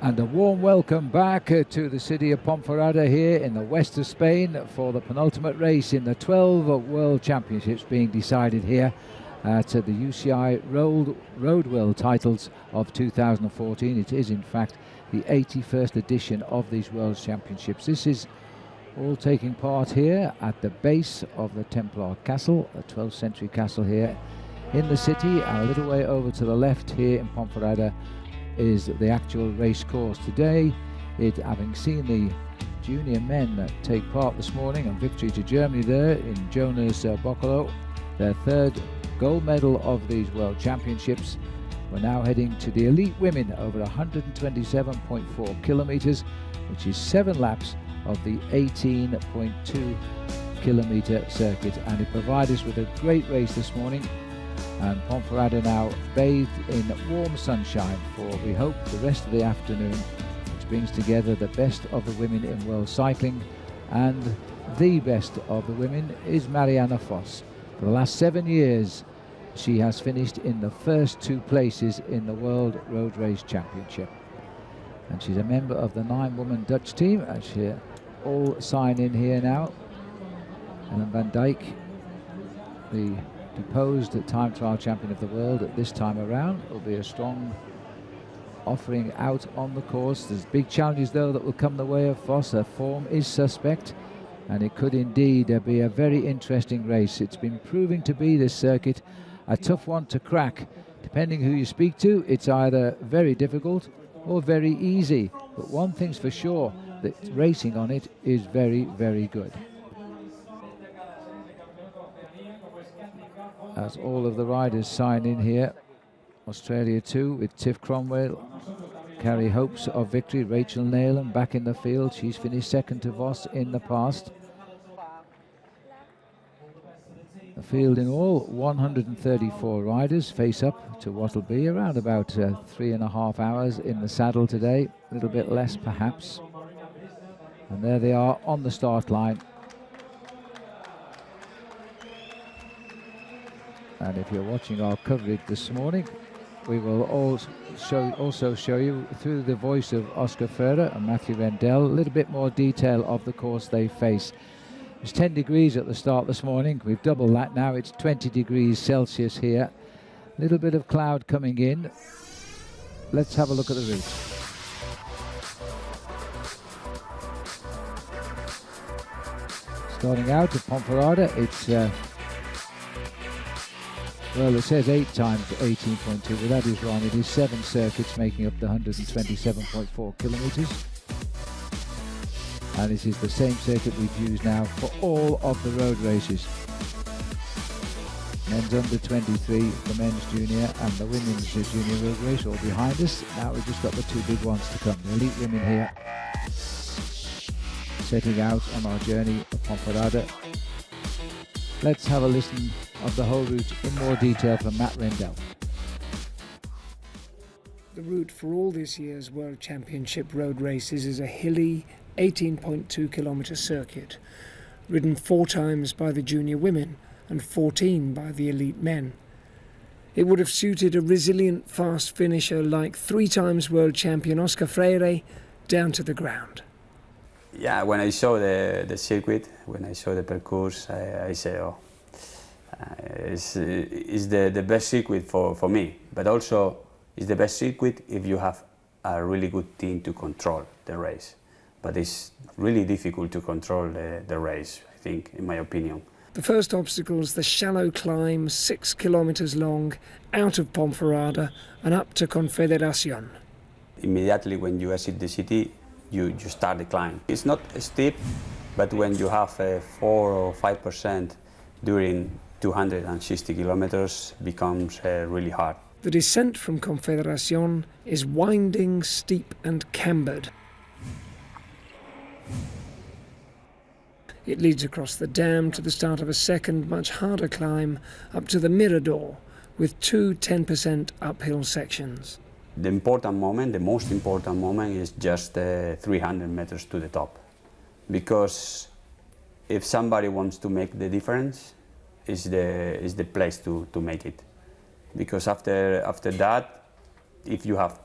And a warm welcome back to the city of Ponferrada here in the west of Spain for the penultimate race in the 12 World Championships being decided here at the UCI Road World titles of 2014. It is in fact the 81st edition of these World Championships. This is all taking part here at the base of the Templar Castle, a 12th century castle here in the city, and a little way over to the left here in Ponferrada is the actual race course today. It, having seen the junior men take part this morning, and victory to Germany there in Jonas Boccolo, their third gold medal of these World Championships. We're now heading to the elite women over 127.4 kilometers, which is 7 laps of the 18.2 kilometer circuit, and it provided us with a great race this morning. And Ponferrada now bathed in warm sunshine for, we hope, the rest of the afternoon, which brings together the best of the women in world cycling. And the best of the women is Marianne Vos. For the last 7 years, she has finished in the first 2 places in the World Road Race Championship. And she's a member of the 9-woman Dutch team, and she all sign in here now. Ellen van Dijk, the deposed time trial champion of the world at this time around, will be a strong offering out on the course. There's big challenges though that will come the way of Vos. Her form is suspect, and it could indeed be a very interesting race. It's been proving to be, this circuit, a tough one to crack. Depending who you speak to, it's either very difficult or very easy, but one thing's for sure, that racing on it is very, very good. As all of the riders sign in here, Australia too, with Tiff Cromwell, carry hopes of victory. Rachel Neylan back in the field. She's finished second to Vos in the past. The field in all, 134 riders, face up to what will be around about 3.5 hours in the saddle today. A little bit less perhaps. And there they are on the start line. And if you're watching our coverage this morning, we will also show you, through the voice of Oscar Ferrer and Matthew Rendell, a little bit more detail of the course they face. It's 10 degrees at the start this morning. We've doubled that now. It's 20 degrees Celsius here. A little bit of cloud coming in. Let's have a look at the route. Starting out at Ponferrada, it's well, it says 8 times 18.2, but that is wrong. It is 7 circuits making up the 127.4 kilometers. And this is the same circuit we've used now for all of the road races. Men's under 23, the men's junior and the women's junior road race all behind us. Now we've just got the 2 big ones to come. The elite women here, setting out on our journey of Ponferrada. Let's have a listen of the whole route in more detail from Matt Rendell. The route for all this year's World Championship road races is a hilly 18.2 kilometre circuit, ridden 4 times by the junior women and 14 by the elite men. It would have suited a resilient fast finisher like 3 times world champion Oscar Freire down to the ground. Yeah, when I saw the circuit, when I saw the parcours, I said, oh, it's the best circuit for me, but also it's the best circuit if you have a really good team to control the race. But it's really difficult to control the race, I think, in my opinion. The first obstacle is the shallow climb, 6 kilometers long, out of Ponferrada and up to Confederación. Immediately when you exit the city, you start the climb. It's not steep, but when you have 4 or 5% during 260 kilometers, becomes really hard. The descent from Confederación is winding, steep and cambered. It leads across the dam to the start of a second, much harder climb up to the Mirador, with 2 10% uphill sections. The important moment, the most important moment, is just 300 meters to the top. Because if somebody wants to make the difference, is the place to make it. Because after that, if you have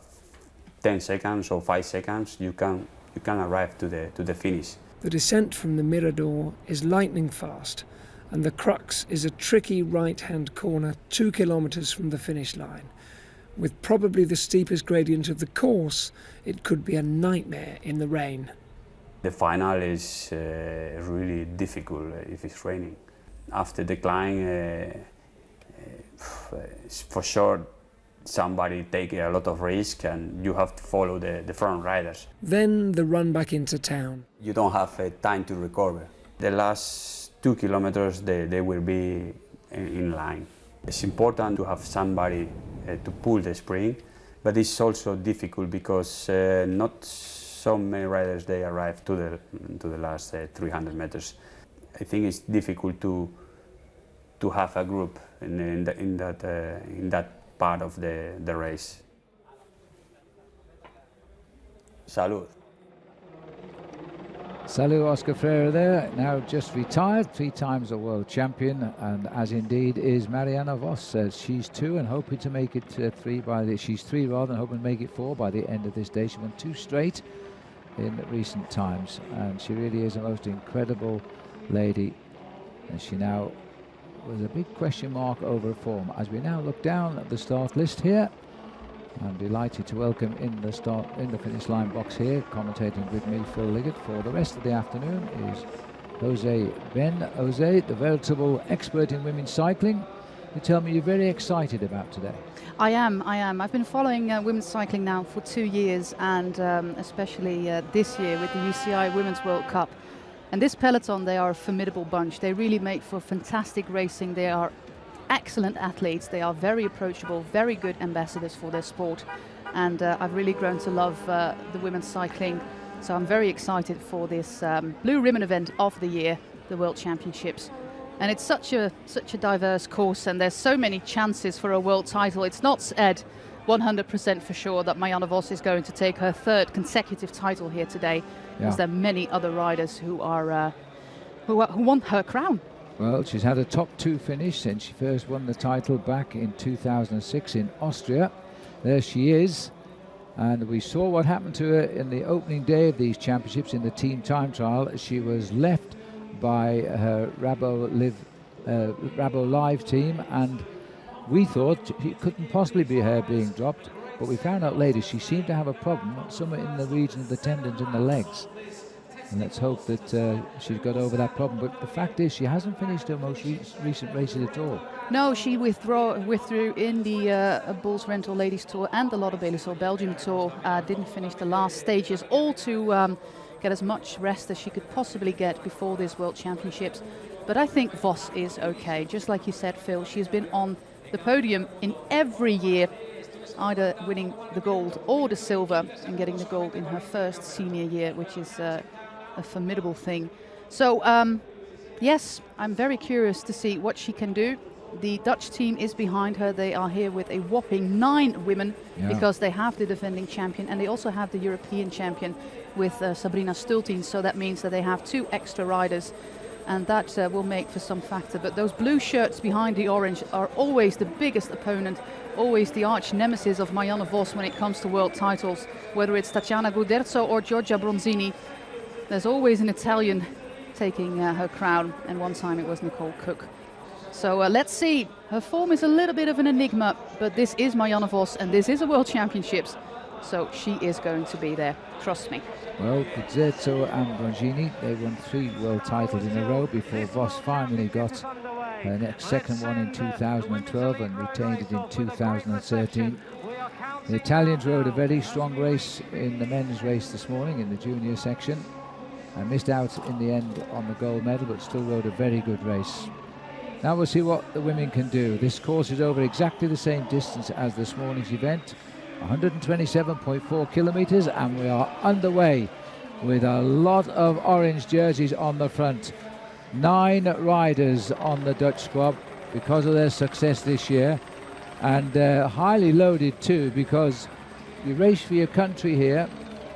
10 seconds or 5 seconds, you can arrive to the finish. The descent from the Mirador is lightning fast, and the crux is a tricky right-hand corner 2 kilometres from the finish line. With probably the steepest gradient of the course, it could be a nightmare in the rain. The final is really difficult if it's raining. After the climb, for sure, somebody take a lot of risk and you have to follow the front riders. Then the run back into town. You don't have time to recover. The last 2 kilometers, they will be in line. It's important to have somebody to pull the sprint, but it's also difficult because not so many riders they arrive to the last 300 meters. I think it's difficult to have a group in that part of the race. Salud. Salud Oscar Freire there, now just retired, 3 times a world champion, and as indeed is Marianne Vos. She's 2 and hoping to make it 3 she's 3 rather, and hoping to make it 4 by the end of this day. She won 2 straight in recent times, and she really is a most incredible lady, and she now was a big question mark over her form. As we now look down at the start list here, I'm delighted to welcome in the finish line box here, commentating with me, Phil Liggett, for the rest of the afternoon is Jose Ben. Jose, the veritable expert in women's cycling. You tell me you're very excited about today. I am. I've been following women's cycling now for 2 years, and especially this year with the UCI Women's World Cup. And this peloton, they are a formidable bunch. They really make for fantastic racing. They are excellent athletes. They are very approachable, very good ambassadors for their sport. And I've really grown to love the women's cycling. So I'm very excited for this blue ribbon event of the year, the World Championships. And it's such a diverse course, and there's so many chances for a world title. It's not said 100% for sure that Marianne Vos is going to take her 3rd consecutive title here today, because there are many other riders who want her crown. Well, she's had a top 2 finish since she first won the title back in 2006 in Austria. There she is, and we saw what happened to her in the opening day of these championships in the team time trial. She was left by her Rabo Live team, and we thought it couldn't possibly be her being dropped, but we found out later she seemed to have a problem somewhere in the region of the tendons in the legs. And let's hope that she's got over that problem. But the fact is, she hasn't finished her most recent races at all. No, she withdrew in the Bulls Rental Ladies Tour and the Lotto Belisol Belgium Tour. Didn't finish the last stages, all to get as much rest as she could possibly get before this World Championships. But I think Vos is okay. Just like you said, Phil, she's been on the podium in every year, either winning the gold or the silver, and getting the gold in her first senior year, which is a formidable thing. So yes, I'm very curious to see what she can do. The Dutch team is behind her. They are here with a whopping 9 women, because they have the defending champion, and they also have the European champion with Sabrina Stultien. So that means that they have 2 extra riders, and that will make for some factor. But those blue shirts behind the orange are always the biggest opponent, always the arch nemesis of Marianne Vos when it comes to world titles. Whether it's Tatiana Guderzo or Giorgia Bronzini, there's always an Italian taking her crown, and one time it was Nicole Cook. So let's see. Her form is a little bit of an enigma, but this is Marianne Vos, and this is a World Championships, so she is going to be there, trust me. Well, Guderzo and Bronzini, they won 3 world titles in a row before Vos finally got her next second one in 2012 and retained it in 2013. The Italians rode a very strong race in the men's race this morning in the junior section, and missed out in the end on the gold medal, but still rode a very good race. Now we'll see what the women can do. This course is over exactly the same distance as this morning's event, 127.4 kilometers, and we are underway with a lot of orange jerseys on the front. 9 riders on the Dutch squad because of their success this year, and highly loaded too, because you race for your country here,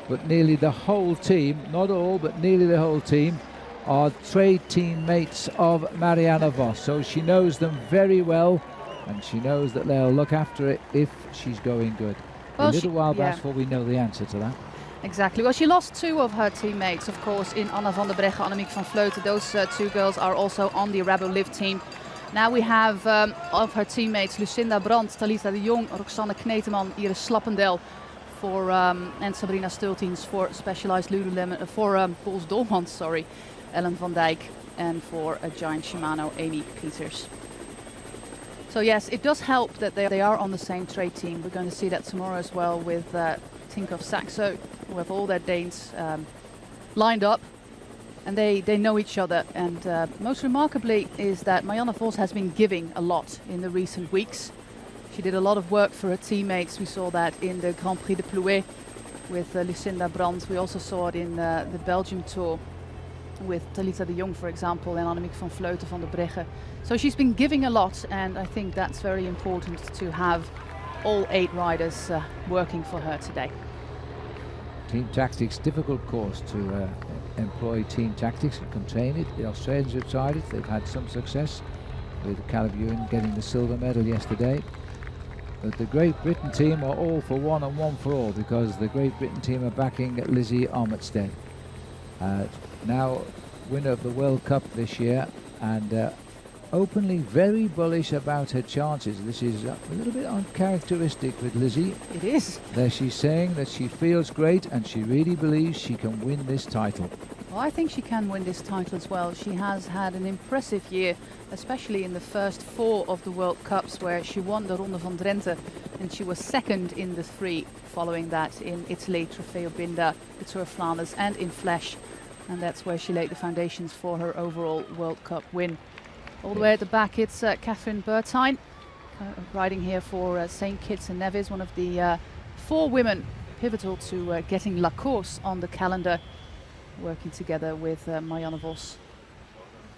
but nearly the whole team, not all, but nearly the whole team, are trade teammates of Marianne Vos. So she knows them very well, and she knows that they'll look after it if she's going good. a little while back before we know the answer to that. Exactly. Well, she lost two of her teammates, of course, in Anna van der Breggen, Annemiek van Vleuten. Those two girls are also on the Rabo Live team. Now we have of her teammates Lucinda Brandt, Thalita de Jong, Roxanne Kneteman, Iris Slappendel for and Sabrina Stultins for Specialized Lululemon, for Pols Dolmans, sorry, Ellen van Dijk, and for a Giant Shimano, Amy Peters. So yes, it does help that they are on the same trade team. We're going to see that tomorrow as well with Tinkoff Saxo, who have all their Danes lined up, and they know each other. And most remarkably is that Marianne Vos has been giving a lot in the recent weeks. She did a lot of work for her teammates. We saw that in the Grand Prix de Plouay with Lucinda Brandt. We also saw it in the Belgium Tour with Thalita de Jong, for example, and Annemiek van Vleuten van der Breggen. So she's been giving a lot, and I think that's very important to have all 8 riders working for her today. Team tactics, difficult course to employ team tactics and contain it. The Australians have tried it. They've had some success with Caleb Ewan getting the silver medal yesterday. But the Great Britain team are all for one and one for all, because the Great Britain team are backing Lizzie Armitstead. Now winner of the World Cup this year, and openly very bullish about her chances. This is a little bit uncharacteristic with Lizzie. It is. There she's saying that she feels great and she really believes she can win this title. Well, I think she can win this title as well. She has had an impressive year, especially in the first 4 of the World Cups, where she won the Ronde van Drenthe and she was second in the 3 following that in Italy, Trofeo Binda, the Tour of Flanders, and in Flesch. And that's where she laid the foundations for her overall World Cup win. All the way at the back, it's Catherine Bertine riding here for St. Kitts and Nevis, one of the 4 women pivotal to getting La Course on the calendar, working together with Marianne Vos,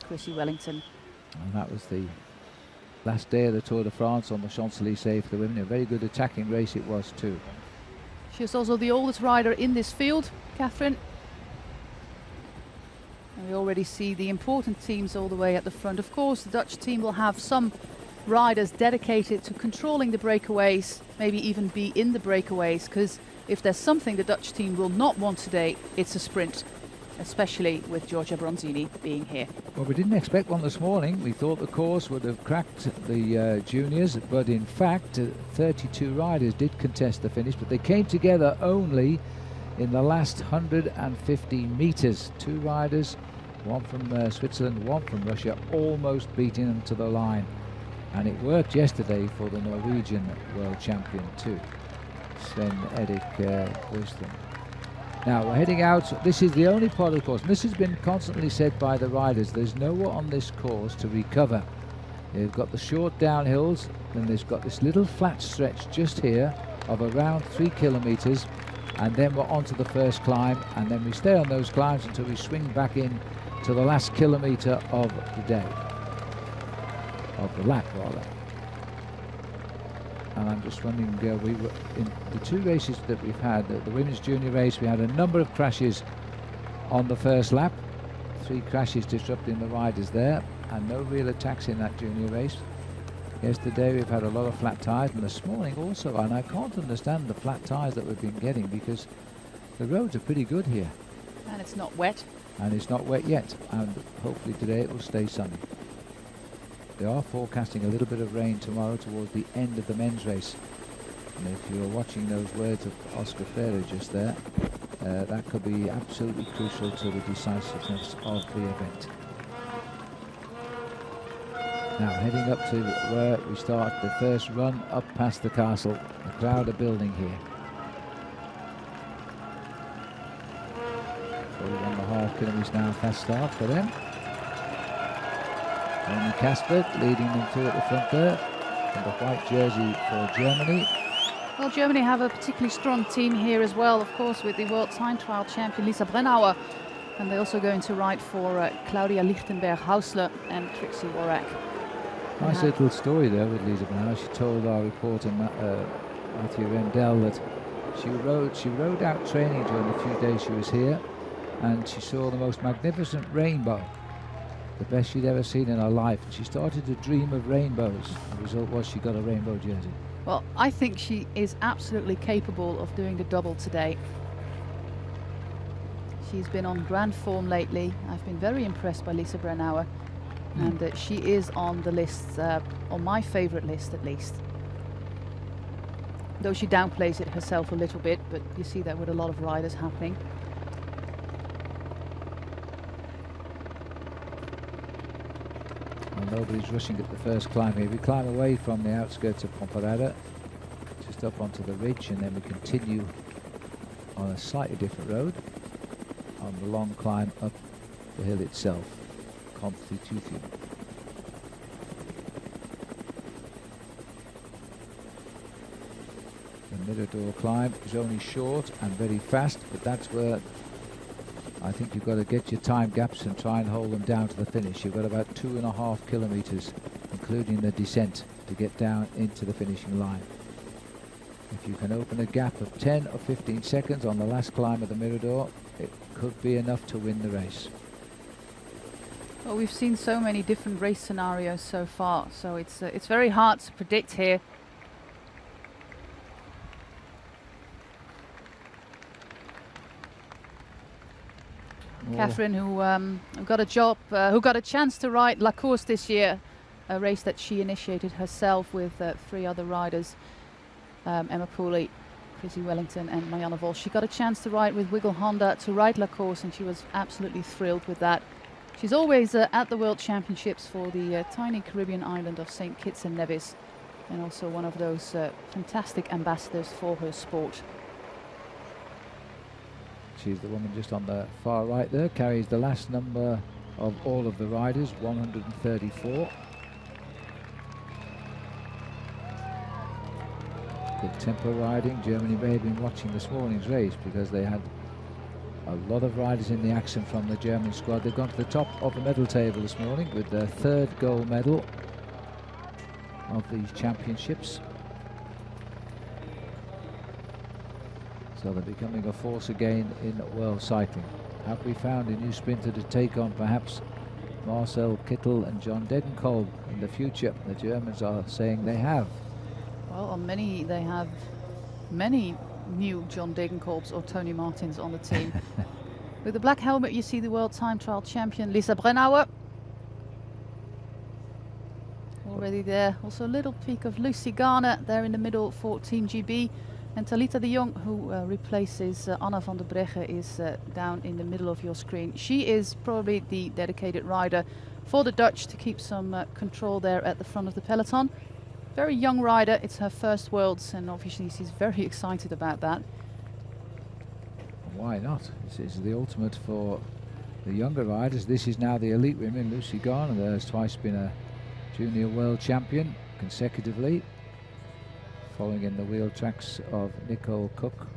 Chrissy Wellington. And that was the last day of the Tour de France on the Champs-Élysées for the women. A very good attacking race it was too. She is also the oldest rider in this field, Catherine. And we already see the important teams all the way at the front. Of course, the Dutch team will have some riders dedicated to controlling the breakaways, maybe even be in the breakaways, because if there's something the Dutch team will not want today, it's a sprint, especially with Giorgia Bronzini being here. Well, we didn't expect one this morning. We thought the course would have cracked the juniors, but in fact 32 riders did contest the finish, but they came together only in the last 150 meters. 2 riders, one from Switzerland, one from Russia, almost beating them to the line. And it worked yesterday for the Norwegian world champion too, Sven-Erik Wisdom. Now we're heading out. This is the only part of the course. This has been constantly said by the riders. There's nowhere on this course to recover. They've got the short downhills, and there's got this little flat stretch just here of around 3 kilometers, and then we're onto the first climb, and then we stay on those climbs until we swing back in to the last kilometer of the day, of the lap rather. And I'm just wondering, we were in the 2 races that we've had, the women's junior race, we had a number of crashes on the first lap, 3 crashes disrupting the riders there, and no real attacks in that junior race. Yesterday we've had a lot of flat tyres, and this morning also, and I can't understand the flat tyres that we've been getting, because the roads are pretty good here. And it's not wet. And it's not wet yet, and hopefully today it will stay sunny. They are forecasting a little bit of rain tomorrow towards the end of the men's race. And if you're watching those words of Oscar Freire just there, that could be absolutely crucial to the decisiveness of the event. Now heading up to where we start the first run up past the castle. The crowd are building here. 41.5 kilometers now, fast start for them. Amy Kasper leading them through at the front there, and the white jersey for Germany. Well, Germany have a particularly strong team here as well, of course, with the World Time Trial champion Lisa Brennauer, and they're also going to ride for Claudia Lichtenberg-Hausler and Trixie Worak. Nice little story there with Lisa Brennauer. She told our reporter Matthew Rendell that she rode out training during the few days she was here, and she saw the most magnificent rainbow, the best she'd ever seen in her life, and she started to dream of rainbows. The result was she got a rainbow jersey. Well, I think she is absolutely capable of doing the double today. She's been on grand form lately. I've been very impressed by Lisa Brennauer, and she is on the list, on my favorite list at least. Though she downplays it herself a little bit, but you see that with a lot of riders happening. Well, nobody's rushing at the first climb here. We climb away from the outskirts of Ponferrada, just up onto the ridge, and then we continue on a slightly different road on the long climb up the hill itself, Constitution. The Mirador climb is only short and very fast, but that's where I think you've got to get your time gaps and try and hold them down to the finish. You've got about 2.5 kilometers, including the descent, to get down into the finishing line. If you can open a gap of 10 or 15 seconds on the last climb of the Mirador, it could be enough to win the race. Well, we've seen so many different race scenarios so far, so it's very hard to predict here. Catherine, who got a chance to ride La Course this year, a race that she initiated herself with 3 other riders, Emma Pooley, Chrissy Wellington and Marianne Vos. She got a chance to ride with Wiggle Honda to ride La Course, and she was absolutely thrilled with that. She's always at the World Championships for the tiny Caribbean island of St. Kitts and Nevis, and also one of those fantastic ambassadors for her sport. She's the woman just on the far right there, carries the last number of all of the riders, 134. Good tempo riding. Germany may have been watching this morning's race because they had a lot of riders in the action from the German squad. They've gone to the top of the medal table this morning with their 3rd gold medal of these championships. So they're becoming a force again in world cycling. Have we found a new sprinter to take on perhaps Marcel Kittel and John Degenkolb in the future? The Germans are saying they have. Well, they have many new John Degenkolbs or Tony Martins on the team. With the black helmet, you see the world time trial champion Lisa Brennauer. Already there. Also a little peek of Lucy Garner there in the middle, 14 GB. And Talita de Jong, who replaces Anna van der Breggen, is down in the middle of your screen. She is probably the dedicated rider for the Dutch to keep some control there at the front of the peloton. Very young rider, it's her first Worlds, and obviously she's very excited about that. Why not? This is the ultimate for the younger riders. This is now the elite women. Lucy Garner has twice been a junior world champion consecutively, following in the wheel tracks of Nicole Cook,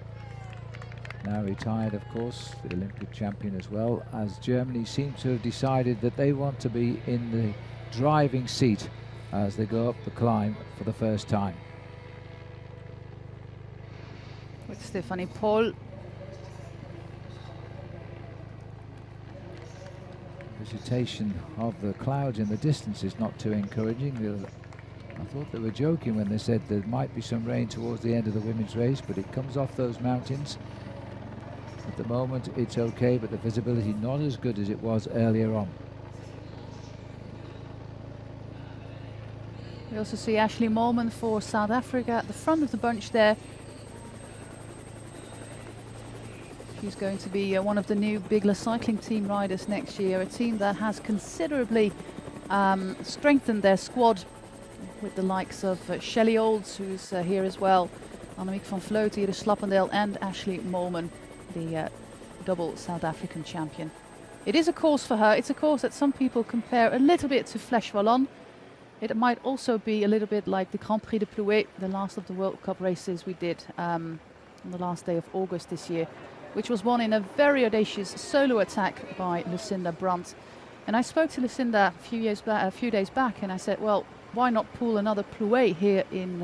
now retired of course, the Olympic champion as well, as Germany seem to have decided that they want to be in the driving seat as they go up the climb for the first time. With Stephanie Paul. Visitation of the clouds in the distance is not too encouraging. I thought they were joking when they said there might be some rain towards the end of the women's race, but it comes off those mountains. At the moment it's okay, but the visibility not as good as it was earlier on. We also see Ashley Moolman for South Africa at the front of the bunch there. She's going to be one of the new Bigler cycling team riders next year, a team that has considerably strengthened their squad with the likes of Shelley Olds, who's here as well, Annemiek van Vleuten, Iris Slappendale and Ashley Moolman, the double South African champion. It is a course for her. It's a course that some people compare a little bit to Flèche Wallonne. It might also be a little bit like the Grand Prix de Plouay, the last of the World Cup races we did on the last day of August this year, which was won in a very audacious solo attack by Lucinda Brandt. And I spoke to Lucinda a few days back, and I said, well, why not pull another Plouay here in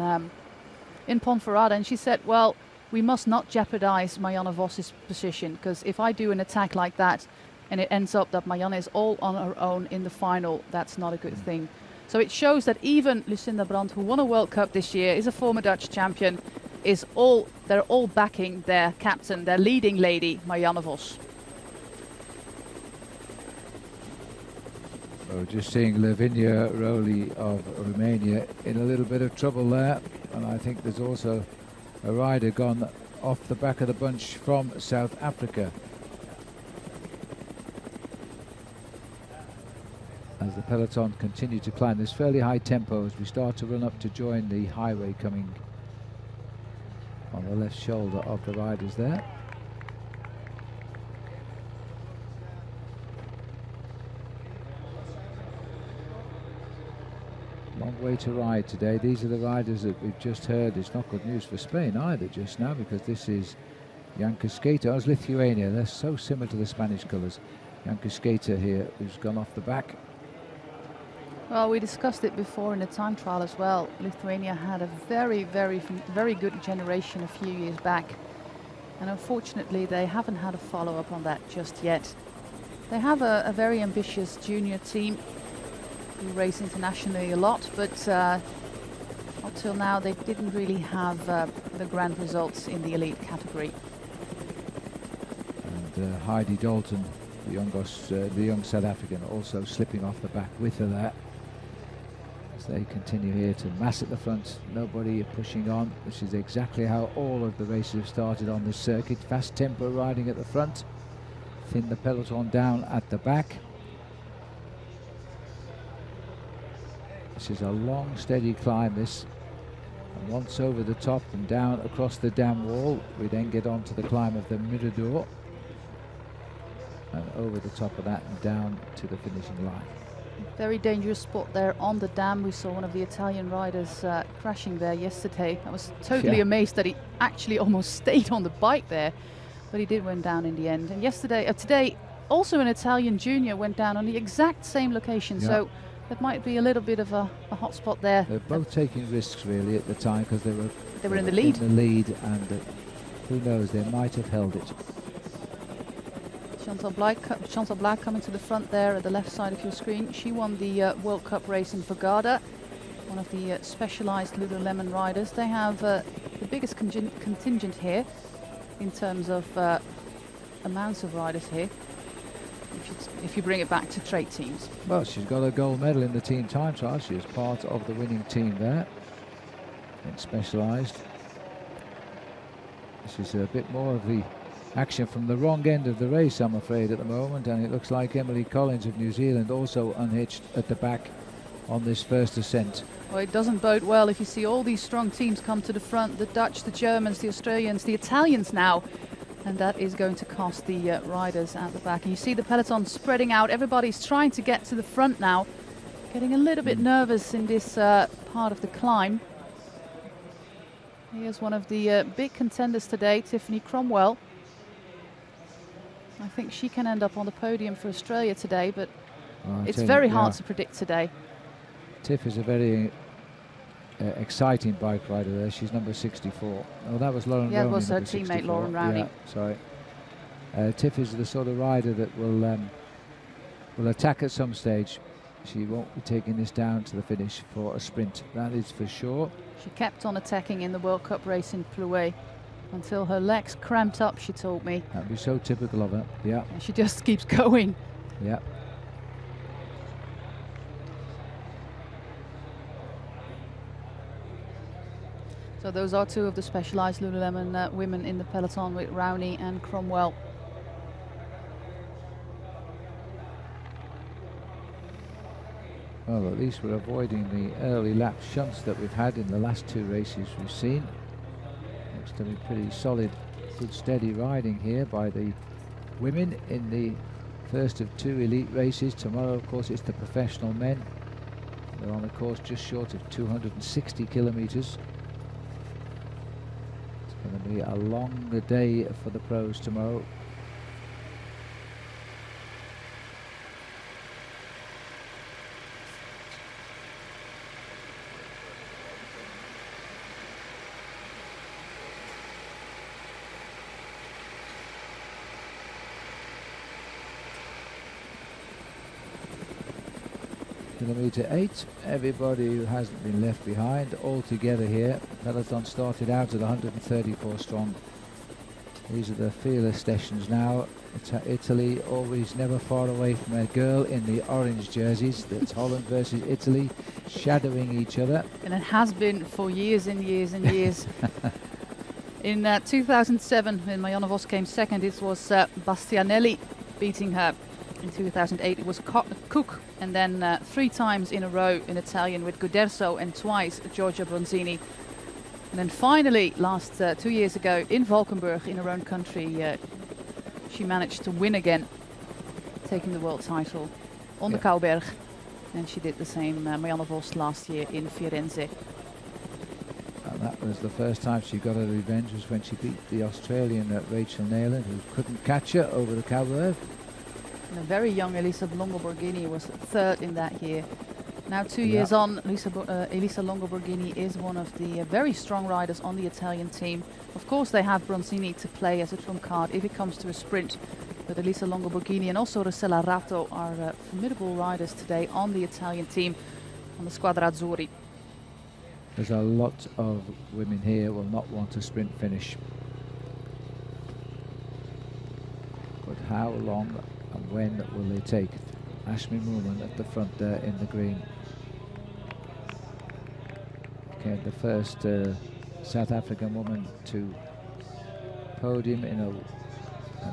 Ponferrada? And she said, well, we must not jeopardize Marianne Vos's position, because if I do an attack like that and it ends up that Marianne is all on her own in the final, that's not a good thing. So it shows that even Lucinda Brandt, who won a World Cup this year, is a former Dutch champion, they're all backing their captain, their leading lady, Marianne Vos. Oh, just seeing Lavinia Rowley of Romania in a little bit of trouble there, and I think there's also a rider gone off the back of the bunch from South Africa. As the peloton continue to climb this fairly high tempo as we start to run up to join the highway coming on the left shoulder of the riders there. Long way to ride today. These are the riders that we've just heard. It's not good news for Spain either just now, because this is Janka Skater. It's Lithuania. They're so similar to the Spanish colours. Janka Skater here, who's gone off the back. Well, we discussed it before in the time trial as well. Lithuania had a very, very, very good generation a few years back. And unfortunately, they haven't had a follow-up on that just yet. They have a very ambitious junior team who race internationally a lot, but up till now they didn't really have the grand results in the elite category. And Heidi Dalton, the young South African, also slipping off the back with her there. As they continue here to mass at the front, nobody pushing on, which is exactly how all of the races have started on this circuit. Fast tempo riding at the front, thin the peloton down at the back. This is a long, steady climb, this. And once over the top and down across the dam wall, we then get onto the climb of the Mirador. And over the top of that and down to the finishing line. Very dangerous spot there on the dam. We saw one of the Italian riders crashing there yesterday. I was totally amazed that he actually almost stayed on the bike there, but he did went down in the end. And today, also an Italian junior went down on the exact same location. So that might be a little bit of a hot spot there. They're both taking risks really at the time, because they were in the lead. And who knows, they might have held it. Chantal Blaak coming to the front there at the left side of your screen. She won the World Cup race in Vergada, one of the specialized Lululemon riders. They have the biggest contingent here in terms of amounts of riders here, if you bring it back to trade teams. Well, she's got a gold medal in the team time trial. She is part of the winning team there in specialized. This is a bit more of the action from the wrong end of the race, I'm afraid, at the moment, and it looks like Emily Collins of New Zealand also unhitched at the back on this first ascent. Well, it doesn't bode well if you see all these strong teams come to the front, the Dutch, the Germans, the Australians, the Italians now, and that is going to cost the riders at the back. And you see the peloton spreading out. Everybody's trying to get to the front now, getting a little bit nervous in this part of the climb. Here's one of the big contenders today, Tiffany Cromwell. I think she can end up on the podium for Australia today, but it's very hard to predict today. Tiff is a very exciting bike rider there. She's number 64. Oh, that was Lauren Rowney. Yeah, it was her teammate 64. Lauren Rowney. Yeah, sorry. Tiff is the sort of rider that will attack at some stage. She won't be taking this down to the finish for a sprint, that is for sure. She kept on attacking in the World Cup race in Plouay until her legs cramped up, she told me. That'd be so typical of her, yeah. And she just keeps going. Yeah. So those are two of the specialized Lululemon women in the peloton, with Rowney and Cromwell. Well, at least we're avoiding the early lap shunts that we've had in the last two races we've seen. Looks to be pretty solid, good steady riding here by the women in the first of two elite races. Tomorrow, of course, it's the professional men. They're on a course just short of 260 kilometers. It's going to be a longer day for the pros tomorrow. kilometre 8. Everybody who hasn't been left behind all together here. Peloton started out at 134 strong. These are the fearless sessions now. Italy always never far away from a girl in the orange jerseys. That's Holland versus Italy, shadowing each other. And it has been for years and years and years. In 2007, when Marianne Vos came second, it was Bastianelli beating her. In 2008, it was Cook, and then 3 times in a row in Italian with Guderzo, and twice Giorgia Bronzini. And then finally, last 2 years ago in Valkenburg, in her own country, she managed to win again, taking the world title on the Kauberg. And she did the same, Marianne Vos, last year in Firenze. And that was the first time she got her revenge, was when she beat the Australian Rachel Neyland, who couldn't catch her over the Kauberg. And a very young Elisa Longo Borghini was 3rd in that year. Now 2 years on, Elisa Longo Borghini is one of the very strong riders on the Italian team. Of course, they have Bronzini to play as a trump card if it comes to a sprint. But Elisa Longo Borghini and also Rossella Ratto are formidable riders today on the Italian team, on the Squadra Azzurri. There's a lot of women here will not want a sprint finish. But how long and when will they take? Ashmi Moolman at the front there in the green. Okay, the first South African woman to podium in a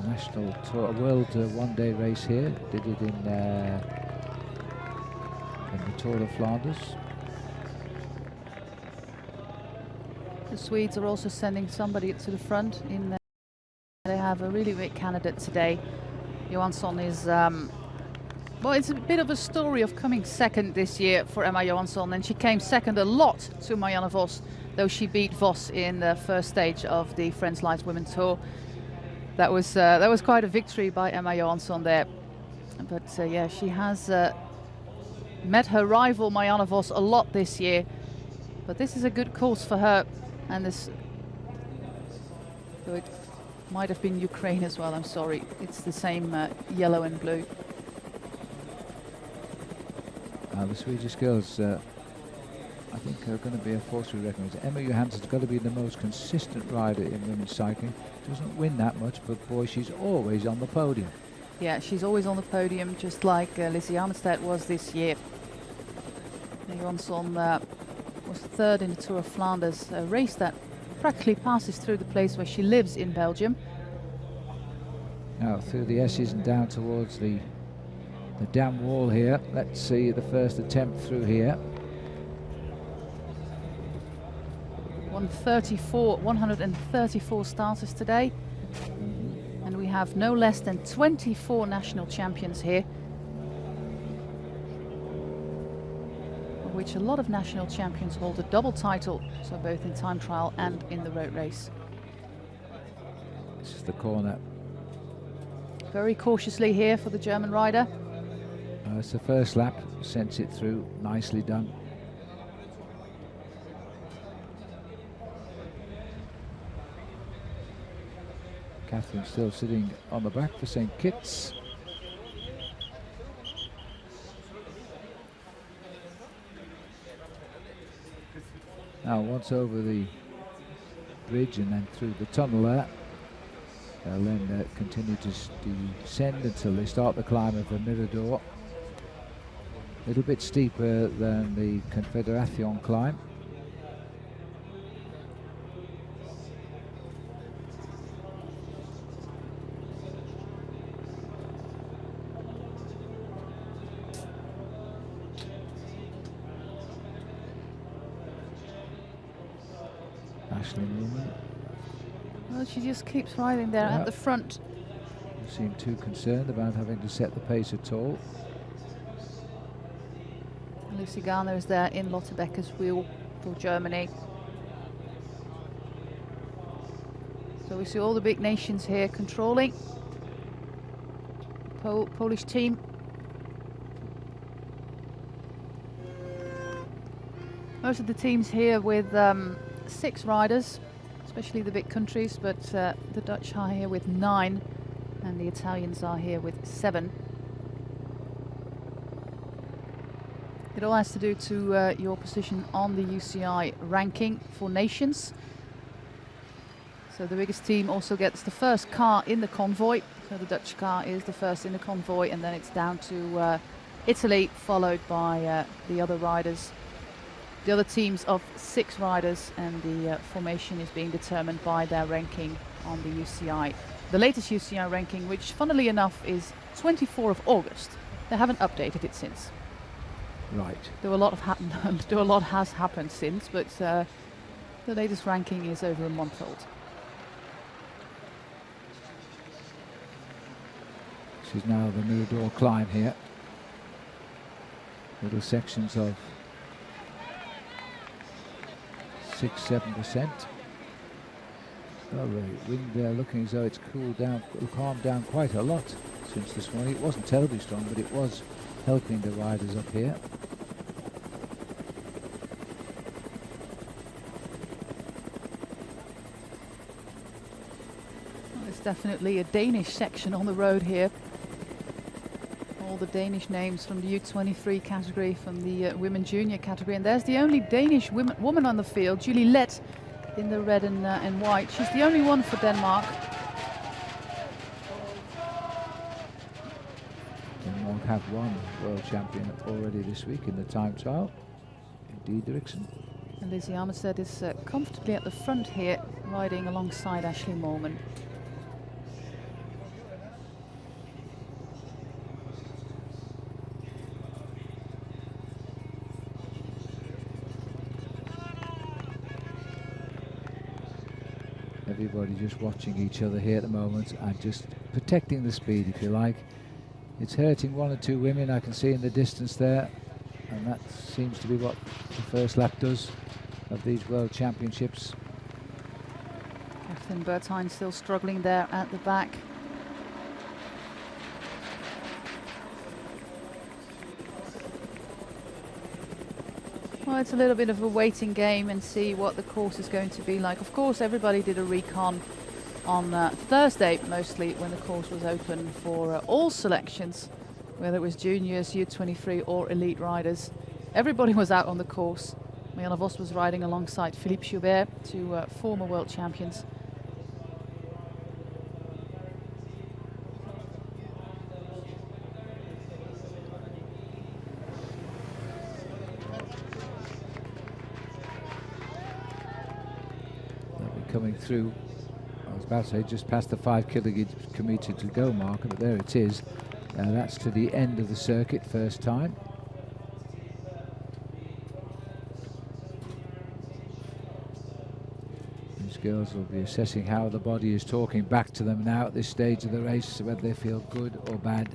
national tour, a world one-day race here. Did it in the Tour of Flanders. The Swedes are also sending somebody to the front. They have a really big candidate today. Johansson is, well, it's a bit of a story of coming second this year for Emma Johansson, and she came second a lot to Marianne Vos, though she beat Vos in the first stage of the Friends Lights Women's Tour. That was quite a victory by Emma Johansson there. But yeah, she has met her rival Marianne Vos a lot this year. But this is a good course for her, and this, though it might have been Ukraine as well, I'm sorry. It's the same yellow and blue. The Swedish girls, I think, are going to be a force we recognise. Emma Johansson's got to be the most consistent rider in women's cycling. Doesn't win that much, but boy, she's always on the podium. Yeah, she's always on the podium, just like Lizzie Armstead was this year. Johansson was 3rd in the Tour of Flanders, a race that practically passes through the place where she lives in Belgium. Now through the S's and down towards the dam wall here. Let's see the first attempt through here. 134 starters today, and we have no less than 24 national champions here, of which a lot of national champions hold a double title, so both in time trial and in the road race. This is the corner. Very cautiously here for the German rider. It's the first lap, sends it through, nicely done. Catherine still sitting on the back for St. Kitts. Now once over the bridge and then through the tunnel there, they'll then continue to descend until they start the climb of the Mirador. A little bit steeper than the Confederation climb. Ashley Newman. Well, she just keeps riding there at the front. You seem too concerned about having to set the pace at all. Lucy Garner is there in Lotte Becker's wheel for Germany. So we see all the big nations here controlling. Polish team. Most of the teams here with 6 riders, especially the big countries, but the Dutch are here with 9 and the Italians are here with 7. It all has to do to your position on the UCI ranking for nations. So the biggest team also gets the first car in the convoy. So the Dutch car is the first in the convoy, and then it's down to Italy, followed by the other riders. The other teams of 6 riders, and the formation is being determined by their ranking on the UCI. The latest UCI ranking, which funnily enough is 24th of August. They haven't updated it since. Right. Though a lot has happened since, but the latest ranking is over a month old. This is now the Mirador climb here. Little sections of 6-7%. Oh, the wind looking as though it's cooled down, calmed down quite a lot since this morning. It wasn't terribly strong, but it was helping the riders up here. Well, there's definitely a Danish section on the road here. All the Danish names from the U23 category, from the women junior category, and there's the only Danish woman on the field, Julie Liggett, in the red and white. She's the only one for Denmark. Denmark have won world champion already this week in the time trial. Indeed, Didriksen. And Lizzie Armistead is comfortably at the front here, riding alongside Ashley Moorman. Everybody just watching each other here at the moment and just protecting the speed, if you like. It's hurting 1 or 2 women I can see in the distance there, and that seems to be what the first lap does of these World Championships. Kathleen Bertine still struggling there at the back. Well, it's a little bit of a waiting game and see what the course is going to be like. Of course, everybody did a recon on Thursday, mostly when the course was open for all selections, whether it was juniors, U23 or elite riders. Everybody was out on the course. Marianne Vos was riding alongside Philippe Joubert, 2 former world champions. Coming through, I was about to say just past the 5 kilometre to go marker, but there it is. That's to the end of the circuit, first time. These girls will be assessing how the body is talking back to them now at this stage of the race, whether they feel good or bad.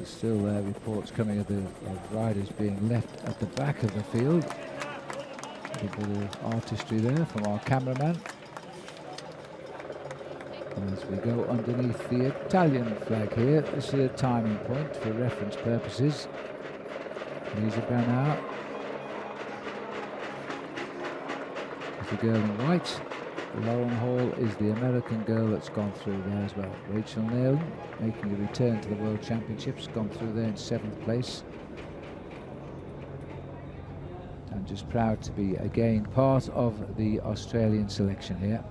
Still reports coming of riders being left at the back of the field. A bit of artistry there from our cameraman. As we go underneath the Italian flag here, this is a timing point for reference purposes. Lisa Bernard is the girl in white. Lauren Hall is the American girl that's gone through there as well. Rachel Neal making a return to the World Championships, gone through there in 7th place. And just proud to be again part of the Australian selection here.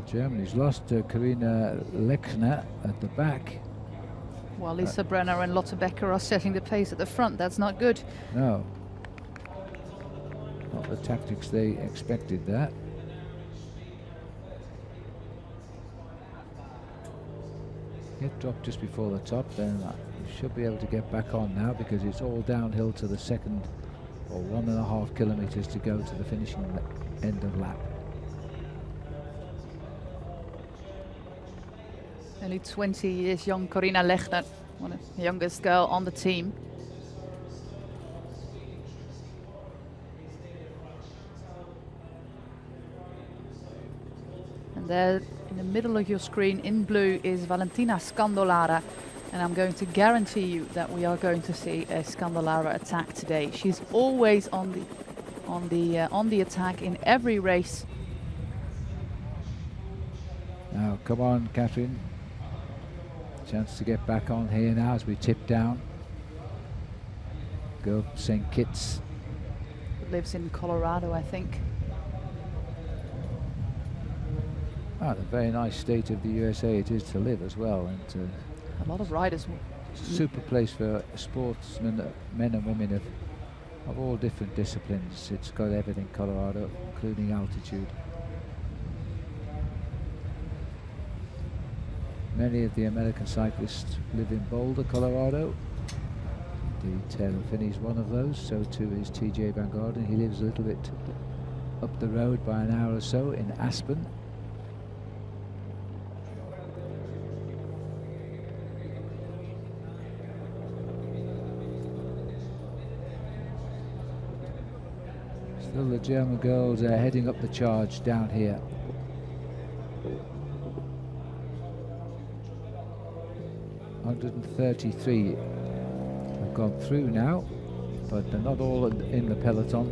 Germany's lost Karina Lechner at the back. Well, Lisa Brenner and Lotte Becker are setting the pace at the front. That's not good. No. Not the tactics they expected there. Get dropped just before the top, then you should be able to get back on now, because it's all downhill to the 2nd or 1.5 kilometres to go to the finishing end of lap. Only 20 years young Corina Lechner, one of the youngest girl on the team. And there in the middle of your screen in blue is Valentina Scandolara, and I'm going to guarantee you that we are going to see a Scandolara attack today. She's always on the on the attack in every race. Now, come on, Catherine. Chance to get back on here now as we tip down. Girl from St. Kitts. Lives in Colorado, I think. Ah, a very nice state of the USA it is to live as well, and a lot of riders. Super place for sportsmen, men and women of all different disciplines. It's got everything, Colorado, including altitude. Many of the American cyclists live in Boulder, Colorado. Indeed, Taylor Finney's one of those. So too is TJ Van Garderen. He lives a little bit up the road by an hour or so in Aspen. Still the German girls are heading up the charge down here. .133 have gone through now, but they're not all in the peloton.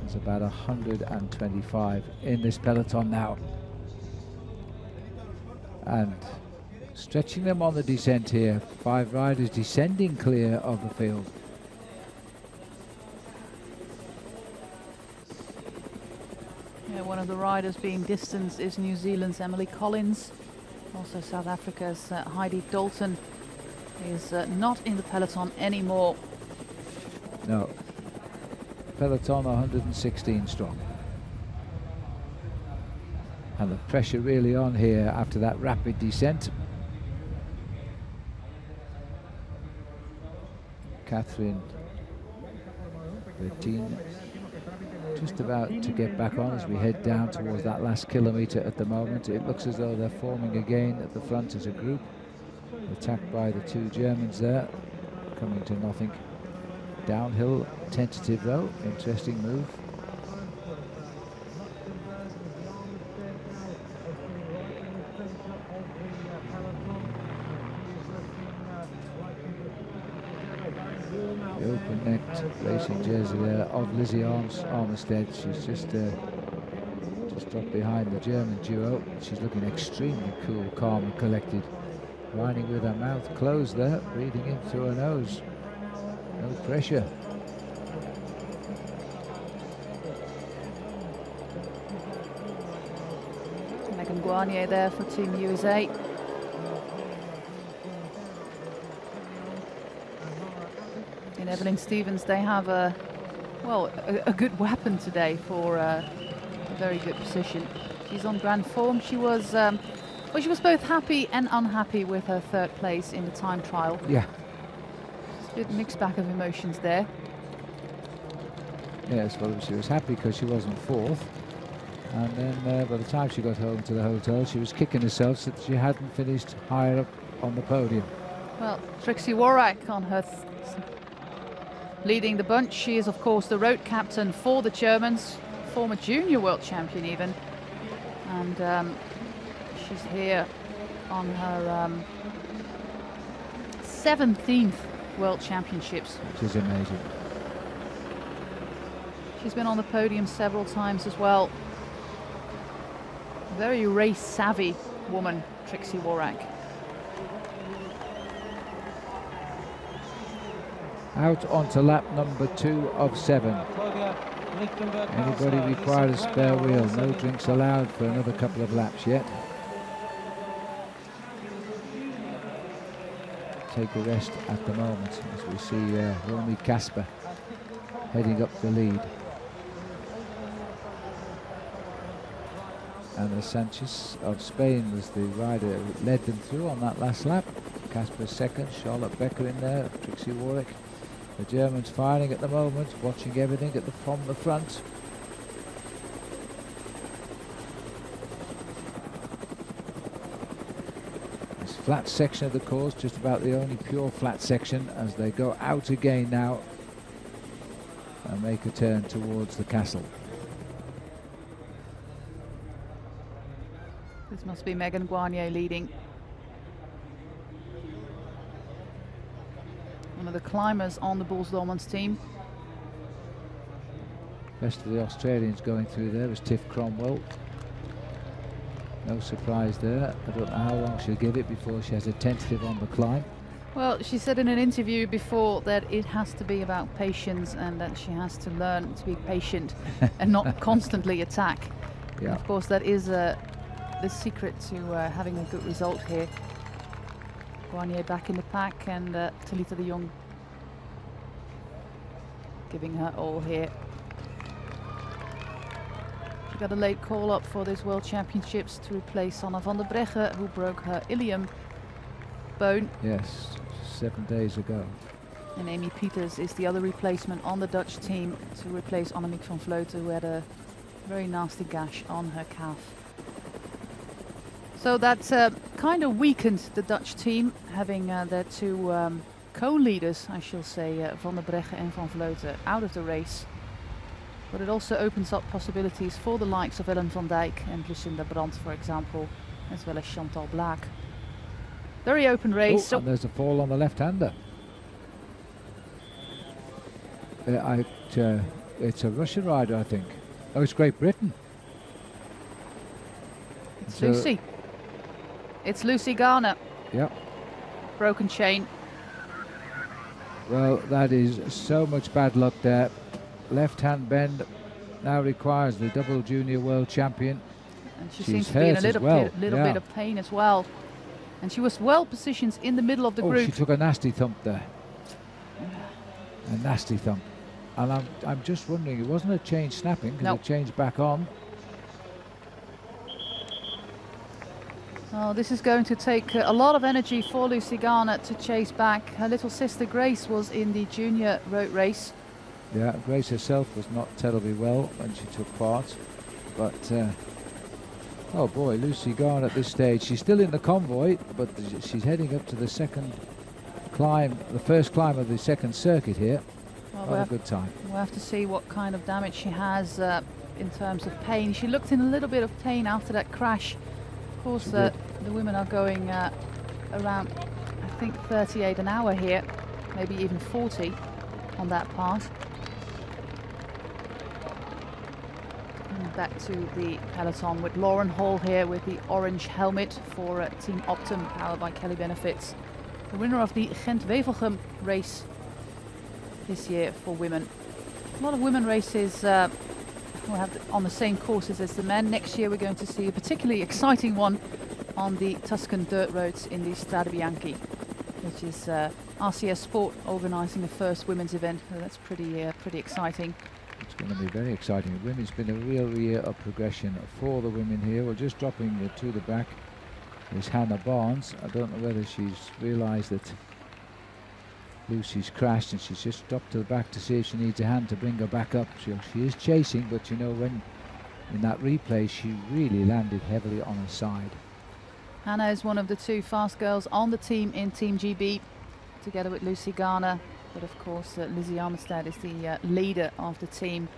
There's about 125 in this peloton now. And stretching them on the descent here, 5 riders descending clear of the field. Yeah, one of the riders being distanced is New Zealand's Emily Collins. Also South Africa's Heidi Dalton is not in the peloton anymore. No. Peloton 116 strong. And the pressure really on here after that rapid descent. Catherine Bertine just about to get back on as we head down towards that last kilometre at the moment. It looks as though they're forming again at the front as a group. Attacked by the 2 Germans there, coming to nothing. Downhill, tentative though, interesting move. The open-necked racing jersey there of Lizzie Armistead. She's just dropped behind the German duo. She's looking extremely cool, calm and collected. Riding with her mouth closed there, breathing in through her nose. No pressure. Megan Guarnier there for Team USA. In Evelyn Stevens, they have a good weapon today for a very good position. She's on grand form. She was she was both happy and unhappy with her 3rd place in the time trial. Yeah. It's a bit mixed bag of emotions there. Yes, well, she was happy because she wasn't 4th. And then by the time she got home to the hotel, she was kicking herself that she hadn't finished higher up on the podium. Well, Trixie Worrack on her leading the bunch. She is, of course, the road captain for the Germans, former junior world champion even. And she's here on her 17th World Championships. Which is amazing. She's been on the podium several times as well. Very race-savvy woman, Trixie Worrack. Out onto lap number 2 of 7. Anybody require a spare wheel? No drinks allowed for another couple of laps yet. Take a rest at the moment as we see Romy Kasper heading up the lead. Ana Sanchez of Spain was the rider who led them through on that last lap. Kasper 2nd, Charlotte Becker in there, Trixie Worrack. The Germans firing at the moment, watching everything from the front. This flat section of the course, just about the only pure flat section, as they go out again now and make a turn towards the castle. This must be Megan Guarnier leading. One of the climbers on the Bulls Dormans team. Rest of the Australians going through there was Tiff Cromwell. No surprise there. I don't know how long she'll give it before she has a tentative on the climb. Well, she said in an interview before that it has to be about patience and that she has to learn to be patient and not constantly attack. Yeah. And of course, that is the secret to having a good result here. Guarnier back in the pack, and Talita de Jong giving her all here. She got a late call up for this World Championships to replace Anna van der Breggen, who broke her ilium bone. Yes, 7 days ago. And Amy Pieters is the other replacement on the Dutch team to replace Annemiek van Vleuten, who had a very nasty gash on her calf. So that kind of weakened the Dutch team, having their two co-leaders, I shall say, Van der Breggen and Van Vleuten, out of the race. But it also opens up possibilities for the likes of Ellen van Dijk and Lucinda Brandt, for example, as well as Chantal Blaak. Very open race. Oh, and there's a fall on the left-hander. It's a Russian rider, I think. Oh, it's Great Britain. It's Lucy. It's Lucy Garner. Yeah. Broken chain. Well, that is so much bad luck there. Left-hand bend now requires the double junior world champion. And she seems to be in a little bit of pain as well. And she was well positioned in the middle of the group. She took a nasty thump there. A nasty thump. And I'm just wondering, it wasn't a chain snapping, because it changed back on. Oh, this is going to take a lot of energy for Lucy Garner to chase back. Her little sister Grace was in the junior road race. Yeah, Grace herself was not terribly well when she took part. But, oh boy, Lucy Garner at this stage, she's still in the convoy, but she's heading up to the second climb, the first climb of the second circuit here. Well, What a good time. We'll have to see what kind of damage she has in terms of pain. She looked in a little bit of pain after that crash. Of course, the women are going around, I think, 38 an hour here, maybe even 40 on that part. And back to the peloton with Lauren Hall here with the orange helmet for Team Optum, powered by Kelly Benefits. The winner of the Gent-Wevelgem race this year for women. A lot of women races will have on the same courses as the men. Next year we're going to see a particularly exciting one on the Tuscan dirt roads in the Strade Bianchi, which is RCS Sport organising the first women's event. So that's pretty exciting. It's going to be very exciting. The women's been a real year of progression for the women here. We're just dropping to the back is Hannah Barnes. I don't know whether she's realised that Lucy's crashed and she's just dropped to the back to see if she needs a hand to bring her back up. She is chasing, but you know, when in that replay she really landed heavily on her side. Hannah is one of the two fast girls on the team in Team GB, together with Lucy Garner. But of course, Lizzie Armistead is the leader of the team.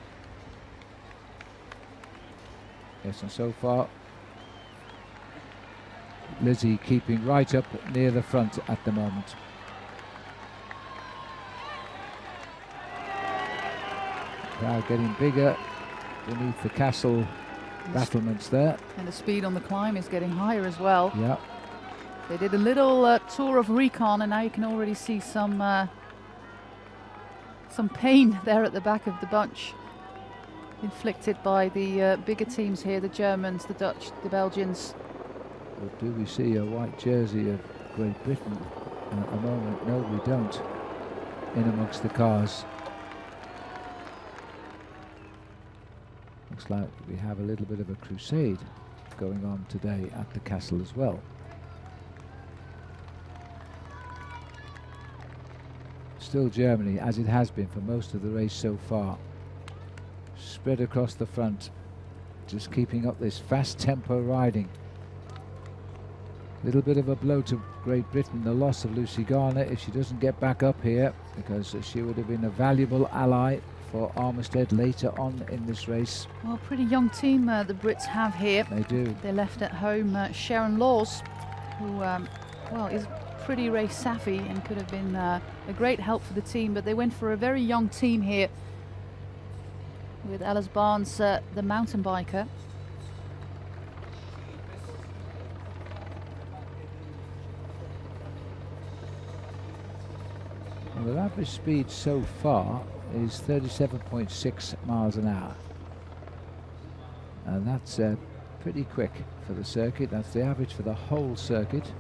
Yes, and so far, Lizzie keeping right up near the front at the moment. Crowd getting bigger beneath the castle battlements there. And the speed on the climb is getting higher as well. Yeah. They did a little tour of recon, and now you can already see some pain there at the back of the bunch, inflicted by the bigger teams here, the Germans, the Dutch, the Belgians. But do we see a white jersey of Great Britain at the moment? No, we don't, in amongst the cars. Looks like we have a little bit of a crusade going on today at the castle as well. Still Germany, as it has been for most of the race so far. Spread across the front, just keeping up this fast tempo riding. Little bit of a blow to Great Britain, the loss of Lucy Garner, if she doesn't get back up here, because she would have been a valuable ally for Armistead later on in this race. Well, pretty young team the Brits have here. They do. They left at home Sharon Laws, who well, is pretty race savvy and could have been a great help for the team, but they went for a very young team here with Alice Barnes, the mountain biker. Well, their average speed so far is 37.6 miles an hour. And that's pretty quick for the circuit. That's the average for the whole circuit.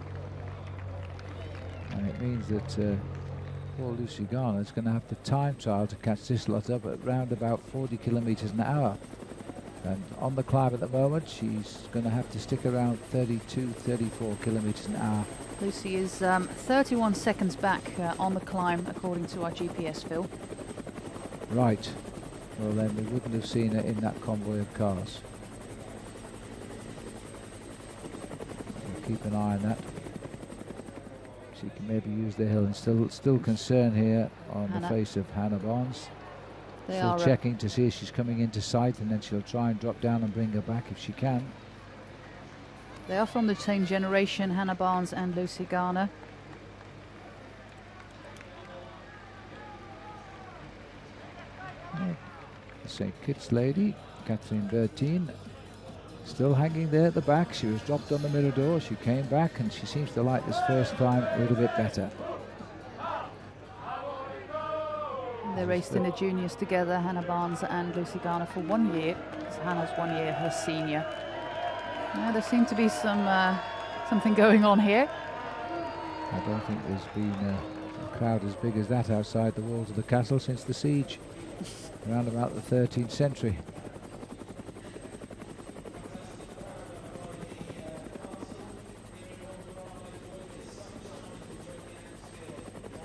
And it means that poor Lucy Garner is going to have the time trial to catch this lot up at round about 40 kilometers an hour. And on the climb at the moment, she's going to have to stick around 32, 34 kilometers an hour. Lucy is 31 seconds back on the climb, according to our GPS, Phil. Right. Well, then we wouldn't have seen her in that convoy of cars. We'll keep an eye on that. She can maybe use the hill, and still concern here on the face of Hannah Barnes. They Still are checking to see if she's coming into sight, and then she'll try and drop down and bring her back if she can. They are from the same generation, Hannah Barnes and Lucy Garner. Yeah. The St. Kitts lady, Catherine Bertine, still hanging there at the back. She was dropped on the Mirador. She came back, and she seems to like this first climb a little bit better. They raced in the juniors together, Hannah Barnes and Lucy Garner, for 1 year, because Hannah's 1 year her senior. Yeah, there seemed to be something going on here. I don't think there's been a crowd as big as that outside the walls of the castle since the siege, around about the 13th century.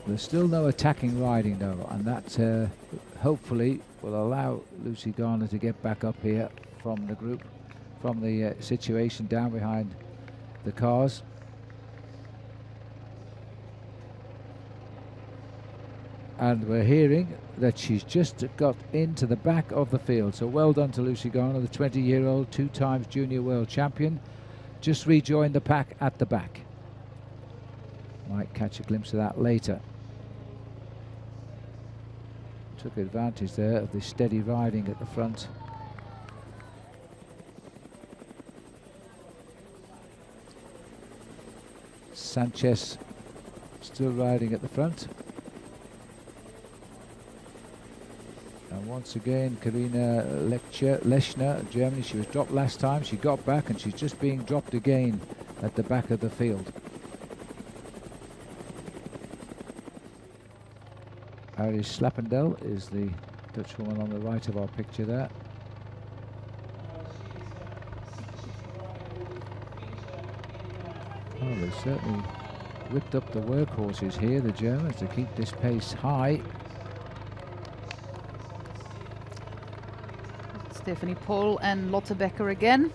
There's still no attacking riding though, and that hopefully will allow Lucy Garner to get back up here from the group, from the situation down behind the cars. And we're hearing that she's just got into the back of the field, so well done to Lucy Garner, the 20-year-old, 2 times junior world champion. Just rejoined the pack at the back. Might catch a glimpse of that later. Took advantage there of the steady riding at the front. Sanchez still riding at the front. And once again, Karina Lechner, Germany, she was dropped last time. She got back, and she's just being dropped again at the back of the field. Iris Slappendel is the Dutch woman on the right of our picture there. Oh, they certainly whipped up the workhorses here, the Germans, to keep this pace high. Stephanie Pohl and Lotte Becker again.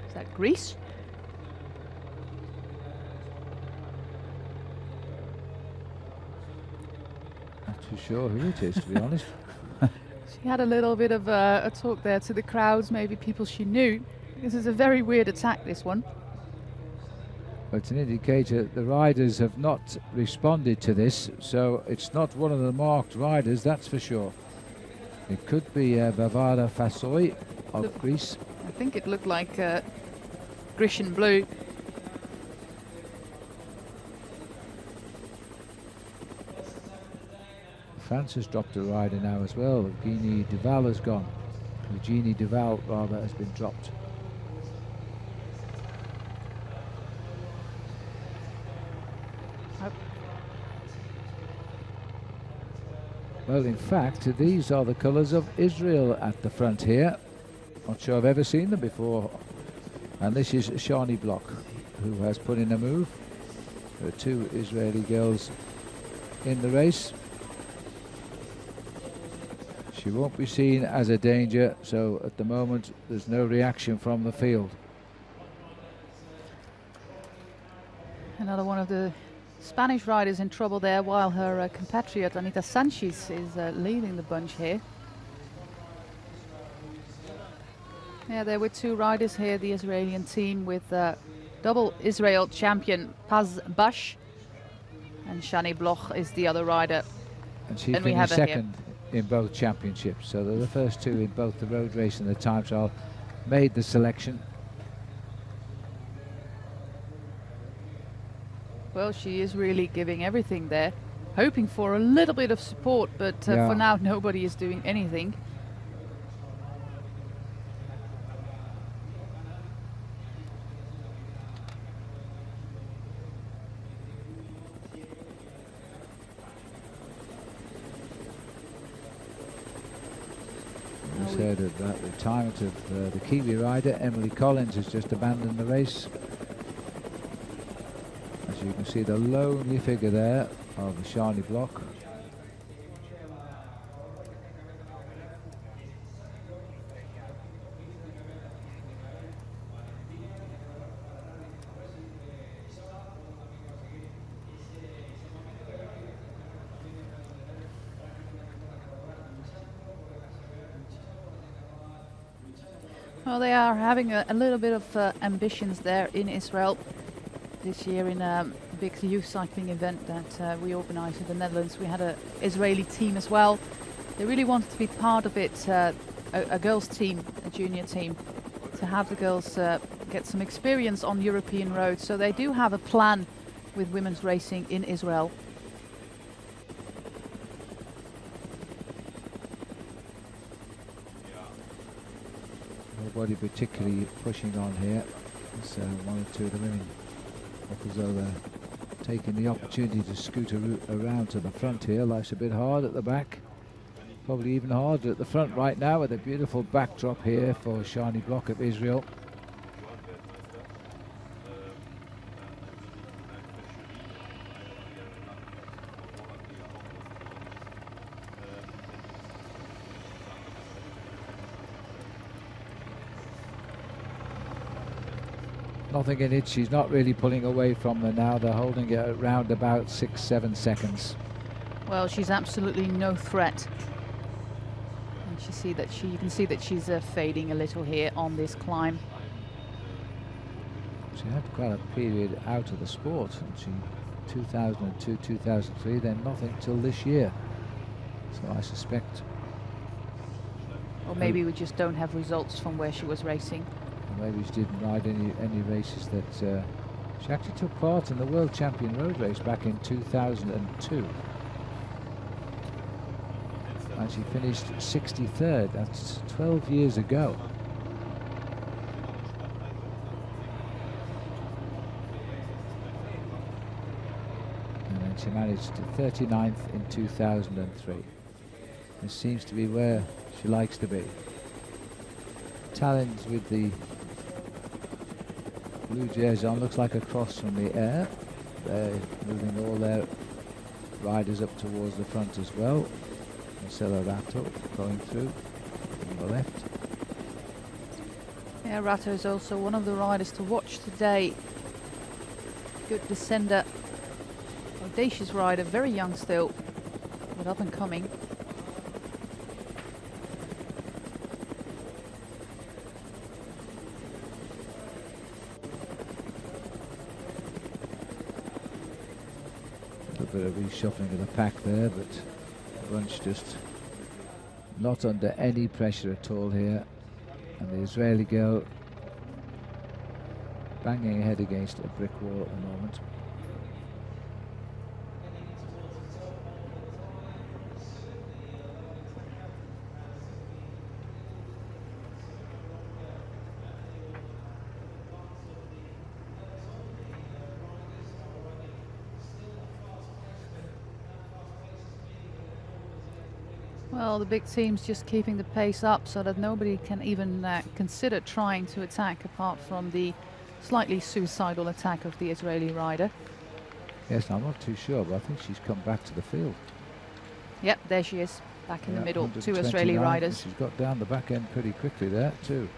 Is that Greece? Not too sure who it is, to be honest. She had a little bit of a talk there to the crowds, maybe people she knew. This is a very weird attack, this one. But it's an indicator that the riders have not responded to this, so it's not one of the marked riders, that's for sure. It could be Bavara Fasoy of Greece. I think it looked like Grecian blue. France has dropped a rider now as well. Eugenie Duval has gone. Eugenie Duval, rather, has been dropped. Well, in fact, these are the colours of Israel at the front here. Not sure I've ever seen them before. And this is Shani Block, who has put in a move. There are 2 Israeli girls in the race. She won't be seen as a danger, so at the moment there's no reaction from the field. Another one of the Spanish riders in trouble there, while her compatriot Anita Sanchez is leading the bunch here. Yeah, there were 2 riders here, the Israeli team, with double Israel champion Paz Bash, and Shani Bloch is the other rider. And she finished second in both championships, so they're the first two in both the road race and the time trial made the selection. Well, she is really giving everything there, hoping for a little bit of support, but for now nobody is doing anything. We said that the retirement of the Kiwi rider Emily Collins has just abandoned the race. As you can see, the lonely figure there of Shani Bloch. Well, they are having a little bit of ambitions there in Israel this year in a big youth cycling event that we organised in the Netherlands. We had an Israeli team as well. They really wanted to be part of it, a girls' team, a junior team, to have the girls get some experience on European roads. So they do have a plan with women's racing in Israel. Nobody particularly pushing on here. It's one or two of the women look as though they're taking the opportunity to scoot around to the front here. Life's a bit hard at the back, probably even harder at the front right now, with a beautiful backdrop here for Shani Bloch of Israel. Nothing in it. She's not really pulling away from them now. They're holding it around about 6-7 seconds. Well, she's absolutely no threat. And you can see that she's fading a little here on this climb. She had quite a period out of the sport. She 2002, 2003, then nothing till this year. So I suspect. Or maybe we just don't have results from where she was racing. Maybe she didn't ride any races that she actually took part in the World Champion Road Race back in 2002. And she finished 63rd. That's 12 years ago. And then she managed 39th in 2003. This seems to be where she likes to be. Talent with the blue jersey on, looks like a cross from the air. They're moving all their riders up towards the front as well. Marcelo Rato going through on the left. Yeah, Rato is also one of the riders to watch today. Good descender, audacious rider, very young still, but up and coming. Bit of reshuffling of the pack there, but the bunch just not under any pressure at all here, and the Israeli girl banging ahead against a brick wall at the moment. Well, the big team's just keeping the pace up so that nobody can even consider trying to attack, apart from the slightly suicidal attack of the Israeli rider. Yes, I'm not too sure, but I think she's come back to the field. Yep, there she is, back in the middle, two Israeli riders. She's got down the back end pretty quickly there, too.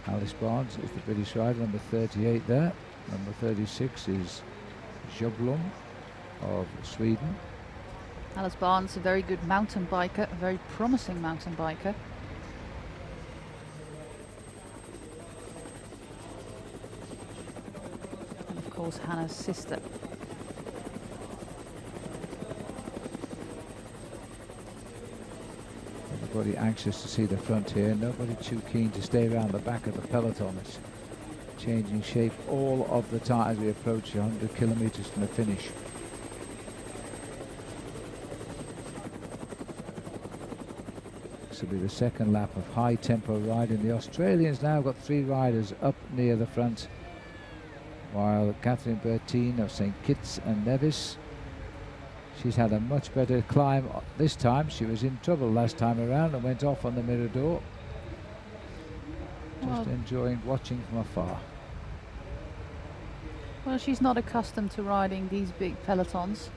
Alice Barnes is the British rider, number 38 there. Number 36 is Joblom of Sweden. Alice Barnes, a very good mountain biker, a very promising mountain biker. course, Hannah's sister. Everybody anxious to see the front here. Nobody too keen to stay around the back of the peloton. It's changing shape all of the time as we approach 100 kilometers from the finish. This will be the second lap of high tempo riding. The Australians now got 3 riders up near the front, while Catherine Bertine of St. Kitts and Nevis, she's had a much better climb this time. She was in trouble last time around and went off on the Mirador. Just enjoying watching from afar. Well, she's not accustomed to riding these big pelotons.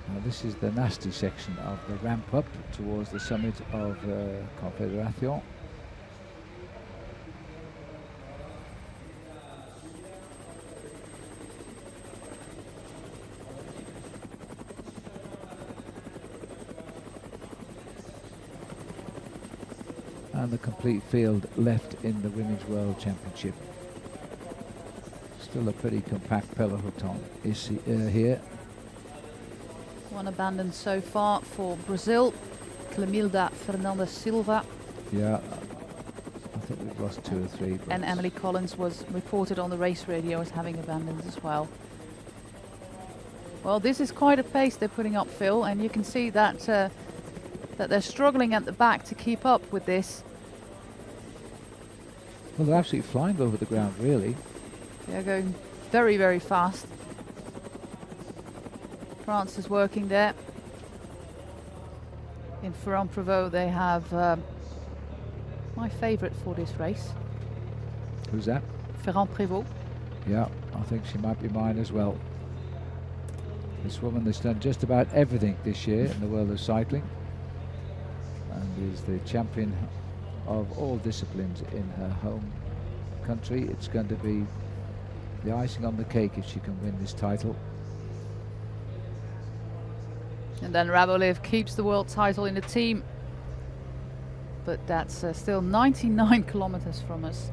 Now this is the nasty section of the ramp up towards the summit of Confederation. And the complete field left in the Women's World Championship. Still a pretty compact peloton is here. One abandoned so far for Brazil, Clemilda Fernandes Silva. Yeah, I think we've lost 2 or 3. And Emily Collins was reported on the race radio as having abandoned as well. Well, this is quite a pace they're putting up, Phil, and you can see that that they're struggling at the back to keep up with this. Well, they're absolutely flying over the ground, really. They're going very, very fast. France is working there. In Ferrand-Prévot they have my favourite for this race. Who's that? Ferrand-Prévot. Yeah, I think she might be mine as well. This woman that's done just about everything this year in the world of cycling, and is the champion of all disciplines in her home country. It's going to be the icing on the cake if she can win this title. And then Rabolev keeps the world title in the team, but that's still 99 kilometers from us.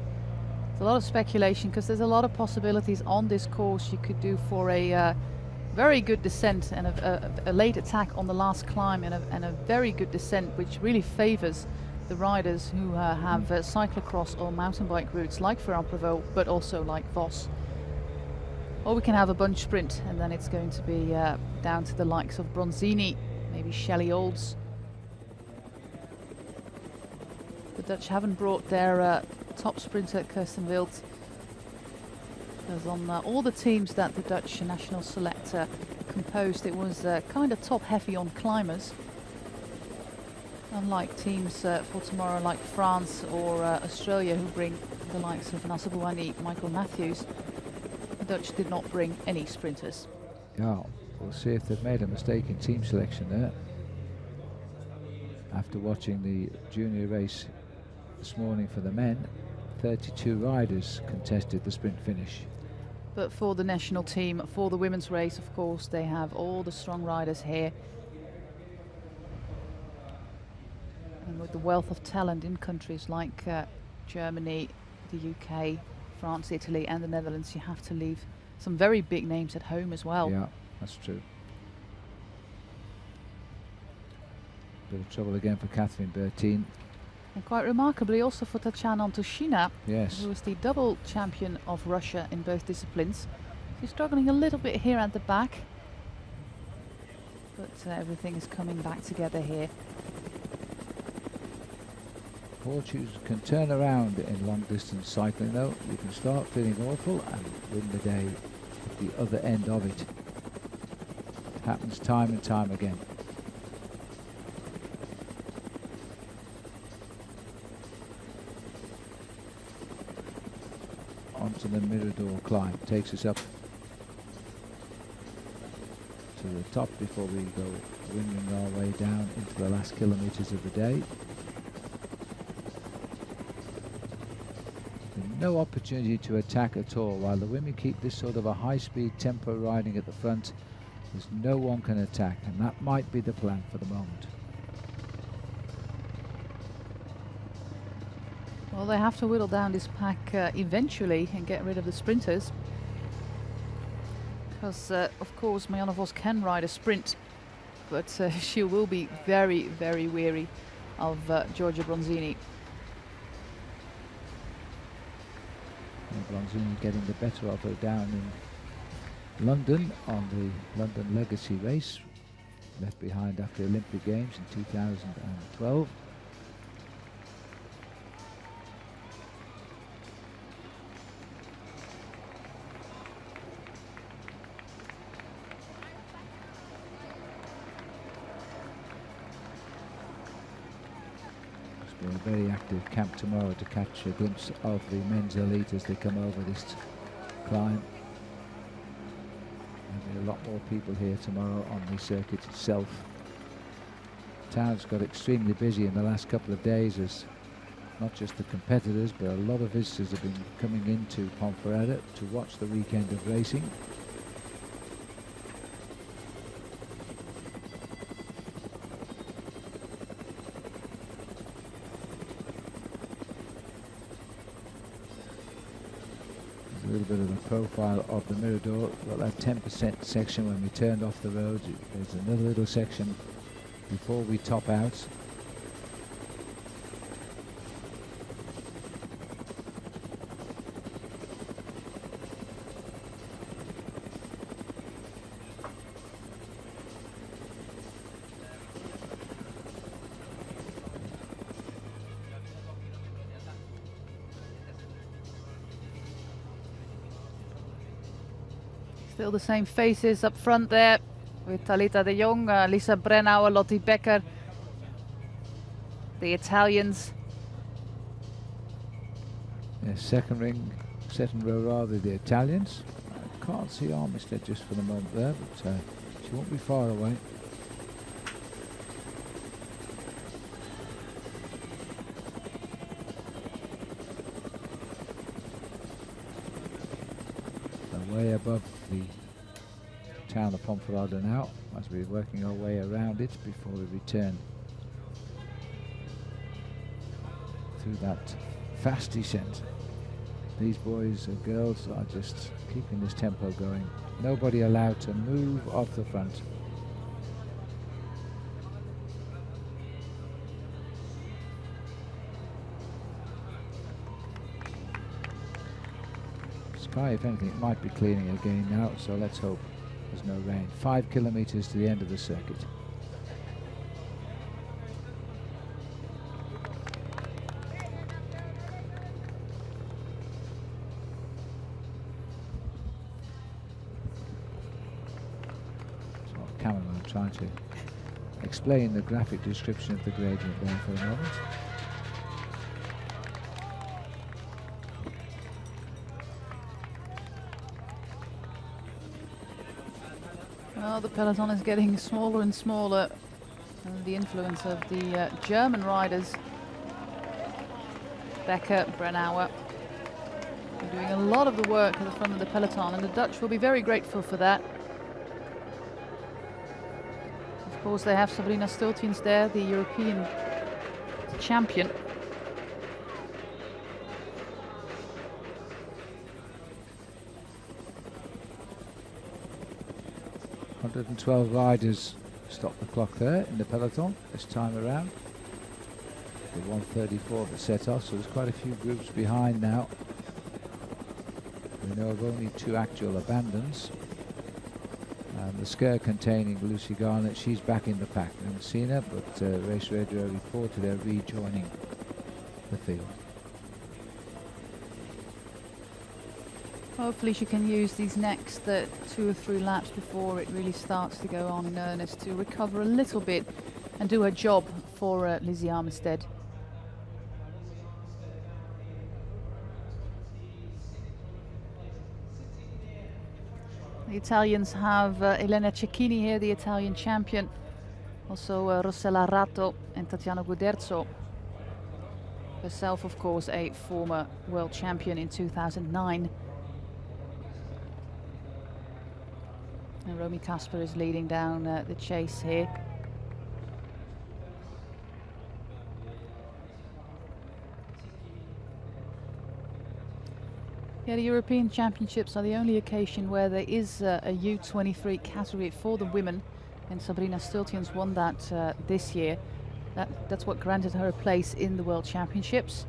There's a lot of speculation because there's a lot of possibilities on this course. You could do for a very good descent and a late attack on the last climb, and a very good descent which really favors the riders who have cyclocross or mountain bike routes like Ferrand-Prévot, but also like Vos. Or we can have a bunch sprint, and then it's going to be down to the likes of Bronzini, maybe Shelley Olds. The Dutch haven't brought their top sprinter Kirsten Wild, because on all the teams that the Dutch national selector composed, it was kind of top heavy on climbers. Unlike teams for tomorrow like France or Australia, who bring the likes of Nasser Bouhanni, Michael Matthews, the Dutch did not bring any sprinters. Yeah, we'll see if they've made a mistake in team selection there. After watching the junior race this morning for the men, 32 riders contested the sprint finish. But for the national team, for the women's race, of course, they have all the strong riders here. And with the wealth of talent in countries like Germany, the UK, France, Italy and the Netherlands, you have to leave some very big names at home as well. Yeah, that's true. Bit of trouble again for Catherine Bertine. And quite remarkably also for Tatjana Antoshina, yes, who is the double champion of Russia in both disciplines. She's struggling a little bit here at the back, but everything is coming back together here. Fortunes can turn around in long distance cycling though. You can start feeling awful and win the day at the other end of it. It happens time and time again. Onto the Mirador climb, takes us up to the top before we go winging our way down into the last kilometres of the day. No opportunity to attack at all. While the women keep this sort of a high-speed tempo riding at the front, there's no one can attack, and that might be the plan for the moment. Well, they have to whittle down this pack eventually and get rid of the sprinters. Because, of course, Marianne Vos can ride a sprint, but she will be very, very weary of Giorgia Bronzini. And Bronzini getting the better of her down in London on the London Legacy Race, left behind after the Olympic Games in 2012. A very active camp tomorrow to catch a glimpse of the men's elite as they come over this climb. There'll be a lot more people here tomorrow on the circuit itself. Town's got extremely busy in the last couple of days, as not just the competitors but a lot of visitors have been coming into Ponferrada to watch the weekend of racing. A little bit of the profile of the Mirador. Got that 10% section when we turned off the road. There's another little section before we top out. Still the same faces up front there, with Talita de Jong, Lisa Brennauer, Lottie Becker, the Italians. Yeah, second row rather, the Italians. I can't see Armistead just for the moment there, but she won't be far away. Way above the town of Ponferrada now, as we're working our way around it before we return through that fast descent. These boys and girls are just keeping this tempo going. Nobody allowed to move off the front. Sky, if anything, it might be clearing again now, so let's hope there's no rain. 5 kilometers to the end of the circuit. So our cameraman trying to explain the graphic description of the gradient there for a moment. Well, the peloton is getting smaller and smaller under the influence of the German riders. Becker, Brennauer, are doing a lot of the work at the front of the peloton, and the Dutch will be very grateful for that. Of course, they have Sabrina Stultiens there, the European champion. 112 riders stopped the clock there in the peloton this time around. The 134 that set off, so there's quite a few groups behind now. We know of only 2 actual abandons. And the skirt containing Lucy Garnett, she's back in the pack. We haven't seen her, but Race Radio reported her rejoining the field. Hopefully she can use these next 2 or 3 laps before it really starts to go on in earnest to recover a little bit and do her job for Lizzie Armistead. The Italians have Elena Cecchini here, the Italian champion. Also Rossella Ratto and Tatiana Guderzo. Herself, of course, a former world champion in 2009. And Romy Kasper is leading down the chase here. Yeah, the European Championships are the only occasion where there is a U23 category for the women, and Sabrina Stultians won that this year. That's what granted her a place in the World Championships.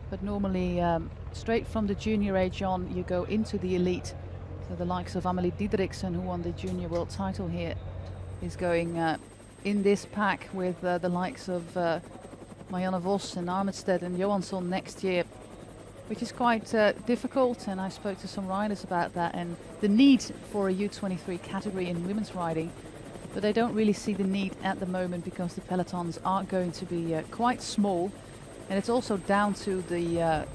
But normally, straight from the junior age on, you go into the elite. So the likes of Amelie Diederiksen, who won the junior world title here, is going in this pack with the likes of Marianne Vos and Armstead and Johansson next year, which is quite difficult. And I spoke to some riders about that and the need for a U23 category in women's riding. But they don't really see the need at the moment because the pelotons are going to be quite small. And it's also down to the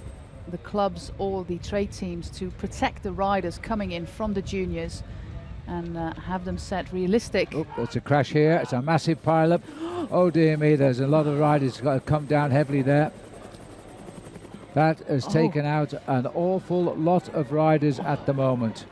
clubs or the trade teams to protect the riders coming in from the juniors and have them set realistic. Oh, it's a crash here. It's a massive pile-up. Oh dear me, there's a lot of riders got to come down heavily there. That has taken out an awful lot of riders at the moment.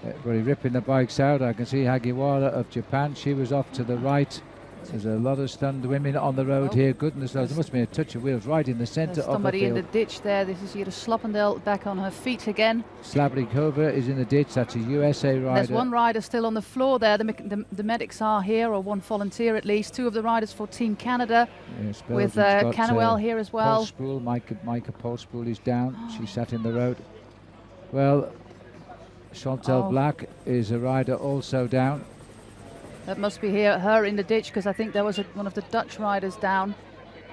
Everybody ripping the bikes out. I can see Hagiwara of Japan. She was off to the right. There's a lot of stunned women on the road here. Goodness knows, there must be a touch of wheels right in the centre of the field. Somebody in the ditch there. This is Jira Sloppendale back on her feet again. Slavnikova is in the ditch. That's a USA rider. There's one rider still on the floor there. The medics are here, or one volunteer at least. Two of the riders for Team Canada, yes, with Canuel here as well. Polspoel, Micah Polspoel is down. She sat in the road. Well, Chantal Black is a rider also down. That must be her in the ditch, because I think there was one of the Dutch riders down.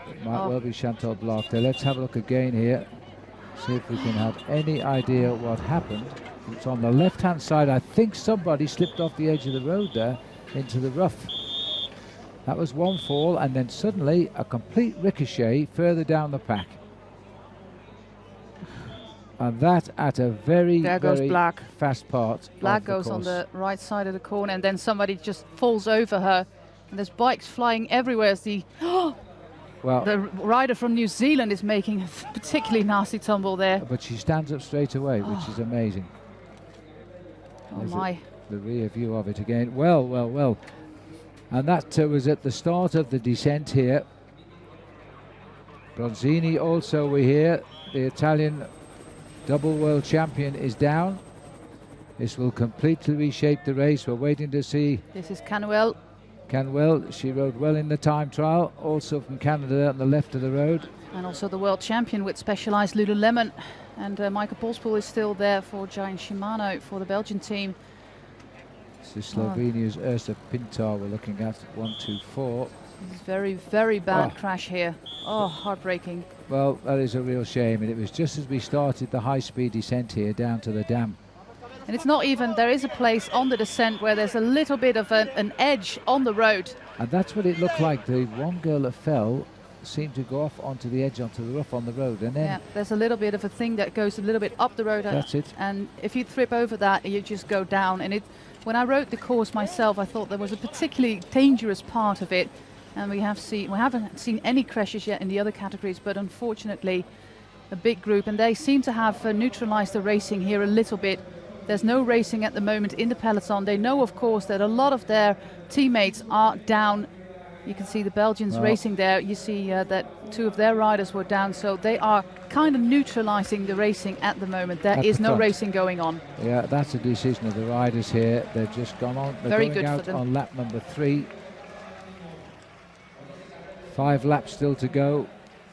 It might well be Chantal Black there. Let's have a look again here. See if we can have any idea what happened. It's on the left-hand side. I think somebody slipped off the edge of the road there into the rough. That was one fall, and then suddenly a complete ricochet further down the pack. And that at a very fast part. Black goes on the right side of the corner, and then somebody just falls over her. And there's bikes flying everywhere as the rider from New Zealand is making a particularly nasty tumble there. But she stands up straight away, which is amazing. There's the rear view of it again. Well. And that was at the start of the descent here. Bronzini also we're here, the Italian double world champion is down. This will completely reshape the race. We're waiting to see. This is Canuel. Canuel, she rode well in the time trial, also from Canada on the left of the road. And also the world champion with Specialized Lululemon. And Michael Polspoel is still there for Giant Shimano for the Belgian team. This is Slovenia's Ursa Pintar we're looking at, 1-2-4. This is very, very bad crash here. Oh, heartbreaking. Well, that is a real shame, and it was just as we started the high-speed descent here down to the dam. And it's not even, there is a place on the descent where there's a little bit of an edge on the road. And that's what it looked like. The one girl that fell seemed to go off onto the edge, onto the rough on the road. And then there's a little bit of a thing that goes a little bit up the road. That's it. And if you trip over that, you just go down. And when I wrote the course myself, I thought there was a particularly dangerous part of it. And we haven't seen any crashes yet in the other categories, but unfortunately a big group, and they seem to have neutralized the racing here a little bit. There's no racing at the moment in the peloton. They know, of course, that a lot of their teammates are down. You can see the Belgians racing there. You see that two of their riders were down, so they are kind of neutralizing the racing at the moment. There is no racing going on. Yeah, that's a decision of the riders here. They've just gone on. They're very going good out for them. On lap number 3. 5 laps still to go.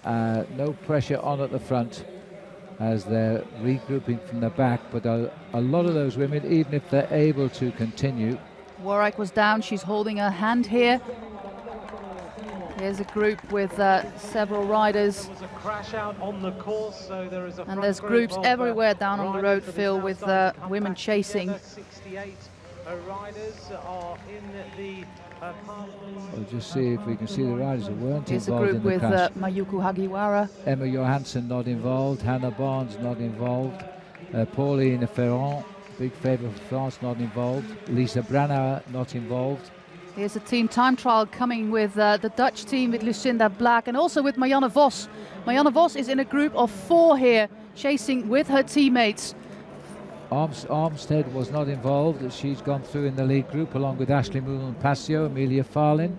No pressure on at the front as they're regrouping from the back, but a lot of those women, even if they're able to continue. Warwick was down. She's holding her hand here. Here's a group with several riders. And there's groups everywhere down on the road, Phil, with women chasing. We'll just see if we can see the riders that weren't Here's involved a group in the with crash. Mayuko Hagiwara. Emma Johansson not involved, Hannah Barnes not involved, Pauline Ferrand, big favourite for France, not involved, Lisa Brannauer not involved. Here's a team time trial coming with the Dutch team with Lucinda Black and also with Marianne Vos. Marianne Vos is in a group of 4 here, chasing with her teammates. Armstead was not involved. She's gone through in the lead group along with Ashley Moulin-Passio, Amelia Farlin.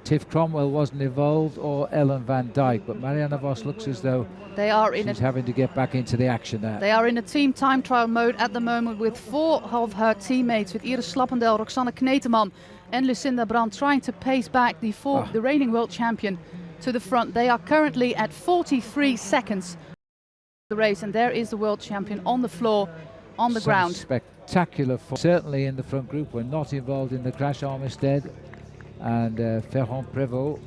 Tiff Cromwell wasn't involved, or Ellen van Dijk, but Marianne Vos looks as though she's having to get back into the action there. They are in a team time trial mode at the moment with 4 of her teammates, with Iris Slappendel, Roxanne Kneteman and Lucinda Brandt, trying to pace back the reigning world champion to the front. They are currently at 43 seconds the race, and there is the world champion on the floor, on the ground. Spectacular form. Certainly in the front group were not involved in the crash. Armistead and Ferrand-Prévot.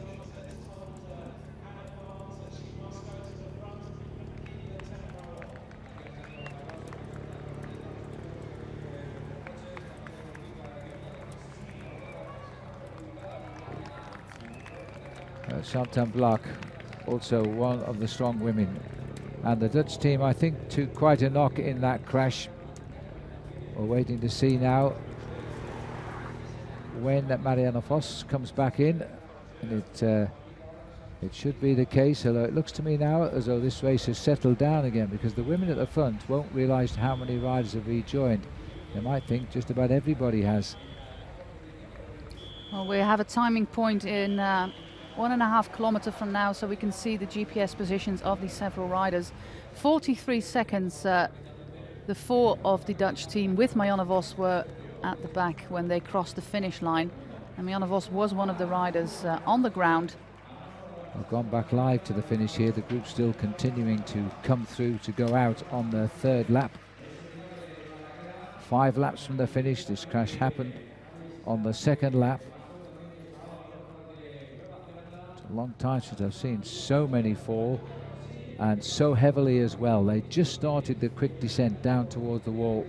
Chantal Black, also one of the strong women. And the Dutch team, I think, took quite a knock in that crash. We're waiting to see now when Marianne Vos comes back in, and it should be the case, although it looks to me now as though this race has settled down again, because the women at the front won't realise how many riders have rejoined. They might think just about everybody has. Well, we have a timing point in 1.5 kilometers from now, so we can see the GPS positions of the several riders. 43 seconds, the 4 of the Dutch team with Marianne Vos were at the back when they crossed the finish line, and Marianne Vos was one of the riders on the ground. I've gone back live to the finish here. The group's still continuing to come through to go out on the 3rd lap. 5 laps from the finish. This crash happened on the 2nd lap. It's a long time since I've seen so many fall, and so heavily as well. They just started the quick descent down towards the wall.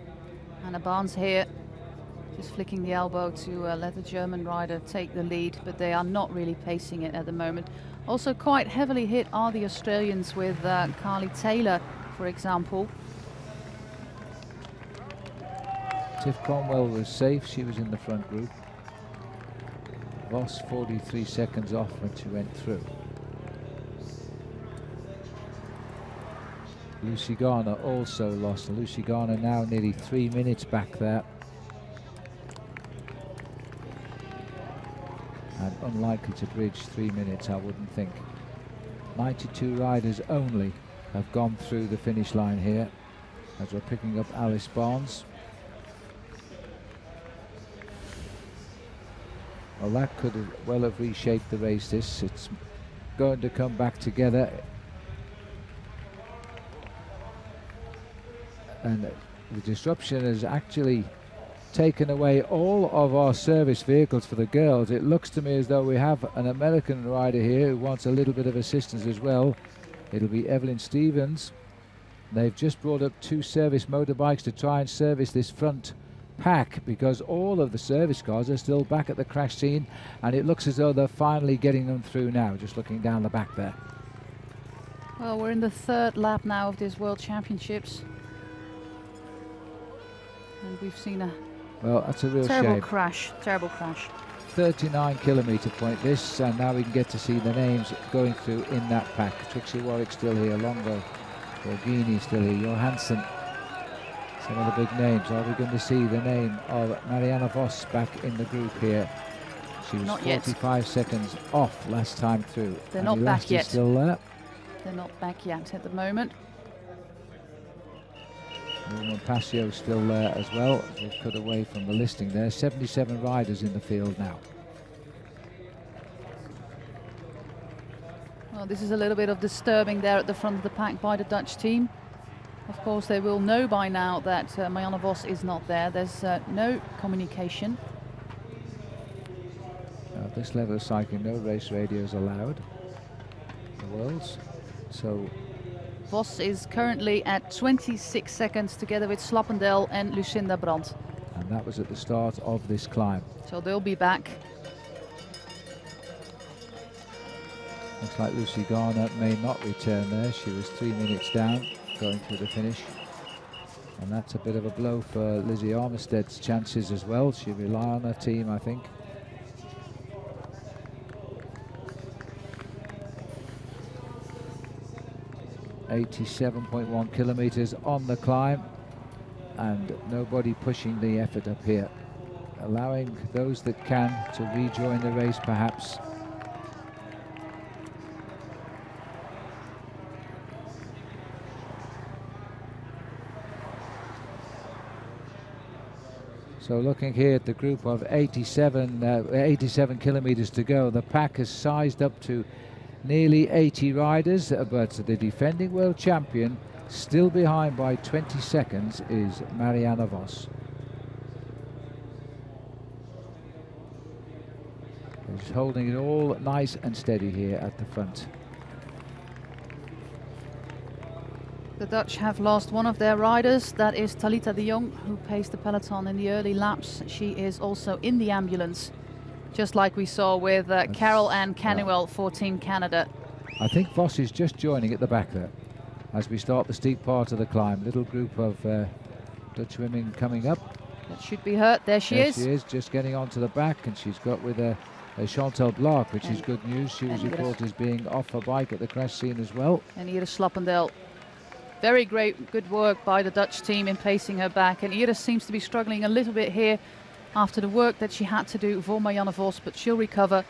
Anna Barnes here, just flicking the elbow to let the German rider take the lead, but they are not really pacing it at the moment. Also quite heavily hit are the Australians, with Carly Taylor, for example. Tiff Cromwell was safe, she was in the front group. Vos 43 seconds off when she went through. Lucy Garner also lost. Lucy Garner now nearly 3 minutes back there. And unlikely to bridge 3 minutes, I wouldn't think. 92 riders only have gone through the finish line here, as we're picking up Alice Barnes. Well, that could have reshaped the race. It's going to come back together. And the disruption has actually taken away all of our service vehicles for the girls. It looks to me as though we have an American rider here who wants a little bit of assistance as well. It'll be Evelyn Stevens. They've just brought up 2 service motorbikes to try and service this front pack, because all of the service cars are still back at the crash scene, and it looks as though they're finally getting them through now, just looking down the back there. Well, we're in the 3rd lap now of this World Championships, and we've seen a that's a real terrible shame. Terrible crash. 39 kilometre point this, and now we can get to see the names going through in that pack. Trixie Warwick still here, Longo, Borghini still here, Johansson, some of the big names. Are we going to see the name of Marianne Vos back in the group here? She was 45 seconds off last time through. They're not back yet. Still there. They're not back yet at the moment. Norman Passio still there as well. They've cut away from the listing there. 77 riders in the field now. Well, this is a little bit of disturbing there at the front of the pack by the Dutch team. Of course, they will know by now that Marianne Vos is not there. There's no communication. At this level of cycling, no race radios allowed. The Worlds. So Vos is currently at 26 seconds together with Slappendel and Lucinda Brandt. And that was at the start of this climb. So they'll be back. Looks like Lucy Garner may not return there. She was 3 minutes down going through the finish. And that's a bit of a blow for Lizzie Armistead's chances as well. She'll rely on her team, I think. .1 kilometers on the climb, and nobody pushing the effort up here, allowing those that can to rejoin the race perhaps. So looking here at the group of 87 kilometers to go, the pack has sized up to nearly 80 riders, but the defending world champion, still behind by 20 seconds, is Marianne Vos. She's holding it all nice and steady here at the front. The Dutch have lost one of their riders, that is Talita de Jong, who paced the peloton in the early laps. She is also in the ambulance, just like we saw with Carol Ann Cannuel for Team Canada. I think Vos is just joining at the back there as we start the steep part of the climb. Little group of Dutch women coming up. That should be her. There she is. She is, just getting onto the back, and she's got with a Chantal Blaak, which is good news. She was reported as being off her bike at the crash scene as well. And Iris Slappendel. Very good work by the Dutch team in pacing her back. And Iris seems to be struggling a little bit here after the work that she had to do for Marianne Vos, but she'll recover.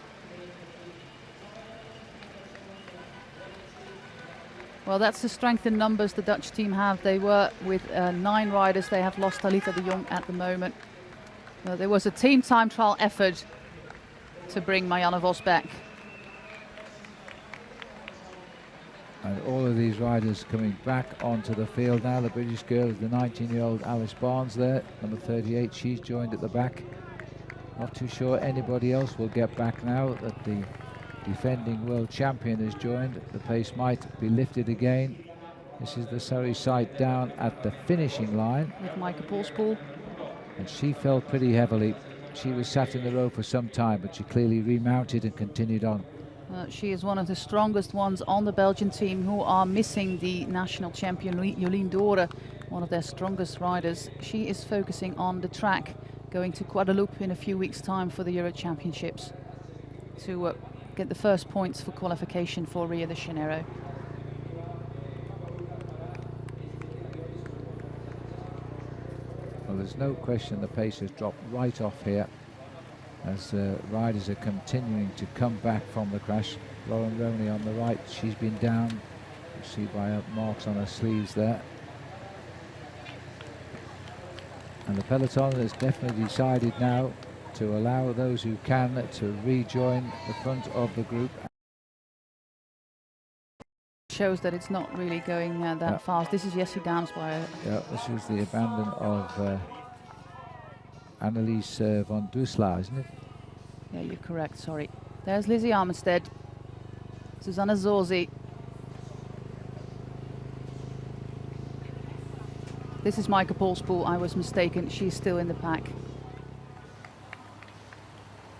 Well, that's the strength in numbers the Dutch team have. They were with 9 riders. They have lost Talita de Jong at the moment. There was a team time trial effort to bring Marianne Vos back. And all of these riders coming back onto the field now. The British girl is the 19-year-old Alice Barnes there, number 38. She's joined at the back. Not too sure anybody else will get back now that the defending world champion has joined. The pace might be lifted again. This is the Surrey side down at the finishing line. With Maaike Polspoel. And she fell pretty heavily. She was sat in the row for some time, but she clearly remounted and continued on. She is one of the strongest ones on the Belgian team, who are missing the national champion Jolien Dore, one of their strongest riders. She is focusing on the track, going to Guadeloupe in a few weeks' time for the Euro Championships to get the first points for qualification for Rio de Janeiro. Well, there's no question the pace has dropped right off here as riders are continuing to come back from the crash. Lauren Roney on the right, she's been down. You see by marks on her sleeves there. And the peloton has definitely decided now to allow those who can to rejoin the front of the group. Shows that it's not really going that fast. This is Jessie Damsweiler. Yeah, this is the abandon of Annelies van Dusselaar, isn't it? Yeah, you're correct, sorry. There's Lizzie Armistead, Susanna Zorzi. This is Maaike Polspoel, I was mistaken, she's still in the pack.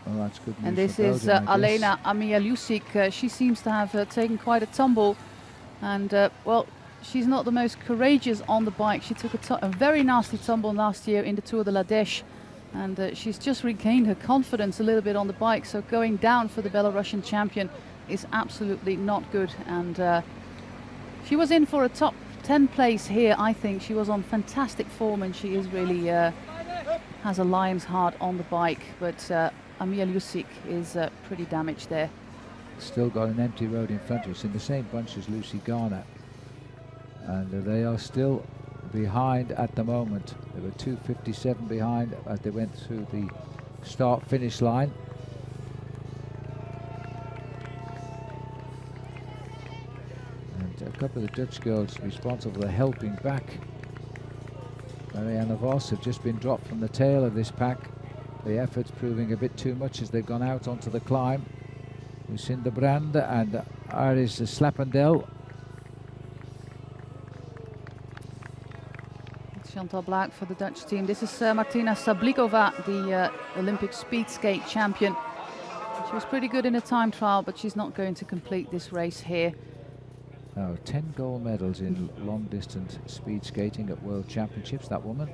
Well, that's good news. And this for is Belgium, Alena Amialusic. She seems to have taken quite a tumble. And, well, she's not the most courageous on the bike. She took a very nasty tumble last year in the Tour de l'Ardèche. And she's just regained her confidence a little bit on the bike. So going down for the Belarusian champion is absolutely not good. And she was in for a top 10 place here, I think. She was on fantastic form, and she is really has a lion's heart on the bike. But Amialusic is pretty damaged there. Still got an empty road in front of us, in the same bunch as Lucy Garner. And they are still behind at the moment. They were 2:57 behind as they went through the start-finish line. And a couple of the Dutch girls responsible for helping back Marianne Vos have just been dropped from the tail of this pack. The effort's proving a bit too much as they've gone out onto the climb. Lucinda Brand and Iris Slappendel. Chantal Blaak for the Dutch team. This is Martina Sablikova, the Olympic speed skate champion. She was pretty good in a time trial, but she's not going to complete this race here. Oh, 10 gold medals in long distance speed skating at World Championships, that woman.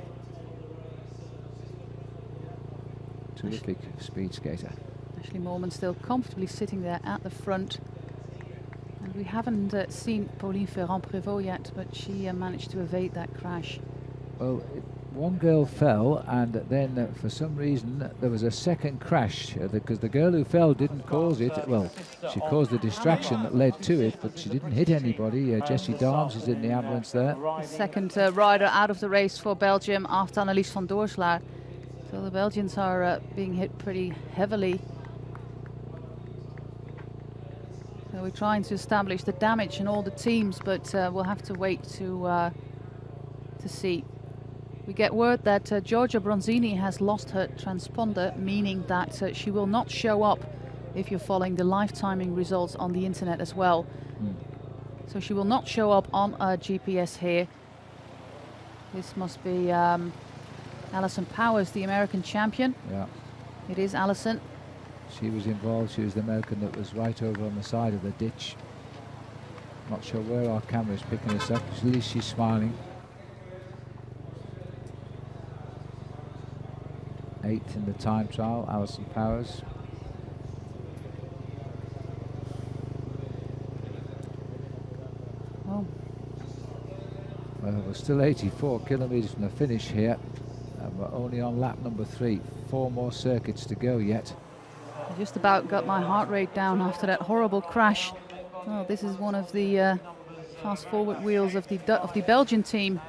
Terrific speed skater. Ashley Moorman still comfortably sitting there at the front. And we haven't seen Pauline Ferrand-Prévot yet, but she managed to evade that crash. Well, one girl fell, and then for some reason there was a second crash because the girl who fell didn't cause it. Well, she caused the distraction that led to it, but she didn't hit anybody. Jessie Daams is in the ambulance there. The second rider out of the race for Belgium after Annelies van Doorselaar. So So the Belgians are being hit pretty heavily. So we're trying to establish the damage in all the teams, but we'll have to wait to see. We get word that Giorgia Bronzini has lost her transponder, meaning that she will not show up if you're following the live timing results on the internet as well. So she will not show up on our GPS here. This must be Alison Powers, the American champion. Yeah. It is Alison. She was involved. She was the American that was right over on the side of the ditch. Not sure where our camera is picking us up. At least she's smiling. 8th in the time trial, Alison Powers. Oh. Well, we're still 84 kilometres from the finish here, and we're only on lap number 3. 4 more circuits to go yet. I just about got my heart rate down after that horrible crash. Oh, this is one of the fast forward wheels of the Belgian team,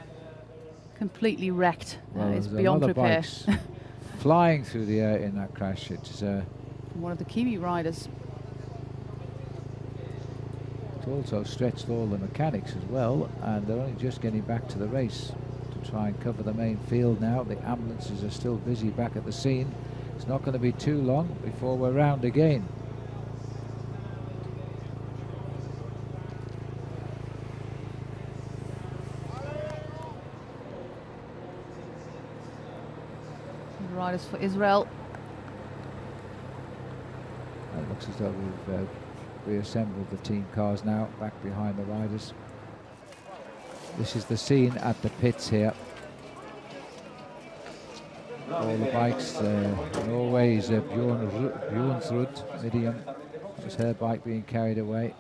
completely wrecked. Well, It's there's beyond a lot repair. of bikes flying through the air in that crash. It's One of the Kiwi riders. also stretched all the mechanics as well, and they're only just getting back to the race to try and cover the main field now. The ambulances are still busy back at the scene. It's not going to be too long before we're round again. The riders for Israel. It looks as though we've reassembled the team cars now, back behind the riders. This is the scene at the pits here. All the bikes, Norway's Bjornsrud, Medium. That was her bike being carried away.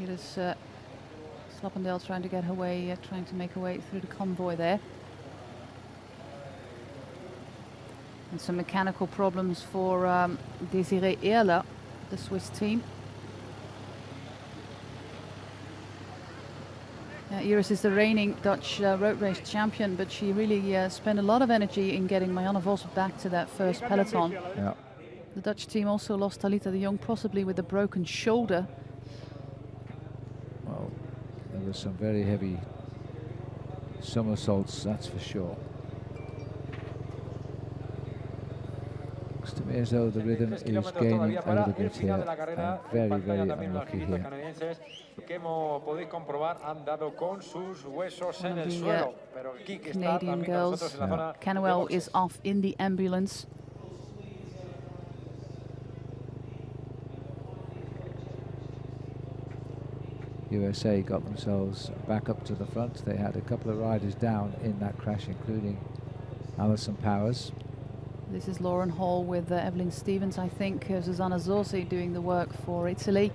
It is Sloppendale trying to get her way, trying to make her way through the convoy there. And some mechanical problems for Desiree Eerler, the Swiss team. Iris is the reigning Dutch road race champion, but she really spent a lot of energy in getting Marianne Vos back to that first peloton. Yeah. The Dutch team also lost Talita de Jong, possibly with a broken shoulder. Well, there was some very heavy somersaults, that's for sure. Looks to me as though the rhythm is gaining a little bit here, and very, very unlucky here. One of the Canadian girls, Canuel, is off in the ambulance. USA got themselves back up to the front. They had a couple of riders down in that crash, including Alison Powers. This is Lauren Hall with Evelyn Stevens, I think. Susanna Zorzi doing the work for Italy.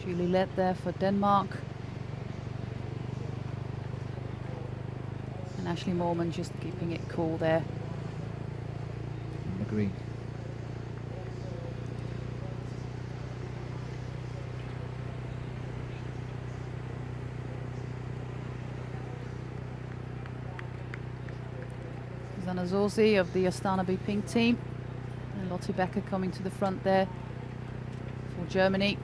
Julie Lett there for Denmark. And Ashley Moorman just keeping it cool there. In the green. Susanna Zorzi of the Astana Be Pink team. And Lottie Becker coming to the front there for Germany.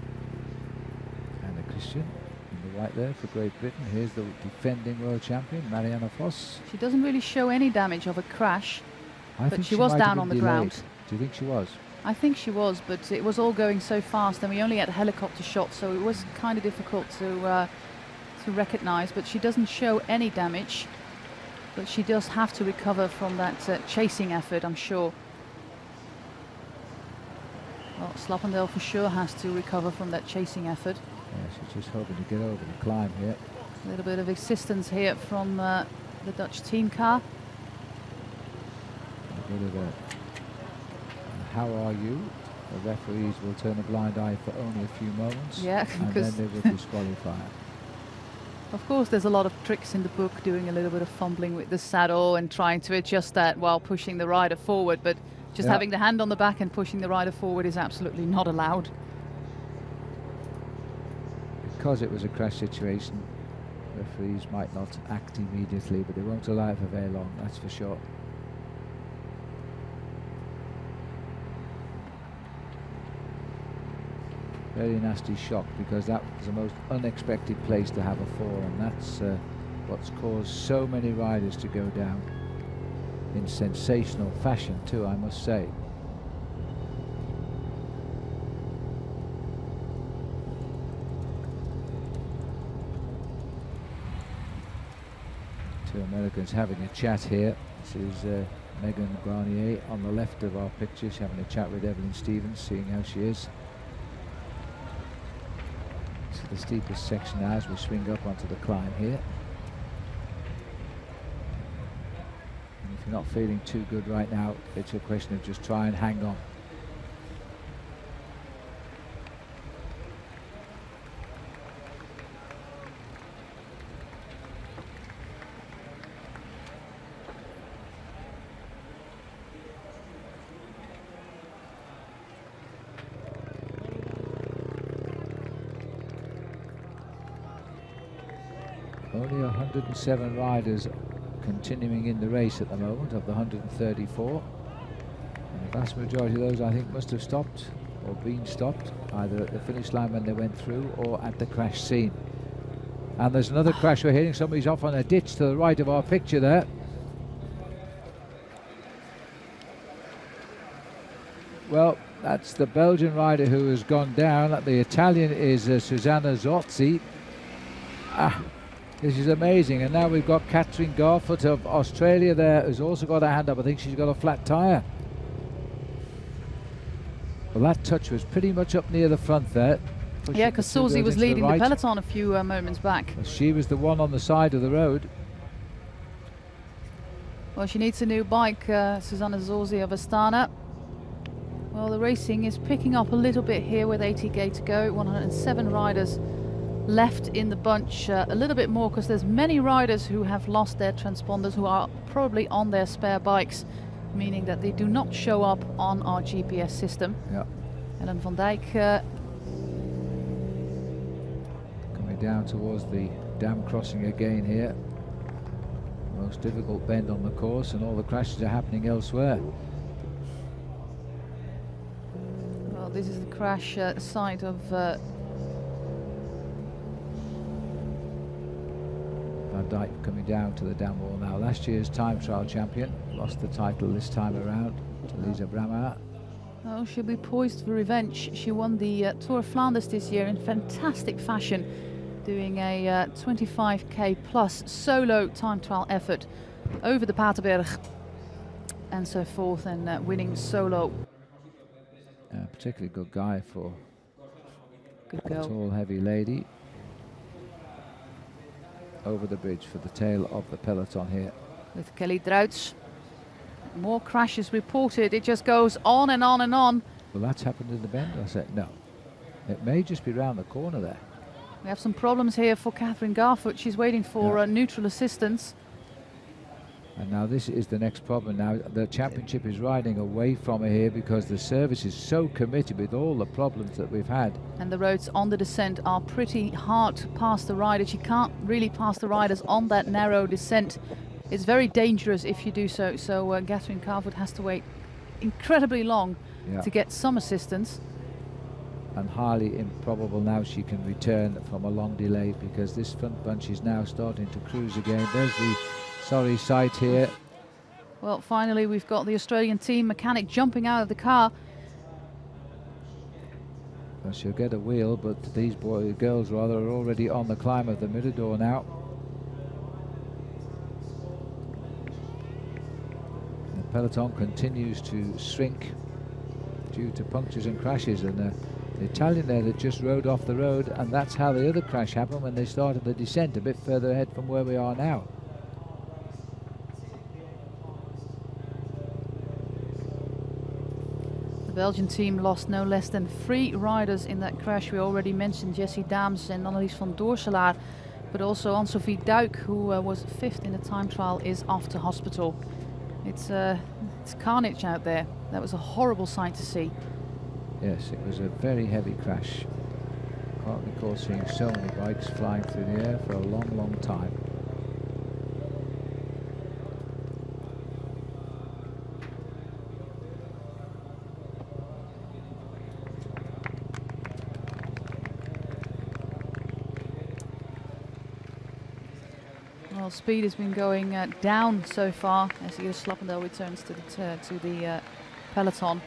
And a Christian in the white there for Great Britain. Here's the defending world champion, Marianne Vos. She doesn't really show any damage of a crash, I but think she was might down have on been the delayed. ground. Do you think she was? I think she was, but it was all going so fast, and we only had helicopter shots, so it was kind of difficult to recognise. But she doesn't show any damage, but she does have to recover from that chasing effort, I'm sure. Well, Sloppendale for sure has to recover from that chasing effort. Yeah, she's just hoping to get over the climb here. A little bit of assistance here from the Dutch team car. A bit of a how are you? The referees will turn a blind eye for only a few moments. Yeah, and because then they will disqualify. Of course, there's a lot of tricks in the book, doing a little bit of fumbling with the saddle and trying to adjust that while pushing the rider forward, but just having the hand on the back and pushing the rider forward is absolutely not allowed. because it was a crash situation, referees might not act immediately, but they won't allow it for very long, that's for sure. Very nasty shock, because that was the most unexpected place to have a fall, and that's what's caused so many riders to go down in sensational fashion too, I must say. Two Americans having a chat here. This is Megan Granier on the left of our picture. She's having a chat with Evelyn Stevens, seeing how she is. This is the steepest section now as we swing up onto the climb here. And if you're not feeling too good right now, it's a question of just try and hang on. Only 107 riders continuing in the race at the moment of the 134. And the vast majority of those, I think, must have stopped or been stopped either at the finish line when they went through or at the crash scene. And there's another crash we're hearing. Somebody's off on a ditch to the right of our picture there. Well, that's the Belgian rider who has gone down. The Italian is Susanna Zozzi. This is amazing. And now we've got Catherine Garfoot of Australia there, who's also got a hand up. I think she's got a flat tyre. Well, that touch was pretty much up near the front there. Yeah, because Zozzi was leading the peloton a few moments back. She was the one on the side of the road. Well, she needs a new bike, Susanna Zozzi of Astana. Well, the racing is picking up a little bit here with 80k to go. 107 riders left in the bunch, a little bit more because there's many riders who have lost their transponders, who are probably on their spare bikes, meaning that they do not show up on our GPS system. Yeah. Ellen van Dijk coming down towards the dam crossing again here. Most difficult bend on the course, and all the crashes are happening elsewhere. Well, this is the crash site of Van Dijk coming down to the dam wall now. Last year's time trial champion, lost the title this time around to Lisa Brammer. Oh, she'll be poised for revenge. She won the Tour of Flanders this year in fantastic fashion, doing a 25k plus solo time trial effort over the Paterberg and so forth, and winning solo. Particularly good guy for Good a girl. tall, heavy lady. Over the bridge for the tail of the peloton here. With Kelly Druits. More crashes reported. It just goes on and on and on. Well, that's happened in the bend. I said no. It may just be round the corner there. We have some problems here for Catherine Garfoot. She's waiting for neutral assistance. And now this is the next problem. Now the championship is riding away from her here because the service is so committed with all the problems that we've had. And the roads on the descent are pretty hard to pass the riders. You can't really pass the riders on that narrow descent. It's very dangerous if you do so. So Catherine Garfoot has to wait incredibly long to get some assistance. And highly improbable now she can return from a long delay, because this front bunch is now starting to cruise again. There's the sorry sight here. Well, finally we've got the Australian team mechanic jumping out of the car. Well, she'll get a wheel, but these girls rather are already on the climb of the Mirador now. The peloton continues to shrink due to punctures and crashes, and the Italian there that just rode off the road, and that's how the other crash happened when they started the descent a bit further ahead from where we are now. The Belgian team lost no less than 3 riders in that crash. We already mentioned Jessie Daams and Annelies van Doorselaar, but also Anne-Sophie Duik, who was 5th in the time trial, is off to hospital. It's carnage out there. That was a horrible sight to see. Yes, it was a very heavy crash, Can't recall seeing so many bikes flying through the air for a long, long time. Well, speed has been going down so far as Iris Slappendel returns to the peloton.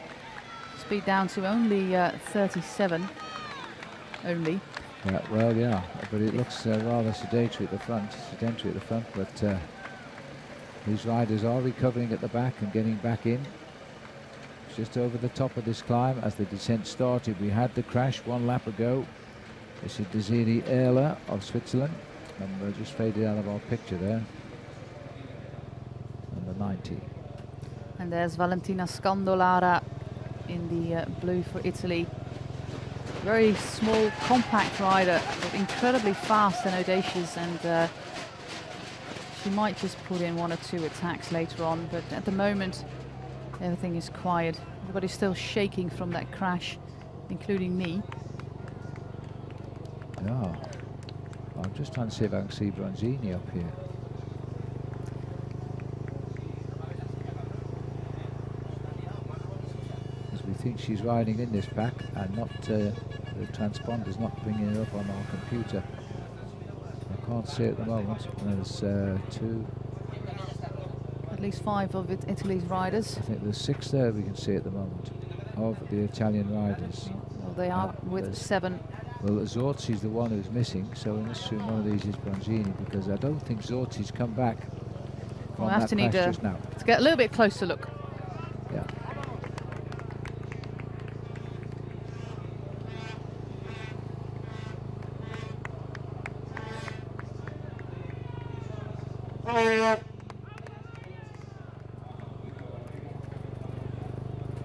Speed down to only 37. Only. Yeah, well, yeah, but it looks rather sedentary at the front. But these riders are recovering at the back and getting back in. Just over the top of this climb as the descent started, we had the crash 1 lap ago. This is Desiree Erler of Switzerland. And just faded out of our picture there. Number 90. And there's Valentina Scandolara in the blue for Italy. Very small, compact rider, but incredibly fast and audacious, and she might just put in 1 or 2 attacks later on, but at the moment everything is quiet. Everybody's still shaking from that crash, including me. Yeah. I'm just trying to see if I can see Bronzini up here. Because we think she's riding in this pack and not the transponder's not bringing her up on our computer. I can't see at the moment. There's 2. At least 5 of Italy's riders. I think there's 6 there we can see at the moment of the Italian riders. Well, they are with 7. Well, Zorzi's the one who's missing, so we must assume one of these is Bronzini, because I don't think Zorzi's come back from We'll have to need just now. To get a little bit closer look. Yeah.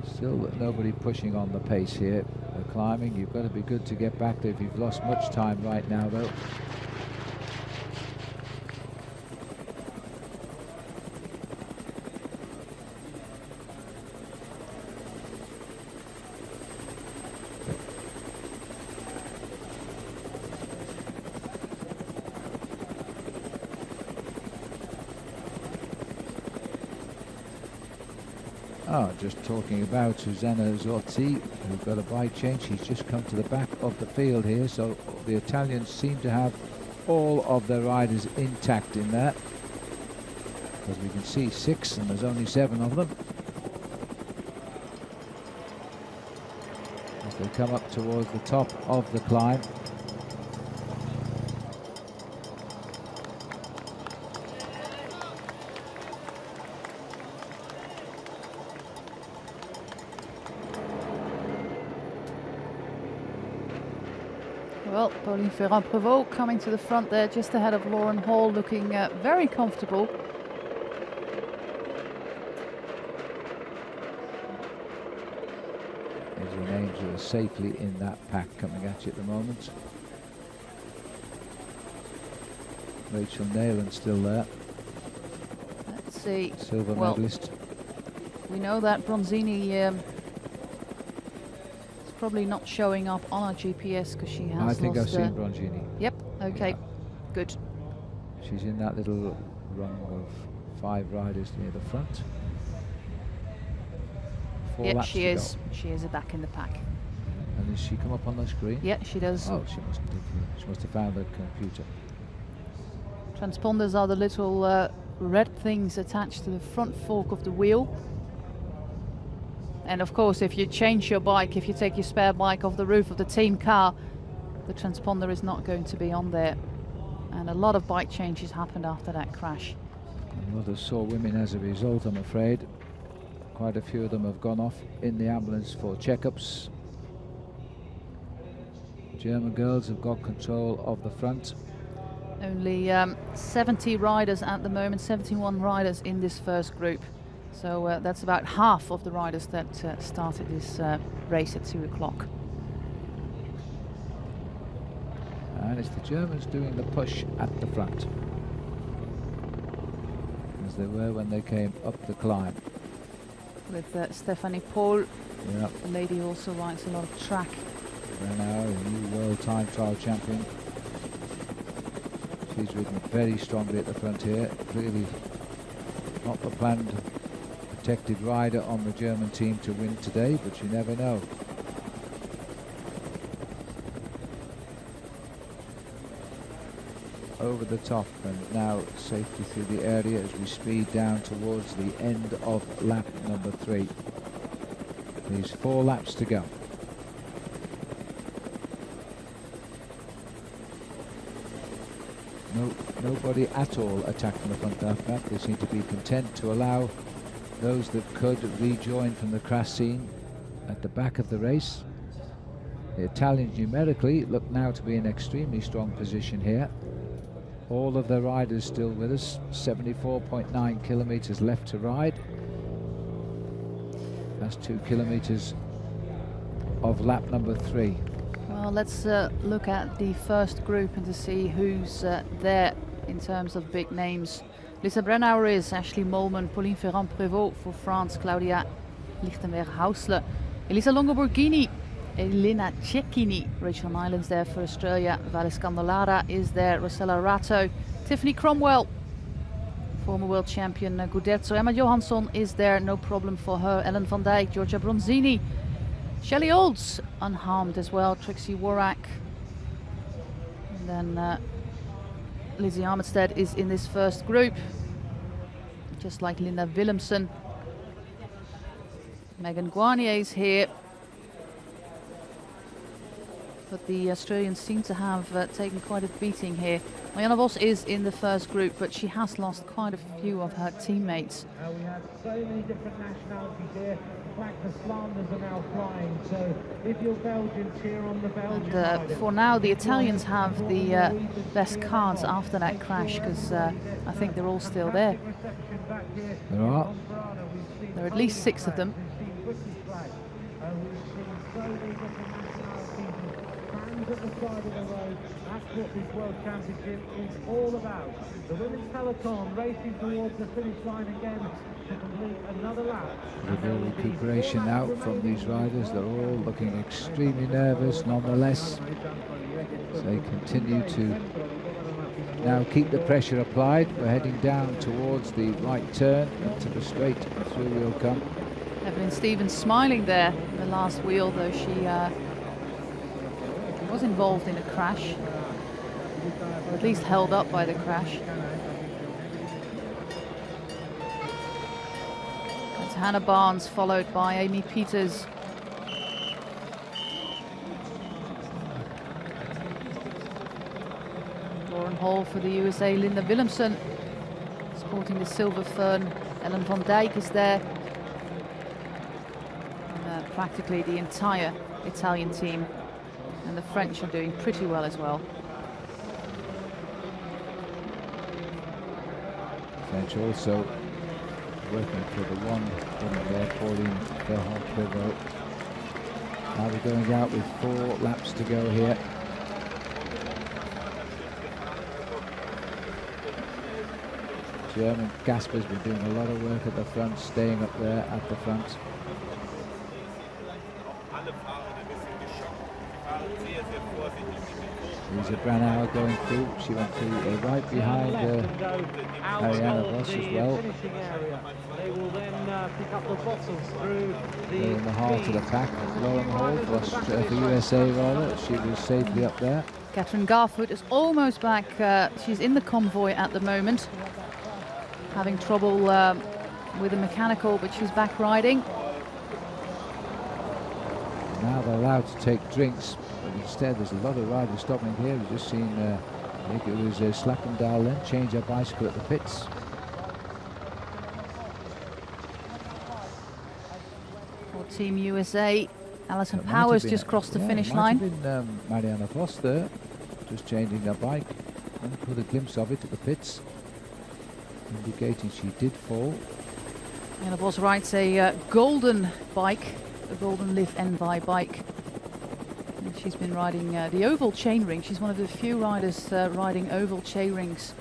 Still nobody pushing on the pace here. Climbing, you've got to be good to get back there if you've lost much time right now, though. Just talking about Susanna Zorzi, who got a bike change. She's just come to the back of the field here, so the Italians seem to have all of their riders intact in there. As we can see, 6, and there's only 7 of them. As they come up towards the top of the climb. Well, Ponferrada coming to the front there, just ahead of Lauren Hall, looking very comfortable. Adrian Angel is safely in that pack coming at you at the moment. Rachel Neyland still there. Let's see. Silver medalist. We know that Bronzini probably not showing up on our GPS because she has I think I've lost, seen Bronzini. Yep, okay, Yeah. good. She's in that little rung of 5 riders near the front. 4 Yeah, laps she to is. go. She is back in the pack. And does she come up on the screen? Yeah, she does. Oh, she must have found the computer. Transponders are the little red things attached to the front fork of the wheel. And of course, if you change your bike, if you take your spare bike off the roof of the team car, the transponder is not going to be on there. And a lot of bike changes happened after that crash. And others saw women as a result, I'm afraid. Quite a few of them have gone off in the ambulance for checkups. German girls have got control of the front. Only 70 riders at the moment, 71 riders in this first group. So that's about half of the riders that started this race at 2 o'clock. And it's the Germans doing the push at the front, as they were when they came up the climb. With Stephanie Paul, Yeah. the lady who also rides a lot of track Renau, a new world time trial champion. She's ridden very strongly at the front here. Clearly not the planned protected rider on the German team to win today, but you never know. Over the top, and now safety through the area as we speed down towards the end of lap number 3. There's 4 laps to go. Nobody at all attacking the front lap gap. They seem to be content to allow those that could rejoin from the crash scene at the back of the race. The Italians numerically look now to be in extremely strong position here. All of the riders still with us. 74.9 kilometers left to ride. That's 2 kilometers of lap number 3. Well, let's look at the first group and to see who's there in terms of big names. Lisa Brennauer is, Ashley Molman, Pauline Ferrand-Prévot for France, Claudia Lichtenberg-Hausler, Elisa Longo-Borghini, Elena Cecchini, Rachel Nyland's there for Australia, Valis Candelara is there, Rosella Ratto, Tiffany Cromwell, former world champion Gudetzo, Emma Johansson is there, no problem for her, Ellen van Dijk, Giorgia Bronzini, Shelley Olds unharmed as well, Trixie Worak, and then Lizzie Armitstead is in this first group, just like Linda Willemsen. Megan Guarnier is here, but the Australians seem to have taken quite a beating here. Marianne Vos is in the first group, but she has lost quite a few of her teammates. We have so many different nationalities here. In fact, the Flanders are now flying, so if you're Belgian, cheer on the Belgian. And for now, the Italians have the best cards after that crash, because I think they're all still there. There are. There are at least 6 of them. At the side of the road, that's what this World Championship is all about. The women's peloton racing towards the finish line again to complete another lap. A bit of recuperation now from these riders. They're all looking extremely nervous nonetheless. They continue to now keep the pressure applied. We're heading down towards the right turn into the straight. Through we'll come. Evelyn Stevens smiling there in the last wheel, though she was involved in a crash, or at least held up by the crash. That's Hannah Barnes, followed by Amy Peters. Lauren Hall for the USA, Linda Willemsen sporting the silver fern. Ellen van Dijk is there. And, practically the entire Italian team. And the French are doing pretty well as well. French also working for the one woman there, Pauline Ferrand-Prévot. Now we're going out with 4 laps to go here. German Gasper's been doing a lot of work at the front, staying up there at the front. Lisa Brennauer going through. She went through right behind Marianne Vos as well. They will then pick up the bottles through They're in the heart of the pack. Lauren Hall for USA rather. She was safely up there. Catherine Garfoot is almost back. She's in the convoy at the moment, having trouble with the mechanical, but she's back riding. Now they're allowed to take drinks, but instead there's a lot of riders stopping here. We've just seen, I think it was Slappendal then, change her bicycle at the pits. For Team USA, Alison Powers just crossed the finish line. Might have been Marianne Vos there, just changing her bike. And put a glimpse of it at the pits, indicating she did fall. Marianne Vos rides a golden bike, a golden Liv Envy bike. And she's been riding the oval chainring. She's one of the few riders riding oval chainrings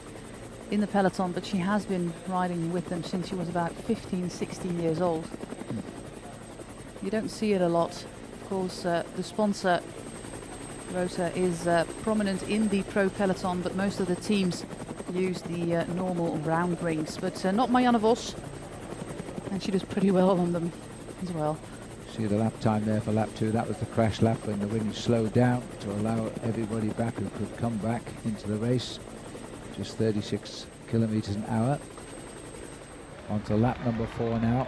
in the peloton, but she has been riding with them since she was about 15, 16 years old. You don't see it a lot. Of course, the sponsor Rota is prominent in the pro peloton, but most of the teams use the normal round rings, but not Marianne Vos, and she does pretty well on them as well. See the lap time there for lap 2. That was the crash lap when the wind slowed down to allow everybody back who could come back into the race. Just 36 kilometers an hour. On to lap number 4 now.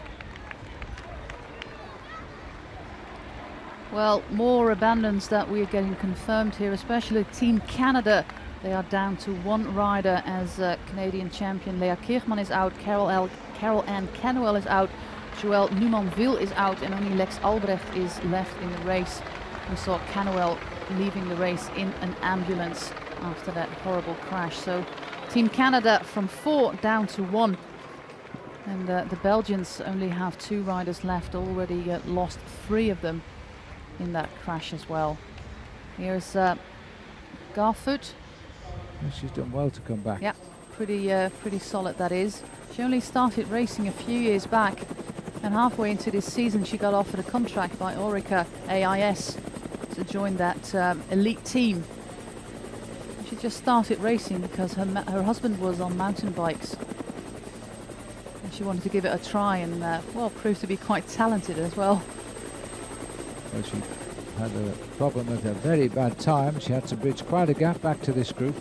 Well, more abandons that we are getting confirmed here, especially Team Canada. They are down to 1 rider as Canadian champion Lea Kirchmann is out, Carol Ann Canwell is out, Joëlle Numanville is out, and only Lex Albrecht is left in the race. We saw Canwell leaving the race in an ambulance after that horrible crash. So Team Canada from 4 down to 1. And the Belgians only have 2 riders left, already lost 3 of them in that crash as well. Here's Garfoot. She's done well to come back. Yeah, pretty solid that is. She only started racing a few years back, and halfway into this season she got offered a contract by Orica AIS to join that elite team. She just started racing because her husband was on mountain bikes. And she wanted to give it a try, and well, proved to be quite talented as well. Well, she had a problem at a very bad time. She had to bridge quite a gap back to this group.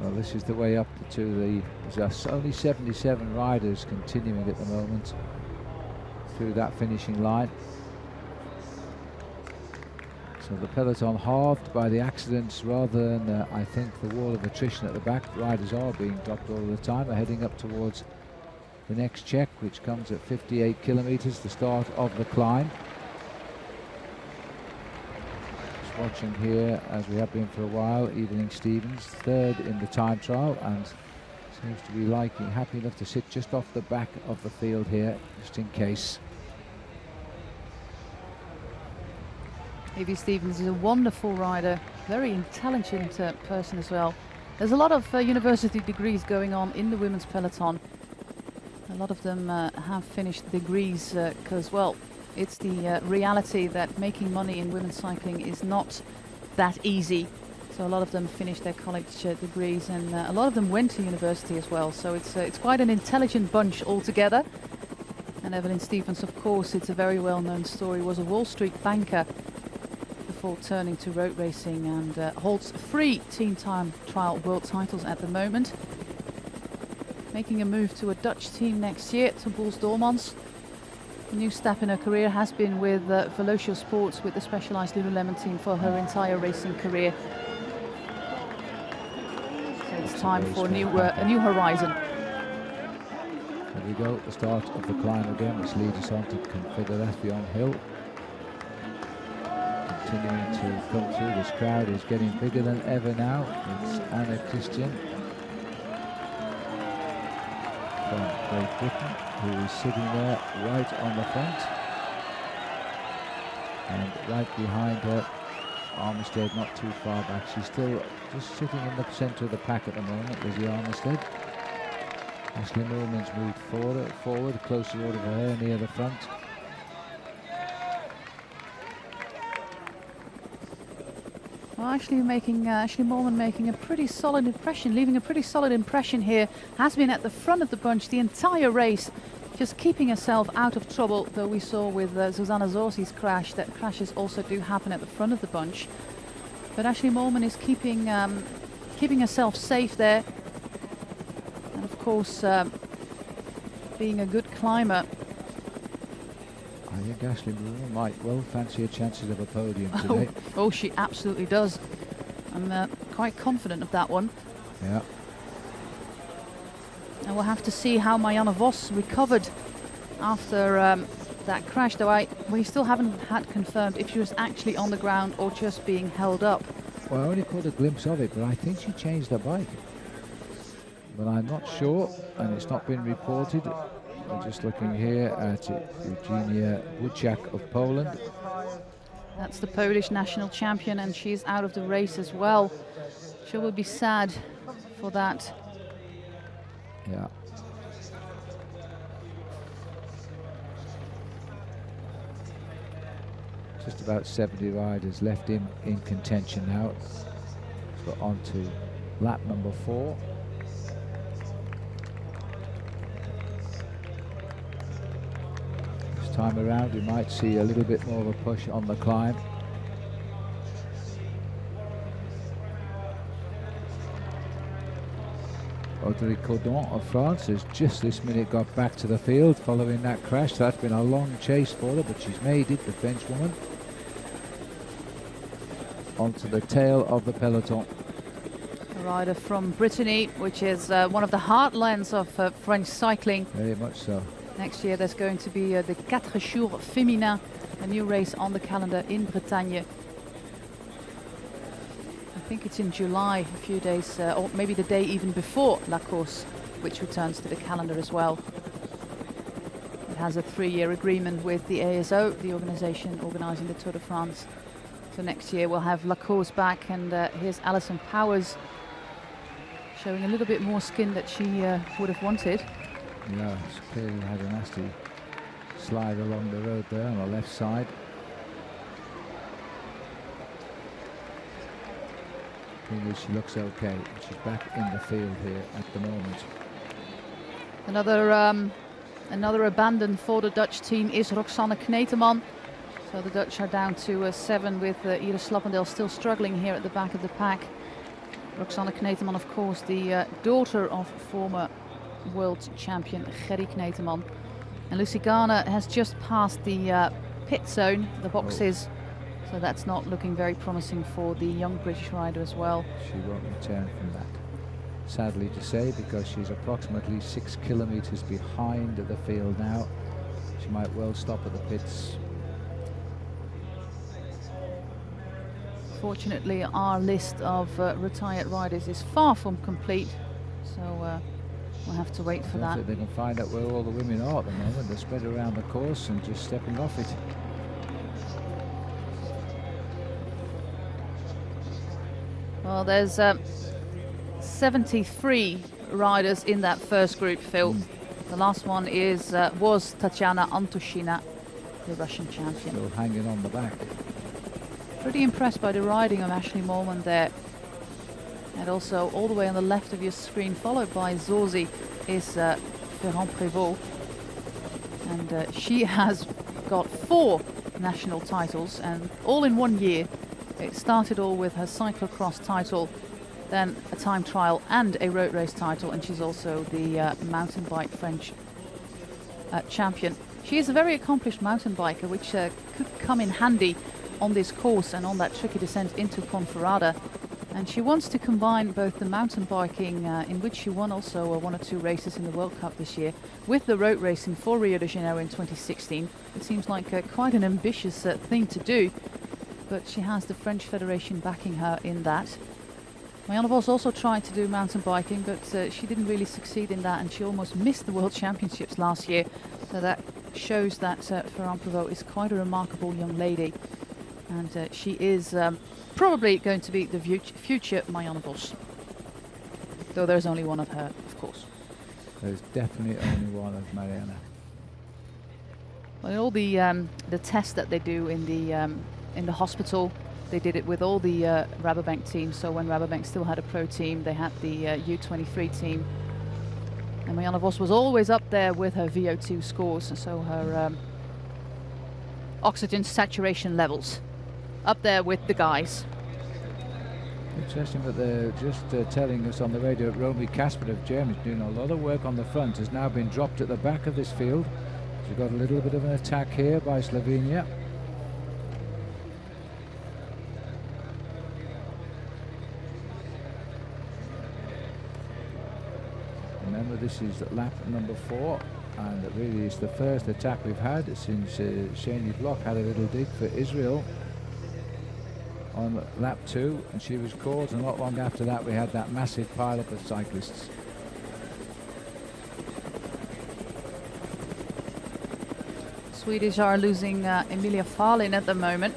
Well, this is the way up to there's only 77 riders continuing at the moment through that finishing line. So the peloton halved by the accidents rather than, I think, the wall of attrition at the back. Riders are being dropped all the time. They're heading up towards the next check, which comes at 58 kilometers, the start of the climb. Just watching here, as we have been for a while, Evelyn Stevens, 3rd in the time trial, and seems to be happy enough to sit just off the back of the field here, just in case. Evie Stevens is a wonderful rider, very intelligent person as well. There's a lot of university degrees going on in the women's peloton. A lot of them have finished degrees because, well, it's the reality that making money in women's cycling is not that easy. So a lot of them finished their college degrees, and a lot of them went to university as well. So it's quite an intelligent bunch altogether. And Evelyn Stevens, of course, it's a very well-known story, was a Wall Street banker before turning to road racing, and holds 3 team time trial world titles at the moment. Making a move to a Dutch team next year, to Boels Dolmans. A new step in her career has been with Velocio Sports, with the Specialized Lululemon team for her entire racing career. So it's time for a new horizon. There we go, the start of the climb again, which leads us on to Confederación Hill. Continuing to come through, this crowd is getting bigger than ever now. It's Anna Christian from Great Britain, who is sitting there right on the front, and right behind her Armistead, not too far back. She's still just sitting in the centre of the pack at the moment, Lizzie Armistead. Ashley Moorman's moved forward, closer order for her near the front. Well, Ashley Moorman making a pretty solid impression, leaving a pretty solid impression here. Has been at the front of the bunch the entire race, just keeping herself out of trouble, though we saw with Susanna Zorzi's crash that crashes also do happen at the front of the bunch. But Ashley Moorman is keeping herself safe there. And of course, being a good climber. I think Ashley Moorman might well fancy her chances of a podium today. Oh, she absolutely does. I'm quite confident of that one. Yeah. And we'll have to see how Marianne Vos recovered after that crash, though we still haven't had confirmed if she was actually on the ground or just being held up. Well, I only caught a glimpse of it, but I think she changed her bike. But I'm not sure, and it's not been reported. we're just looking here at Eugenia Buciak of Poland. That's the Polish national champion, and she's out of the race as well. She will be sad for that. Yeah. Just about 70 riders left in contention now. So on to lap number 4. This time around we might see a little bit more of a push on the climb. Audrey Cordon of France has just this minute got back to the field following that crash. That's been a long chase for her, but she's made it, the French woman. Onto the tail of the peloton. A rider from Brittany, which is one of the heartlands of French cycling. Very much so. Next year there's going to be the 4 Jours Féminin, a new race on the calendar in Bretagne. I think it's in July, a few days, or maybe the day even before La Course, which returns to the calendar as well. It has a 3-year agreement with the ASO, the organisation organising the Tour de France. So next year we'll have La Course back, and here's Alison Powers showing a little bit more skin that she would have wanted. Yeah, she clearly had a nasty slide along the road there on the left side. She looks okay. She's back in the field here at the moment. Another abandon for the Dutch team is Roxanne Kneteman. So the Dutch are down to 7, with Iris Slappendel still struggling here at the back of the pack. Roxanne Kneteman, of course, the daughter of former world champion Gerry Kneteman. And Lucy Garner has just passed the pit zone, the boxes. So that's not looking very promising for the young British rider as well. She won't return from that, sadly to say, because she's approximately 6 kilometers behind the field now. She might well stop at the pits. Fortunately, our list of retired riders is far from complete, so we'll have to wait for that. I don't think they can find out where all the women are at the moment. They're spread around the course and just stepping off it. Well, there's 73 riders in that first group, Phil. The last one was Tatiana Antoshina, the Russian champion. Still hanging on the back. Pretty impressed by the riding of Ashley Moorman there. And also all the way on the left of your screen, followed by Zorzi, is Ferrand Prévot. And she has got 4 national titles, and all in 1 year. It started all with her cyclocross title, then a time trial and a road race title, and she's also the mountain bike French champion. She is a very accomplished mountain biker, which could come in handy on this course and on that tricky descent into Ponferrada. And she wants to combine both the mountain biking, in which she won also 1 or 2 races in the World Cup this year, with the road racing for Rio de Janeiro in 2016. It seems like quite an ambitious thing to do, but she has the French Federation backing her in that. Marianne Vos also tried to do mountain biking, but she didn't really succeed in that, and she almost missed the World Championships last year. So that shows that Ferrand Prévot is quite a remarkable young lady, and she is probably going to be the future Marianne Vos. Though there's only one of her, of course. There's definitely only one of Marianne. Well, all the tests that they do in the hospital, they did it with all the Rabobank teams. So when Rabobank still had a pro team, they had the U23 team. And Marianne Vos was always up there with her VO2 scores, so her oxygen saturation levels, up there with the guys. Interesting that they're just telling us on the radio that Romy Kasper of Germany is doing a lot of work on the front, has now been dropped at the back of this field. We've got a little bit of an attack here by Slovenia. Remember, this is lap number 4, and it really is the first attack we've had since Shani Block had a little dig for Israel on lap 2, and she was caught, and not long after that we had that massive pile-up of cyclists. Swedish are losing Emilia Fahlin at the moment.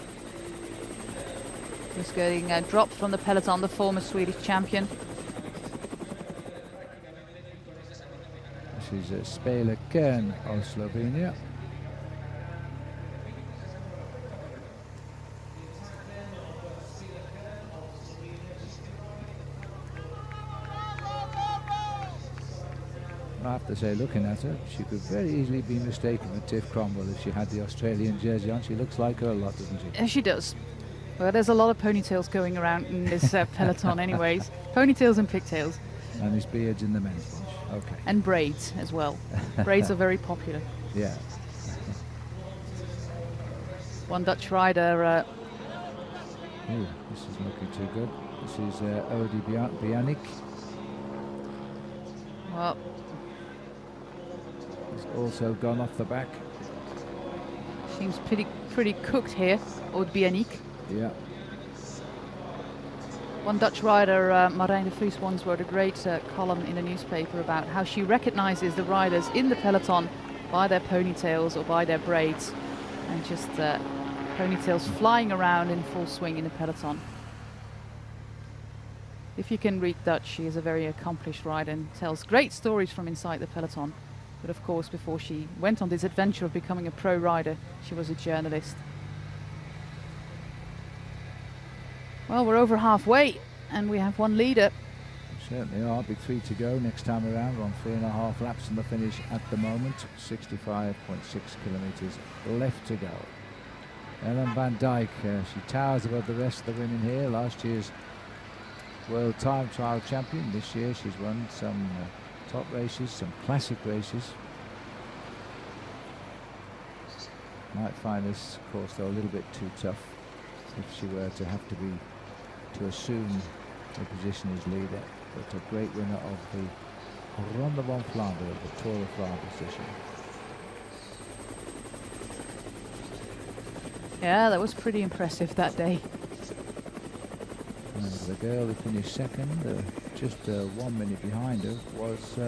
Who's getting dropped from the peloton, the former Swedish champion. This is Spela Kern of Slovenia. I have to say, looking at her, she could very easily be mistaken with Tiff Cromwell if she had the Australian jersey on. She looks like her a lot, doesn't she? Yes, she does. Well, there's a lot of ponytails going around in this peloton anyways. Ponytails and pigtails. And his beards in the men's bunch. Okay. And braids as well. Braids are very popular. Yeah. One Dutch rider. Ooh, this is looking too good. This is Odie Bianik. Well, he's also gone off the back. Seems pretty cooked here, Odbianik. Yeah. One Dutch rider, Marijn de Vries, once wrote a great column in a newspaper about how she recognizes the riders in the peloton by their ponytails or by their braids, and just ponytails flying around in full swing in the peloton. If you can read Dutch, she is a very accomplished rider and tells great stories from inside the peloton. But of course, before she went on this adventure of becoming a pro rider, she was a journalist. Well, we're over halfway and we have one leader. We certainly are. Big 3 to go next time around. We're on 3.5 laps on the finish at the moment. 65.6 kilometres left to go. Ellen van Dijk, she towers above the rest of the women here. Last year's World Time Trial champion. This year she's won some top races, some classic races. Might find this course though a little bit too tough if she were to have to assume the position as leader. But a great winner of the Ronde van Vlaanderen, the Tour of Flanders this year. Yeah, that was pretty impressive that day. And the girl who finished second, just 1 minute behind her, was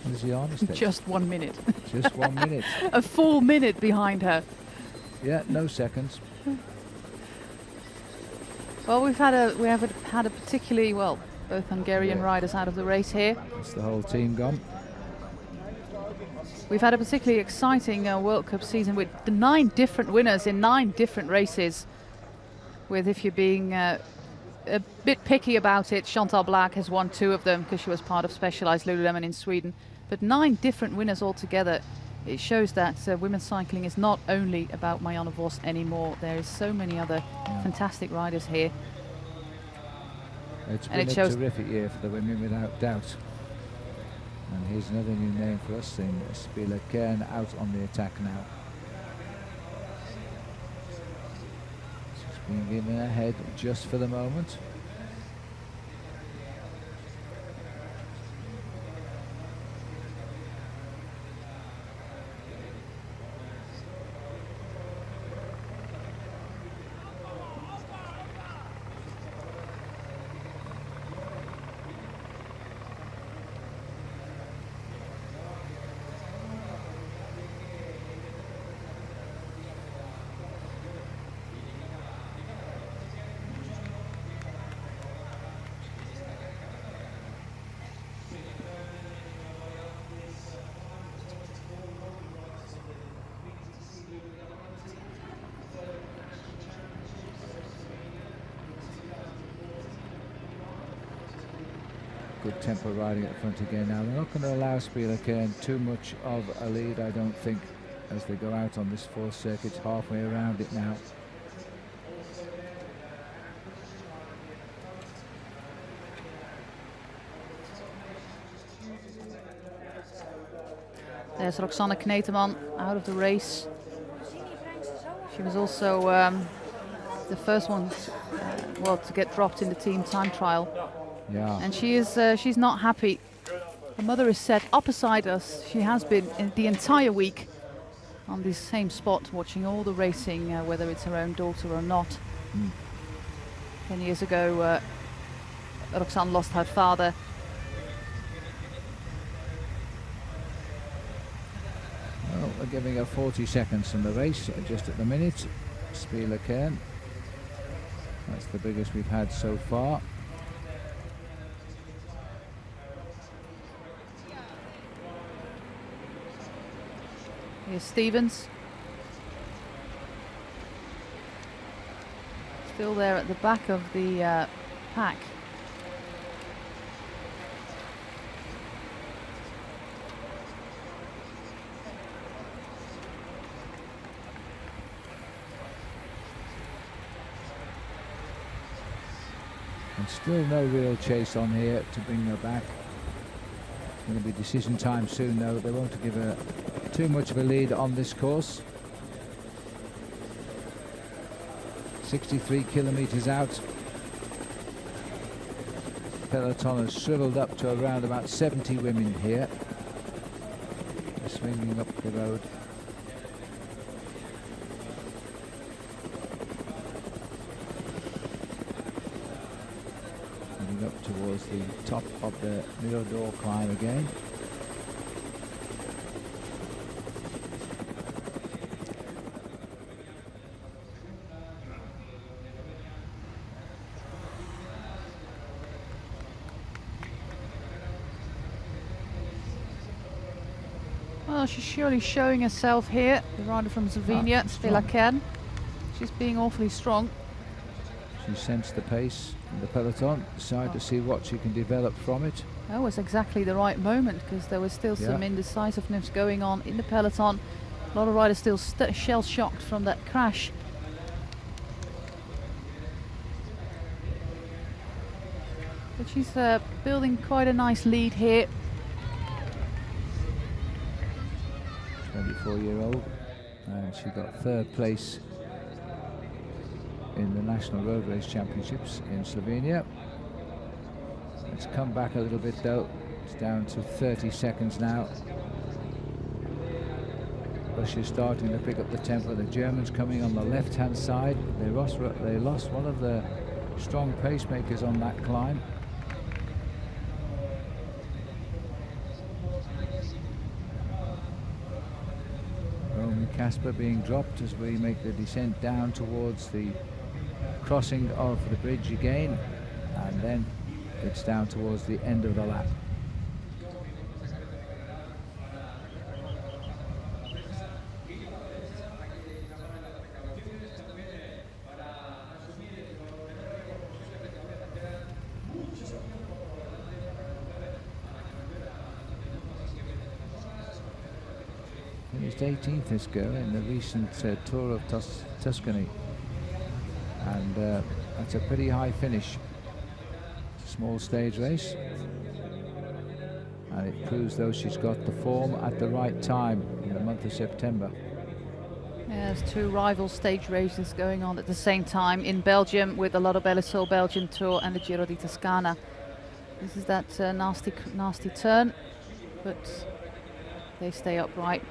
Lizzie Armistead. Just 1 minute. Just 1 minute. A full minute behind her. Yeah, no seconds. Well, we have had a particularly, well, both Hungarian riders out of the race here. It's the whole team gone. We've had a particularly exciting World Cup season with the 9 different winners in 9 different races. With, if you're being a bit picky about it, Chantal Blaak has won 2 of them because she was part of Specialized Lululemon in Sweden. But 9 different winners altogether. It shows that women's cycling is not only about Marianne Vos anymore. There is so many other fantastic riders here. It's been a terrific year for the women without doubt. And here's another new name for us, in Spela Kern out on the attack now. She's been given a head just for the moment. Good tempo riding at the front again now. They're not going to allow Spela Kern too much of a lead, I don't think, as they go out on this 4th circuit, halfway around it now. There's Roxanne Kneteman out of the race. She was also the first one to get dropped in the team time trial. Yeah. And she's not happy. Her mother is set up beside us. She has been the entire week on this same spot, watching all the racing, whether it's her own daughter or not. 10 years ago, Roxanne lost her father. Well, we're giving her 40 seconds from the race just at the minute. Spieler Kern. That's the biggest we've had so far. Here's Stevens. Still there at the back of the pack. And still no real chase on here to bring her back. It's going to be decision time soon though. They won't give her too much of a lead on this course. 63 kilometers out. Peloton has shriveled up to around about 70 women here. They're swinging up the road. Heading up towards the top of the Mirador climb again. Well, she's surely showing herself here. The rider from Slovenia, Spieler Kern. She's being awfully strong. She sensed the pace in the peloton, decided to see what she can develop from it. That was exactly the right moment, because there was still some indecisiveness going on in the peloton. A lot of riders still shell-shocked from that crash. But she's building quite a nice lead here. 24-year-old, and she got third place in the National Road Race Championships in Slovenia. It's come back a little bit though. It's down to 30 seconds now. Russia's starting to pick up the tempo. The Germans coming on the left-hand side. They lost one of the strong pacemakers on that climb. Casper being dropped as we make the descent down towards the crossing of the bridge again, and then it's down towards the end of the lap. Finished 18th this girl in the recent Tour of Tuscany, and that's a pretty high finish. Small stage race, and it proves though she's got the form at the right time in the month of September. Yeah, there's two rival stage races going on at the same time in Belgium, with the Lotto Belisol Belgian Tour and the Giro di Toscana. This is that nasty turn, but they stay upright.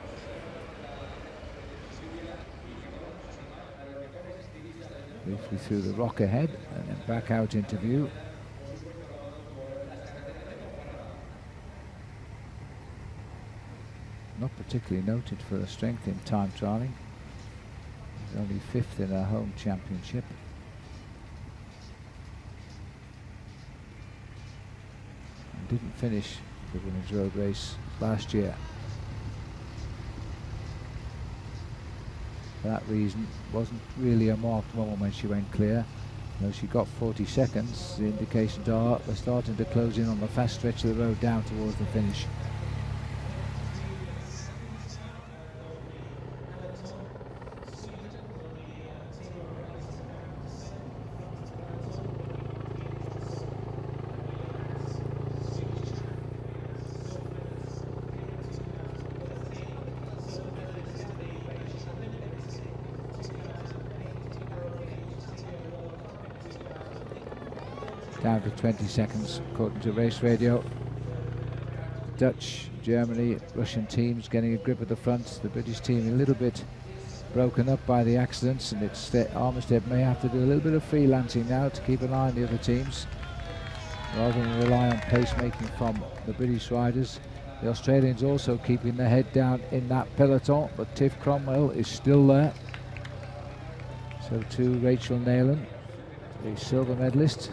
Briefly through the rock ahead and then back out into view. Not particularly noted for her strength in time trialing. She's only 5th in her home championship. And didn't finish the Women's Road Race last year. For that reason, wasn't really a marked moment when she went clear. Though she got 40 seconds, the indications are we're starting to close in on the fast stretch of the road down towards the finish. Down to 20 seconds according to race radio. Dutch, Germany, Russian teams getting a grip at the front. The British team a little bit broken up by the accidents, and it's Armistead may have to do a little bit of freelancing now to keep an eye on the other teams rather than rely on pacemaking from the British riders. The Australians also keeping their head down in that peloton, but Tiff Cromwell is still there. So too Rachel Neylan, the silver medalist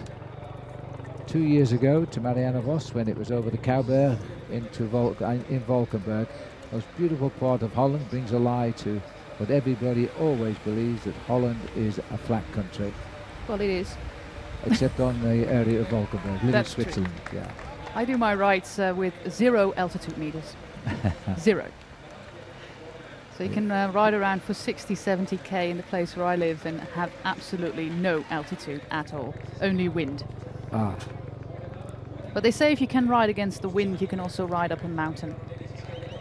2 years ago to Marianne Vos when it was over the Kouberg into in Valkenburg. Most beautiful part of Holland, brings a lie to what everybody always believes, that Holland is a flat country. Well, it is. Except on the area of Valkenburg, little That's Switzerland. true. Yeah. I do my rides with 0 altitude meters. 0. So you can ride around for 60, 70k in the place where I live and have absolutely no altitude at all, only wind. Ah, But they say if you can ride against the wind, you can also ride up a mountain.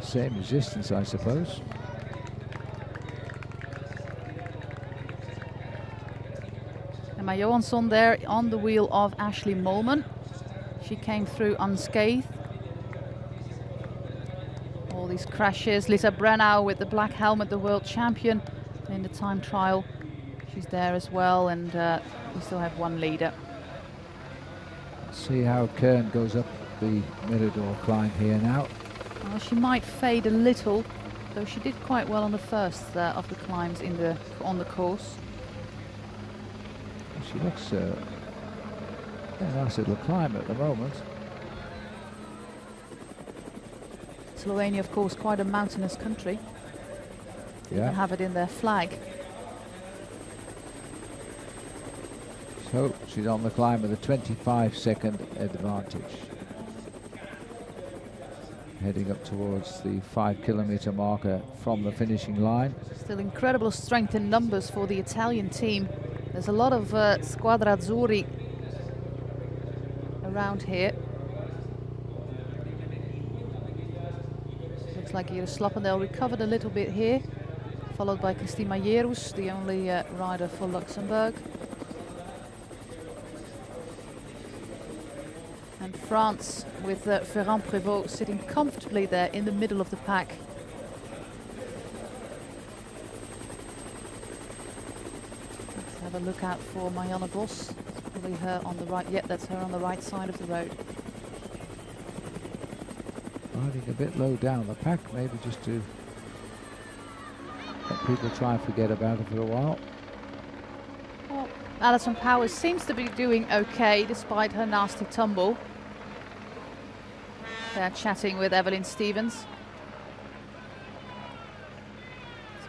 same resistance, I suppose. And my Johansson there on the wheel of Ashley Molman. She came through unscathed. All these crashes. Lisa Brennau with the black helmet, the world champion in the time trial. She's there as well, and we still have one leader. See how Kern goes up the Mirador climb here now. Well, she might fade a little, though she did quite well on the first of the climbs on the course. She looks a nice little climb at the moment. Slovenia, of course, quite a mountainous country. They Yeah. have it in their flag. So she's on the climb with a 25-second advantage. Heading up towards the 5-kilometer marker from the finishing line. Still incredible strength in numbers for the Italian team. There's a lot of Squadra Azzurri around here. Looks like Iris Sloppendale recovered a little bit here, followed by Cristina Jerus, the only rider for Luxembourg. And France with Ferrand-Prévot sitting comfortably there in the middle of the pack. Let's have a look out for Marianne Vos. Probably her on the right. Yep, that's her on the right side of the road. Riding a bit low down the pack, maybe just to let people try and forget about it for a while. Well, Alison Powers seems to be doing okay despite her nasty tumble. They're chatting with Evelyn Stevens.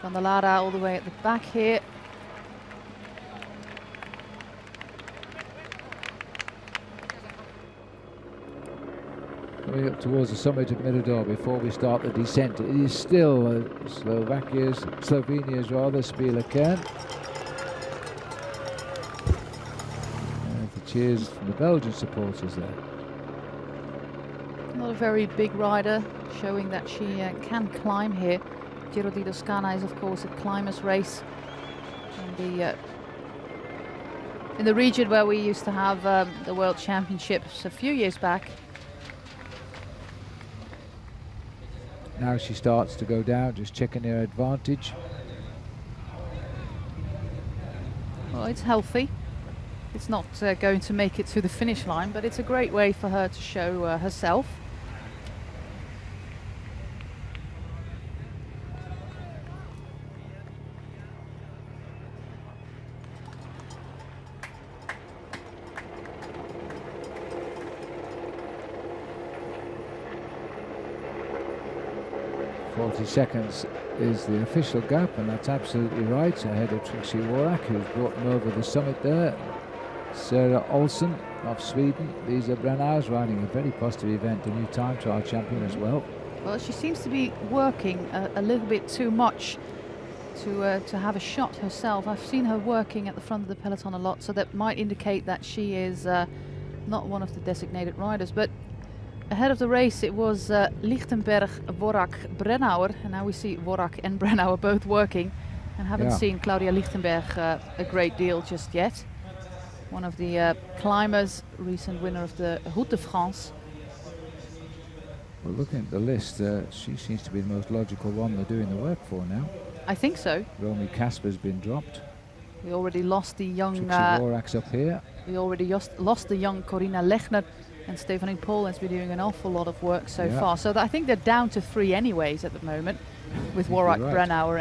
Scandalara all the way at the back here. Coming up towards the summit of Mirador before we start the descent. It is still Slovenia's Spila Kern. The cheers from the Belgian supporters there. Not a very big rider, showing that she can climb here. Giro di Toscana is, of course, a climbers' race. In the region where we used to have the World Championships a few years back. Now she starts to go down, just checking her advantage. Well, it's healthy. It's not going to make it to the finish line, but it's a great way for her to show herself. Seconds is the official gap, and that's absolutely right, ahead of Trixie Worak, who's brought them over the summit there. Sarah Olsen of Sweden, Lisa Brennau's riding a very positive event, the new time trial champion as well. Well, she seems to be working a little bit too much to have a shot herself. I've seen her working at the front of the peloton a lot, so that might indicate that she is not one of the designated riders. But ahead of the race, it was Lichtenberg, Worak, Brennauer, and now we see Worak and Brennauer both working, and haven't seen Claudia Lichtenberg a great deal just yet. One of the climbers, recent winner of the Route de France. Well, looking at the list, she seems to be the most logical one they're doing the work for now. I think so. Romy Kasper's been dropped. We already lost the young. Trixie Worak's up here. We already lost the young Corina Lechner And Stephanie Paul has been doing an awful lot of work so far. So I think they're down to 3 anyways at the moment, with Warwick, right. Brennauer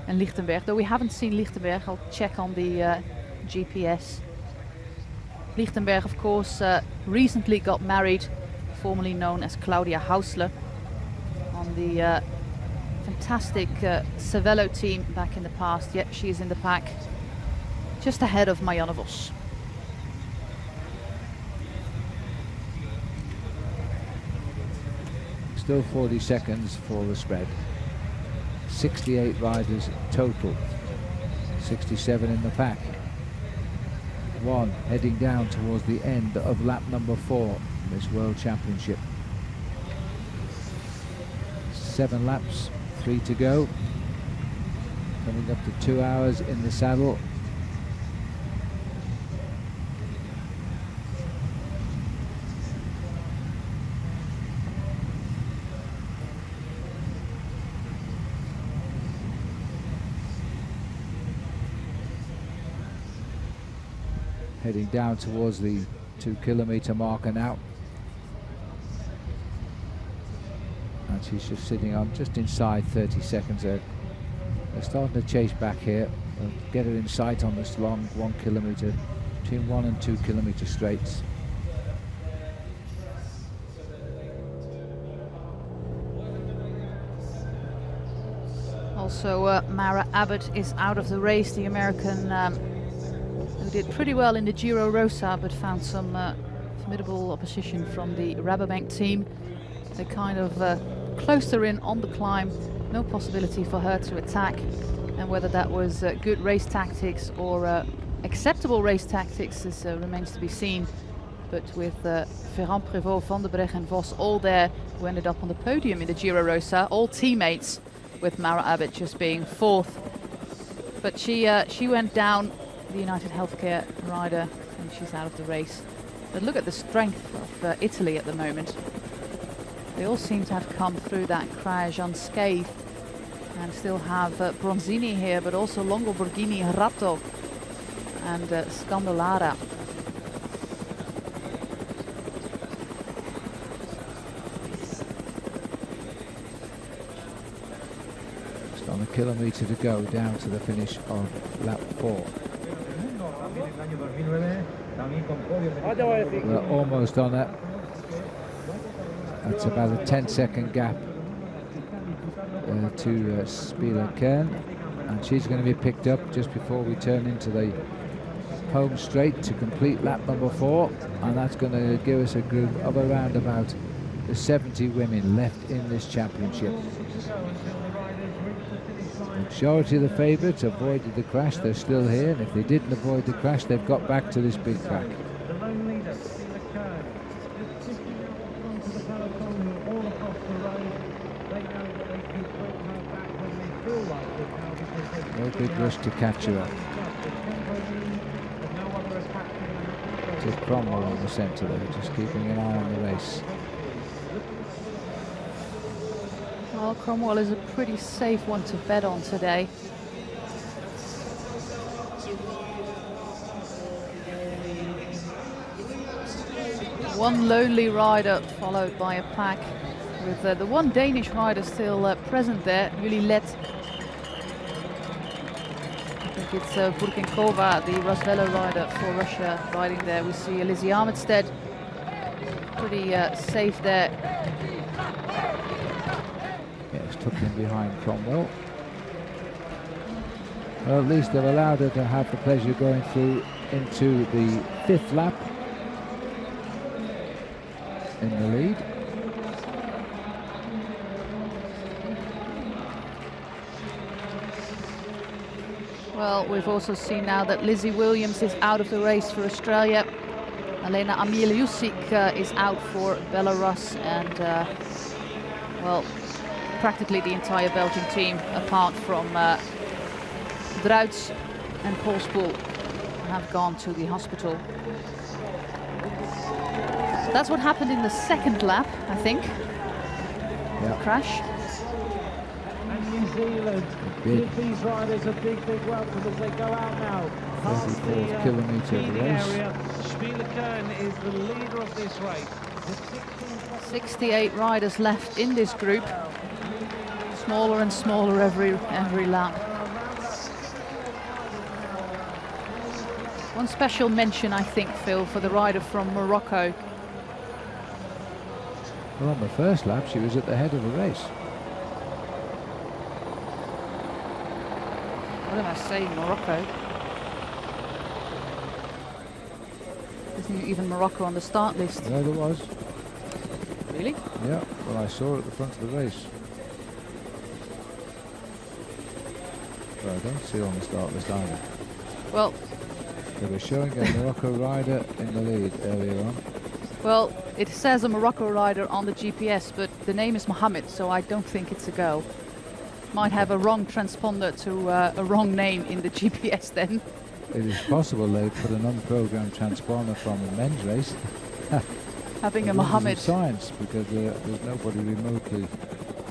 and Lichtenberg. Though we haven't seen Lichtenberg. I'll check on the GPS. Lichtenberg, of course, recently got married, formerly known as Claudia Hausler, on the fantastic Cervelo team back in the past. Yet she is in the pack, just ahead of Marianne Vos. Still 40 seconds for the spread. 68 riders total. 67 in the pack. 1 heading down towards the end of lap number 4 in this World Championship. 7 laps, 3 to go. Coming up to 2 hours in the saddle. Heading down towards the 2 kilometer marker now. And she's just sitting on just inside 30 seconds there. They're starting to chase back here. They'll get her in sight on this long 1 kilometer, between 1 and 2 kilometer straights. Also, Mara Abbott is out of the race, the American who did pretty well in the Giro Rosa, but found some formidable opposition from the Rabobank team. They kind of closed her in on the climb, no possibility for her to attack. And whether that was good race tactics or acceptable race tactics remains to be seen. But with Ferrand, Prévost, Van der Breggen and Vos all there, who ended up on the podium in the Giro Rosa, all teammates, with Mara Abbott just being 4th. But she went down, the United Healthcare rider, and she's out of the race. But look at the strength of Italy at the moment. They all seem to have come through that crash unscathed, and still have Bronzini here, but also Longo Borghini, Ratto and Scandolara. Just on a kilometer to go down to the finish of lap 4. We're almost on it. That's about a 10-second gap to Spieler Kern, and she's going to be picked up just before we turn into the home straight to complete lap number 4, and that's going to give us a group of around about the 70 women left in this championship. The majority of the favourites avoided the crash. They're still here, and if they didn't avoid the crash, they've got back to this big pack. No big rush to catch her up. Just Cromwell on the centre there, just keeping an eye on the race. Well, Cromwell is a pretty safe one to bet on today. One lonely rider followed by a pack with the one Danish rider still present there, Julie. I think it's Burkenkova, the Rozvelo rider for Russia, riding there. We see Lizzie Armitstead pretty safe there. Yes, tucked in behind Cromwell. Well, at least they've allowed her to have the pleasure going through into the 5th lap in the lead. Well, we've also seen now that Lizzie Williams is out of the race for Australia. Elena Amieliusik is out for Belarus, and well, practically the entire Belgian team, apart from Druits and Paul Spoel, have gone to the hospital. That's what happened in the 2nd lap, I think. Yeah. Crash. And New Zealand give these riders a big welcome as they go out now. 34th kilometre of the race. Spielekern is the leader of this race. 68 riders left in this group. Smaller and smaller every lap. One special mention, I think, Phil, for the rider from Morocco. Well, on the first lap, she was at the head of the race. What am I saying, Morocco? Isn't even Morocco on the start list? No, there was. Really? Yeah, well, I saw her at the front of the race. But I don't see her on the start list either. Well, they were showing a Morocco rider in the lead earlier on. Well, it says a Morocco rider on the GPS, but the name is Mohammed, so I don't think it's a girl. Might have a wrong transponder to a wrong name in the GPS then. It is possible they put an unprogrammed transponder from a men's race. Having a Mohammed. Science, because there's nobody remotely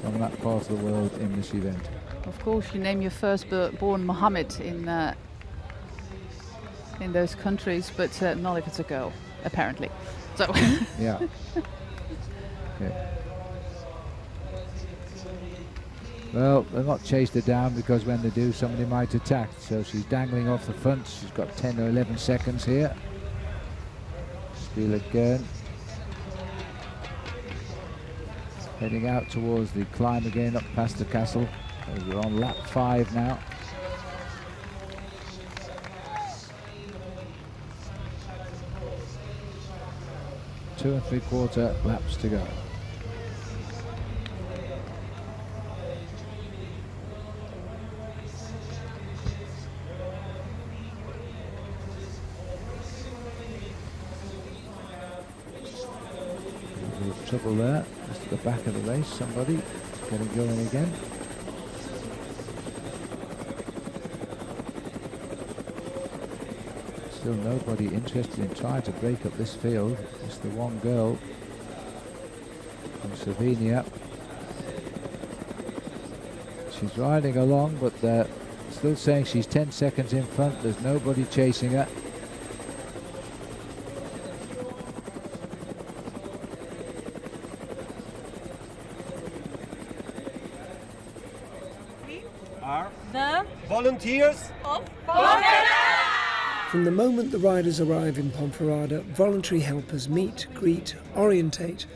from that part of the world in this event. Of course, you name your firstborn Mohammed in those countries, but not if it's a girl, apparently. So. Yeah. Okay. Well, they'll not chase her down because when they do, somebody might attack. So she's dangling off the front. She's got 10 or 11 seconds here. Spielekern heading out towards the climb again, up past the castle. We're on lap 5 now. Two and 3/4 laps to go. Trouble there, just at the back of the race, somebody getting going again. Still nobody interested in trying to break up this field. Just the one girl from Slovenia. She's riding along, but still saying she's 10 seconds in front. There's nobody chasing her. The volunteers of Ponferrada. From the moment the riders arrive in Ponferrada, voluntary helpers meet, greet, orientate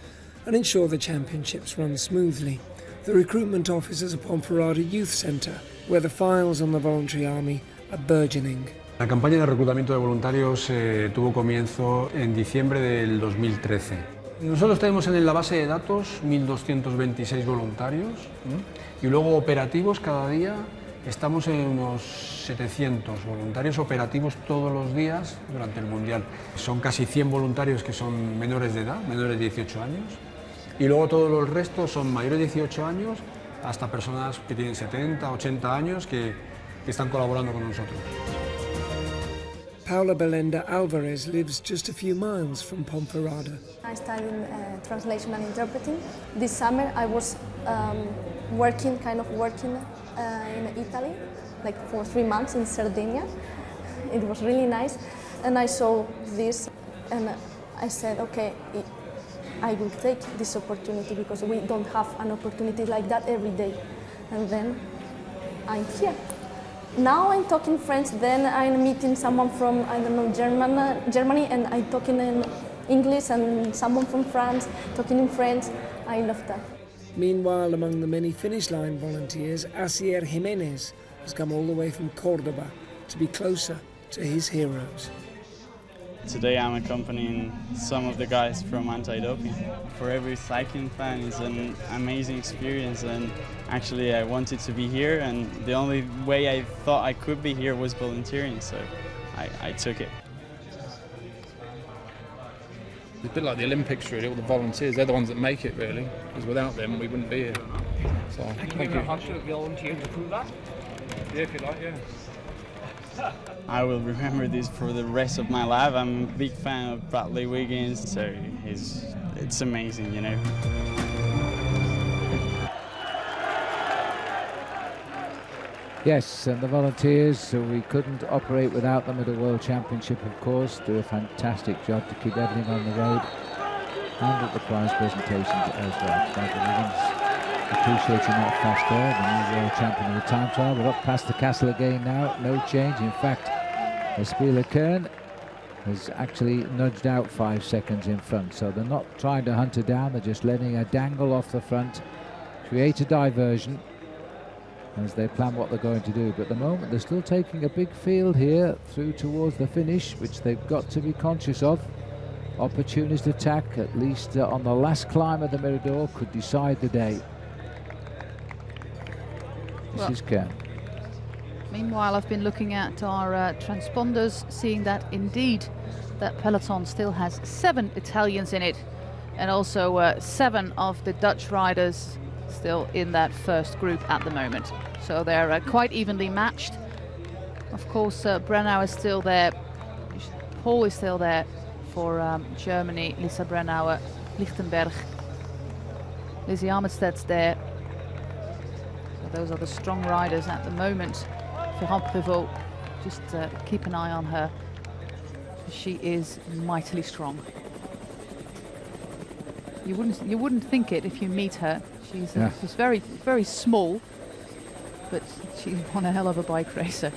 and ensure the championships run smoothly. The recruitment office is a Ponferrada Youth Centre, where the files on the voluntary army are burgeoning. La campaña de reclutamiento de voluntarios tuvo comienzo en diciembre del 2013. Nosotros tenemos en la base de datos 1.226 voluntarios y luego operativos cada día estamos en unos 700 voluntarios operativos todos los días durante el Mundial. Son casi 100 voluntarios que son menores de edad, menores de 18 años, y luego todos los restos son mayores de 18 años hasta personas que tienen 70, 80 años que están colaborando con nosotros. Paula Belenda Alvarez lives just a few miles from Ponferrada. I studied translation and interpreting. This summer I was working in Italy, like for 3 months in Sardinia. It was really nice, and I saw this and I said, okay, I will take this opportunity because we don't have an opportunity like that every day. And then I'm here. Now I'm talking French, then I'm meeting someone from, I don't know, Germany, and I'm talking in English, and someone from France talking in French. I love that. Meanwhile, among the many finish line volunteers, Asier Jimenez has come all the way from Cordoba to be closer to his heroes. Today I'm accompanying some of the guys from Anti-Doping. For every cycling fan, it's an amazing experience, and actually I wanted to be here, and the only way I thought I could be here was volunteering, so I took it. It's a bit like the Olympics, really. All the volunteers, they're the ones that make it, really, because without them we wouldn't be here. So thank you. Volunteers to prove that? Yeah, if you like, yeah. I will remember this for the rest of my life. I'm a big fan of Bradley Wiggins, so it's amazing, you know. Yes, and the volunteers, so we couldn't operate without them at a World Championship, of course. Do a fantastic job to keep everything on the road and at the prize presentations as well. Michael Wiggins appreciating that fast there, the new World Champion of the time trial. We're up past the castle again now, no change. In fact, Espila Kern has actually nudged out 5 seconds in front, so they're not trying to hunt her down, they're just letting her dangle off the front, create a diversion as they plan what they're going to do. But at the moment they're still taking a big field here through towards the finish, which they've got to be conscious of. Opportunist attack, at least on the last climb of the Mirador, could decide the day. This is Kern. Meanwhile, I've been looking at our transponders, seeing that indeed that peloton still has 7 Italians in it, and also 7 of the Dutch riders still in that first group at the moment. So they're quite evenly matched. Of course, Brennauer is still there. Paul is still there for Germany. Lisa Brennauer, Lichtenberg. Lizzie Armitsted's there. So those are the strong riders at the moment. Ferrand Prévost, just keep an eye on her. She is mightily strong. You wouldn't think it if you meet her. She's very, very small, but she's one hell of a bike racer.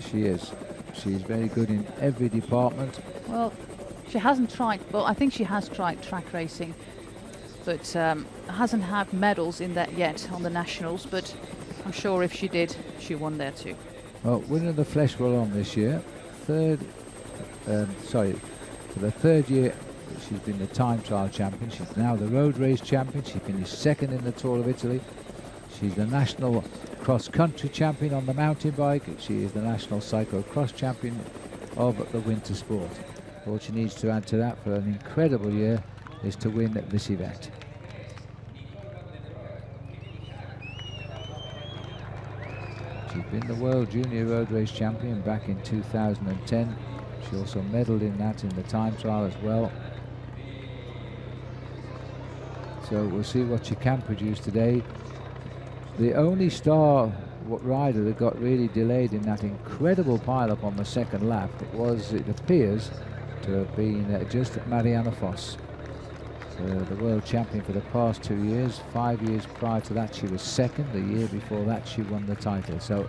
She is. She's very good in every department. Well, she hasn't tried, well, I think she has tried track racing, but hasn't had medals in that yet on the nationals, but I'm sure if she did, she won there too. Well, winner of the Flesh Wallon this year, for the third year she's been the time trial champion. She's now the road race champion. She finished second in the Tour of Italy. She's the national cross-country champion on the mountain bike. She is the national cyclo-cross champion of the winter sport. All she needs to add to that for an incredible year is to win this event. She's been the World Junior Road Race Champion back in 2010. She also medalled in that in the time trial as well. So we'll see what she can produce today. The only star rider that got really delayed in that incredible pile-up on the second lap was, it appears, to have been just Marianne Vos. The world champion for the past 2 years. 5 years prior to that she was second. The year before that she won the title. So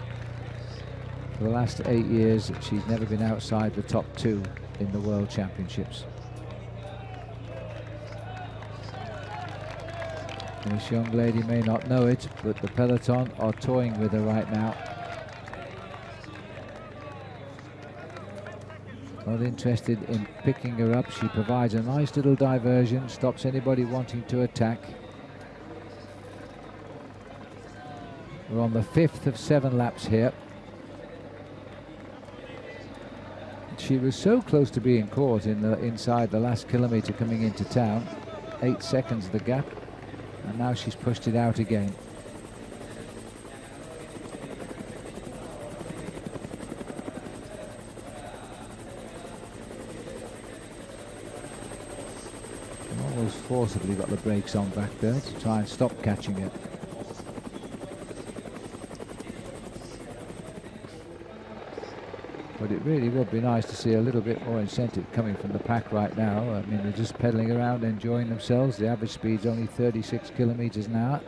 for the last 8 years she's never been outside the top 2 in the World Championships. And this young lady may not know it, but the peloton are toying with her right now. Not interested in picking her up. She provides a nice little diversion, stops anybody wanting to attack. We're on the 5th of 7 laps here. She was so close to being caught inside the last kilometre coming into town. 8 seconds the gap, and now she's pushed it out again. Almost forcibly got the brakes on back there to try and stop catching it. But it really would be nice to see a little bit more incentive coming from the pack right now. I mean, they're just pedaling around, enjoying themselves. The average speed's only 36 kilometers an hour.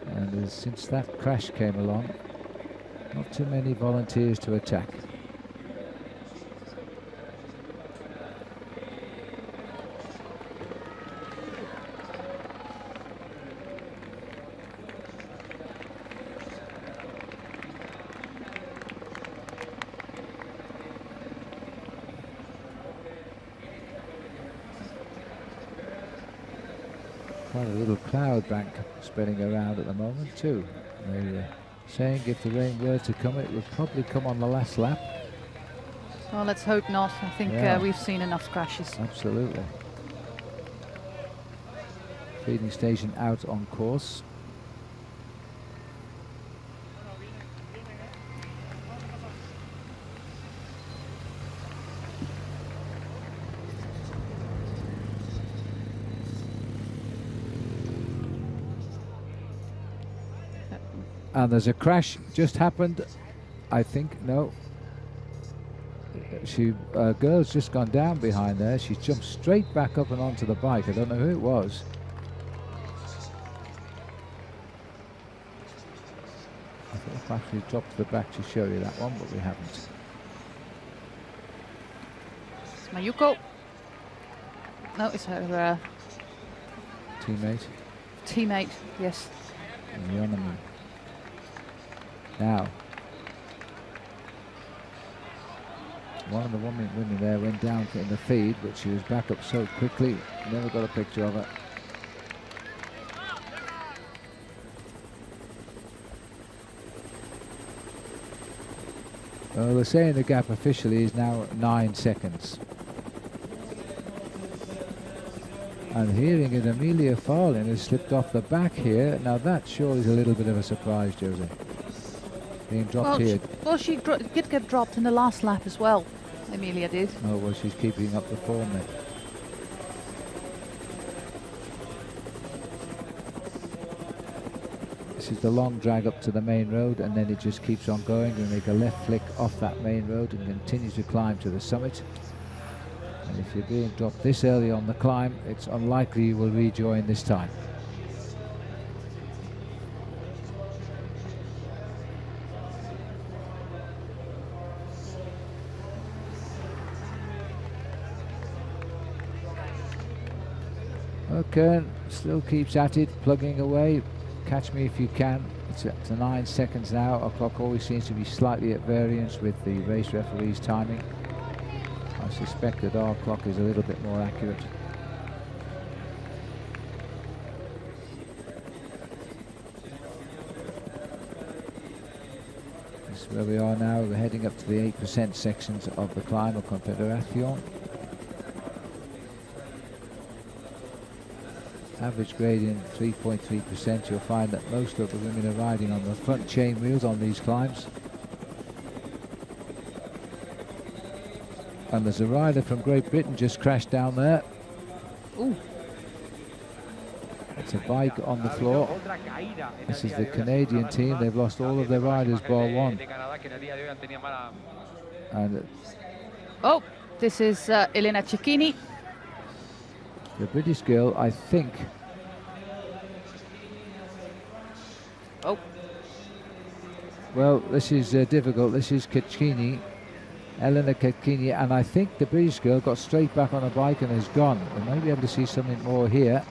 And since that crash came along, not too many volunteers to attack. Quite a little cloud bank spreading around at the moment too. They're saying if the rain were to come, it would probably come on the last lap. Well, let's hope not. I think we've seen enough crashes. Absolutely. Feeding station out on course. And there's a crash just happened, I think. No. Girl's just gone down behind there. She jumped straight back up and onto the bike. I don't know who it was. I thought if I actually dropped to the back to show you that one, but we haven't. It's Mayuko. No, it's her Teammate. teammate, yes. Now, one of the women there went down in the feed, but she was back up so quickly, never got a picture of her. Well, they're saying the gap officially is now 9 seconds. And hearing it, Amelia Farlin has slipped off the back here. Now that sure is a little bit of a surprise, Josie. Being dropped here. She did get dropped in the last lap as well. Amelia did. Oh, well, she's keeping up the form then. This is the long drag up to the main road, and then it just keeps on going. You make a left flick off that main road and continues to climb to the summit. And if you're being dropped this early on the climb, it's unlikely you will rejoin this time. Okay, still keeps at it, plugging away. Catch me if you can. It's up to 9 seconds now. Our clock always seems to be slightly at variance with the race referee's timing. I suspect that our clock is a little bit more accurate. This is where we are now. We're heading up to the 8% sections of the climb of Confederación. Average gradient 3.3%. You'll find that most of the women are riding on the front chain wheels on these climbs. And there's a rider from Great Britain just crashed down there. Ooh. It's a bike on the floor. This is the Canadian team. They've lost all of their riders bar one. And oh, this is Elena Cecchini. The British girl, I think. Oh. Well, this is difficult. This is Cecchini, Elena Cecchini, and I think the British girl got straight back on a bike and is gone. We might be able to see something more here.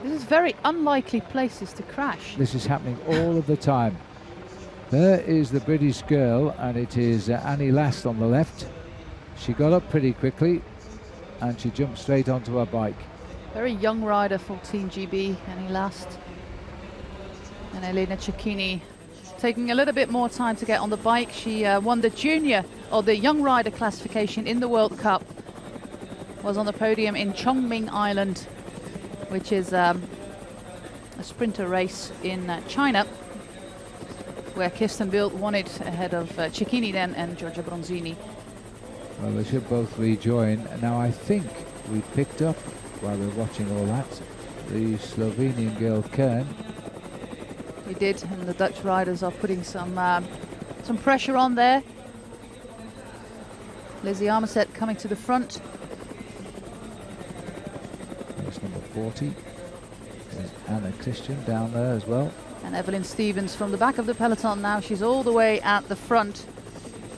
This is very unlikely places to crash. This is happening all of the time. There is the British girl, and it is Annie Last on the left. She got up pretty quickly, and she jumped straight onto her bike. Very young rider for Team GB, Annie Last. And Elena Cecchini taking a little bit more time to get on the bike. She won the junior or the young rider classification in the World Cup. Was on the podium in Chongming Island, which is a sprinter race in China, where Kirsten Bild won it ahead of Cecchini then and Giorgia Bronzini. Well, they should both rejoin. Now, I think we picked up, while we're watching all that, the Slovenian girl Kern. We did, and the Dutch riders are putting some pressure on there. Lizzie Armistead coming to the front. There's number 40. There's Anna Christian down there as well. And Evelyn Stevens from the back of the peloton now. She's all the way at the front.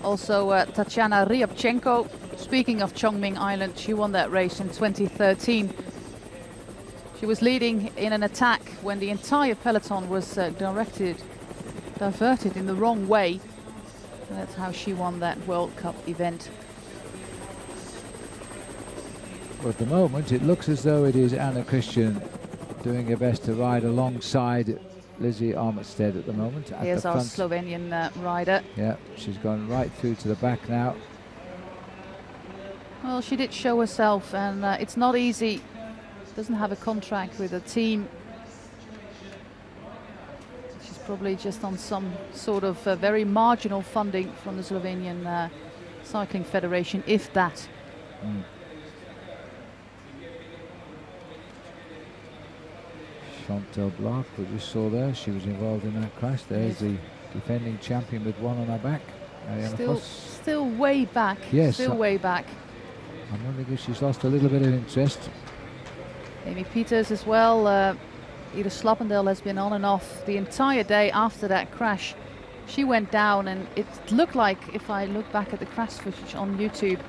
Also Tatiana Ryabchenko. Speaking of Chongming Island, she won that race in 2013. She was leading in an attack when the entire peloton was diverted in the wrong way. And that's how she won that World Cup event. But at the moment, it looks as though it is Anna Christian doing her best to ride alongside Lizzie Armistead at the moment. Here's our Slovenian rider. Yeah, she's gone right through to the back now. Well, she did show herself, and it's not easy. Doesn't have a contract with a team. She's probably just on some sort of very marginal funding from the Slovenian Cycling Federation, if that. Chantal Bloch, we just saw there, she was involved in that crash. There's the defending champion with one on her back. Still way back. Yes. Still way back. I'm wondering if she's lost a little bit of interest. Amy Peters as well. Ida Slappendel has been on and off the entire day after that crash. She went down, and it looked like, if I look back at the crash footage on YouTube,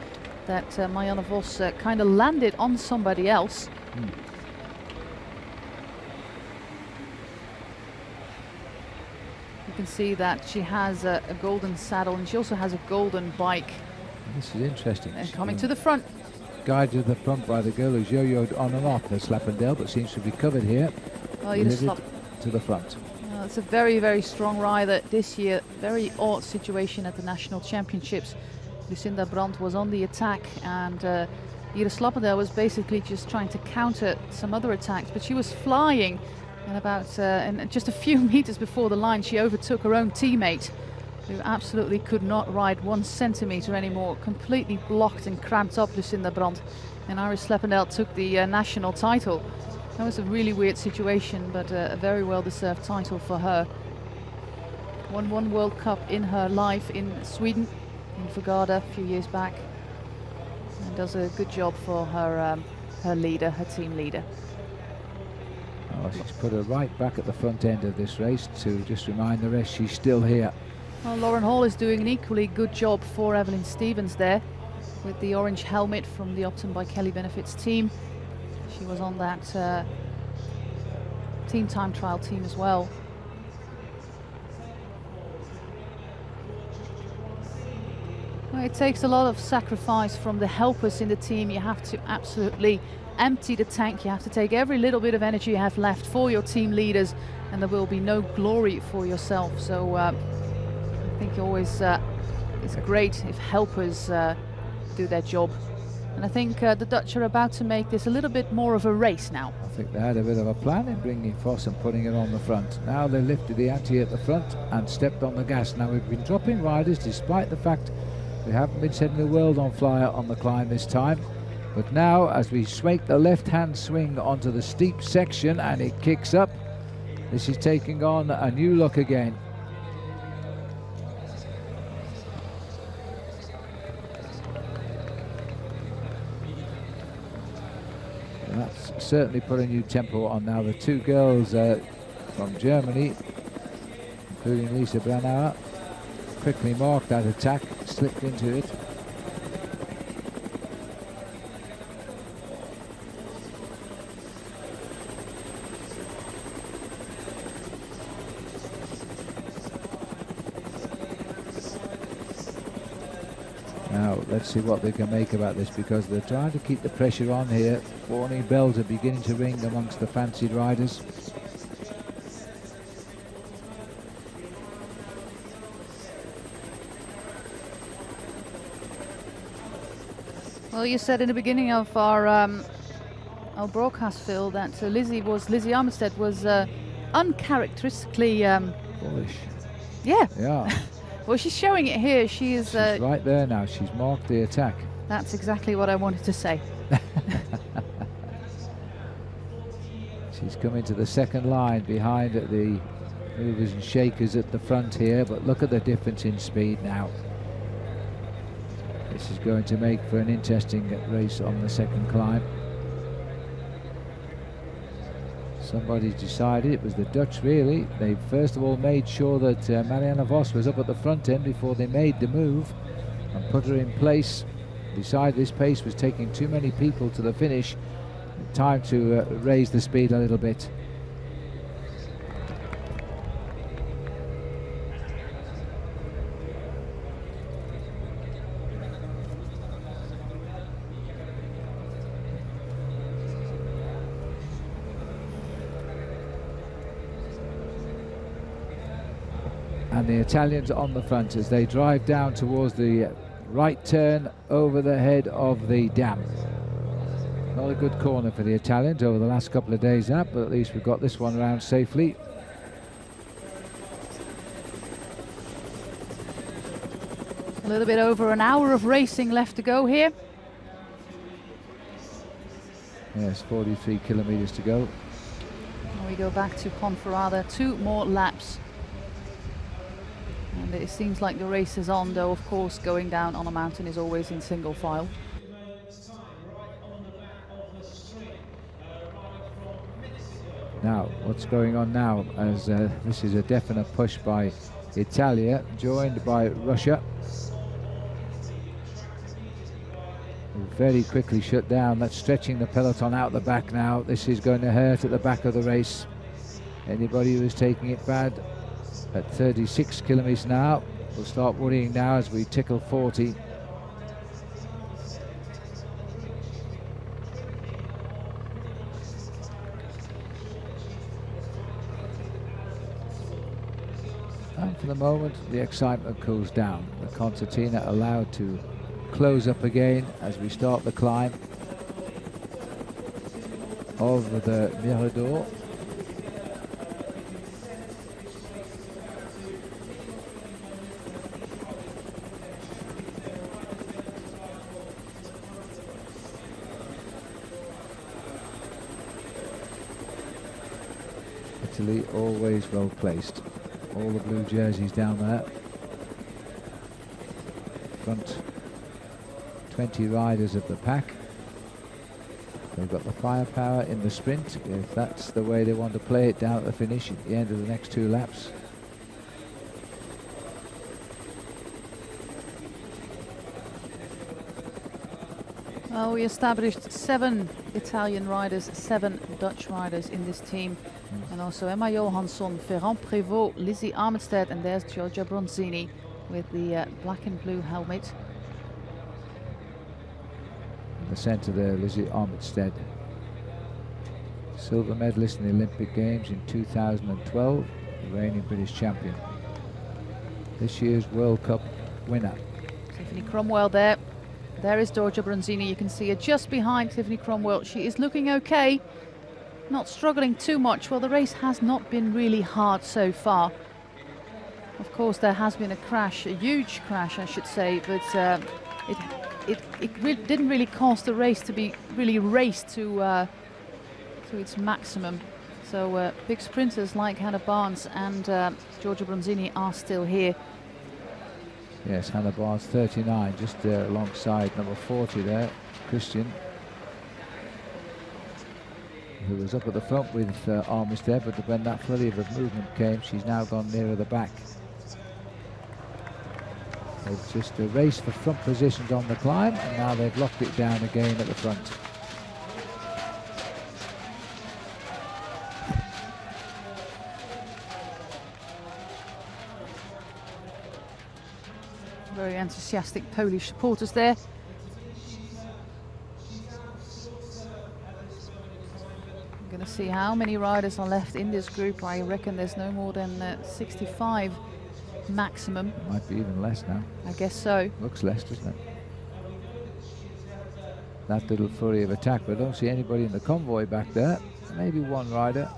that Marianne Vos kind of landed on somebody else. You can see that she has a golden saddle, and she also has a golden bike. This is interesting. And coming to the front. Guided to the front by the girl who's yo-yoed on and off, the Slappendel, but seems to be covered here. Well, you just to the front. It's a very, very strong rider this year. Very odd situation at the National Championships. Lucinda Brandt was on the attack, and Ida Slappendel was basically just trying to counter some other attacks, but she was flying, and about and just a few meters before the line she overtook her own teammate, who absolutely could not ride 1 centimeter anymore, completely blocked and cramped up Lucinda Brandt, and Iris Slappendel took the national title. That was a really weird situation, but a very well-deserved title for her. Won 1 World Cup in her life in Sweden, in Fogada a few years back, and does a good job for her her leader, her team leader. Oh, she's put her right back at the front end of this race to just remind the rest she's still here. Well, Lauren Hall is doing an equally good job for Evelyn Stevens there, with the orange helmet from the Optum by Kelly Benefits team. She was on that team time trial team as well. Well, it takes a lot of sacrifice from the helpers in the team. You have to absolutely empty the tank. You have to take every little bit of energy you have left for your team leaders, and there will be no glory for yourself. So I think always it's great if helpers do their job. And I think the Dutch are about to make this a little bit more of a race now. I think they had a bit of a plan in bringing Vos and putting it on the front. Now they lifted the ante at the front and stepped on the gas. Now we've been dropping riders despite the fact we haven't been setting the world on fire on the climb this time. But now, as we swing the left-hand swing onto the steep section and it kicks up, this is taking on a new look again. That's certainly put a new tempo on now. The 2 girls from Germany, including Lisa Brennauer, quickly marked that attack, slipped into it. Now let's see what they can make about this, because they're trying to keep the pressure on here. Warning bells are beginning to ring amongst the fancied riders. Well, you said in the beginning of our broadcast, Phil, that Lizzie Armistead was uncharacteristically bullish. Yeah. Yeah. Well, she's showing it here. She's right there now. She's marked the attack. That's exactly what I wanted to say. She's coming to the second line behind the movers and shakers at the front here, but look at the difference in speed now. This is going to make for an interesting race on the second climb. Somebody decided, it was the Dutch really, they first of all made sure that Marianne Vos was up at the front end before they made the move and put her in place. Decided this pace was taking too many people to the finish. Time to raise the speed a little bit. And the Italians on the front as they drive down towards the right turn over the head of the dam. Not a good corner for the Italians over the last couple of days, but at least we've got this one round safely. A little bit over an hour of racing left to go here. Yes, 43 kilometers to go. We go back to Ponferrada. 2 more laps. And it seems like the race is on, though of course going down on a mountain is always in single file. Now, what's going on now, as this is a definite push by Italia, joined by Russia. Who very quickly shut down. That's stretching the peloton out the back now. This is going to hurt at the back of the race. Anybody who is taking it bad at 36 kilometers now will start worrying now as we tickle 40. And for the moment, the excitement cools down. The concertina allowed to close up again as we start the climb of the Mirador. Italy always well placed. All the blue jerseys down there. Front 20 riders of the pack. They've got the firepower in the sprint, if that's the way they want to play it down at the finish at the end of the next 2 laps. Well, we established 7 Italian riders, 7 Dutch riders in this team. And also Emma Johansson, Ferrand Prévost, Lizzie Armitstead, and there's Giorgia Bronzini with the black and blue helmet. In the centre there, Lizzie Armitstead, silver medalist in the Olympic Games in 2012, the reigning British champion. This year's World Cup winner. Tiffany Cromwell there. There is Giorgia Bronzini. You can see her just behind Tiffany Cromwell. She is looking okay. Not struggling too much. Well, the race has not been really hard so far. Of course, there has been a crash, a huge crash, I should say, but it didn't really cause the race to be really raced to its maximum. So big sprinters like Hannah Barnes and Giorgia Bronzini are still here. Yes, Hannah Barnes, 39, just alongside number 40 there, Christian, who was up at the front with Armitstead, but when that flurry of movement came, she's now gone nearer the back. It's just a race for front positions on the climb, and now they've locked it down again at the front. Very enthusiastic Polish supporters there. I'm going to see how many riders are left in this group. I reckon there's no more than 65 maximum. Might be even less now. I guess so. Looks less, doesn't it? That little flurry of attack, but I don't see anybody in the convoy back there. Maybe one rider.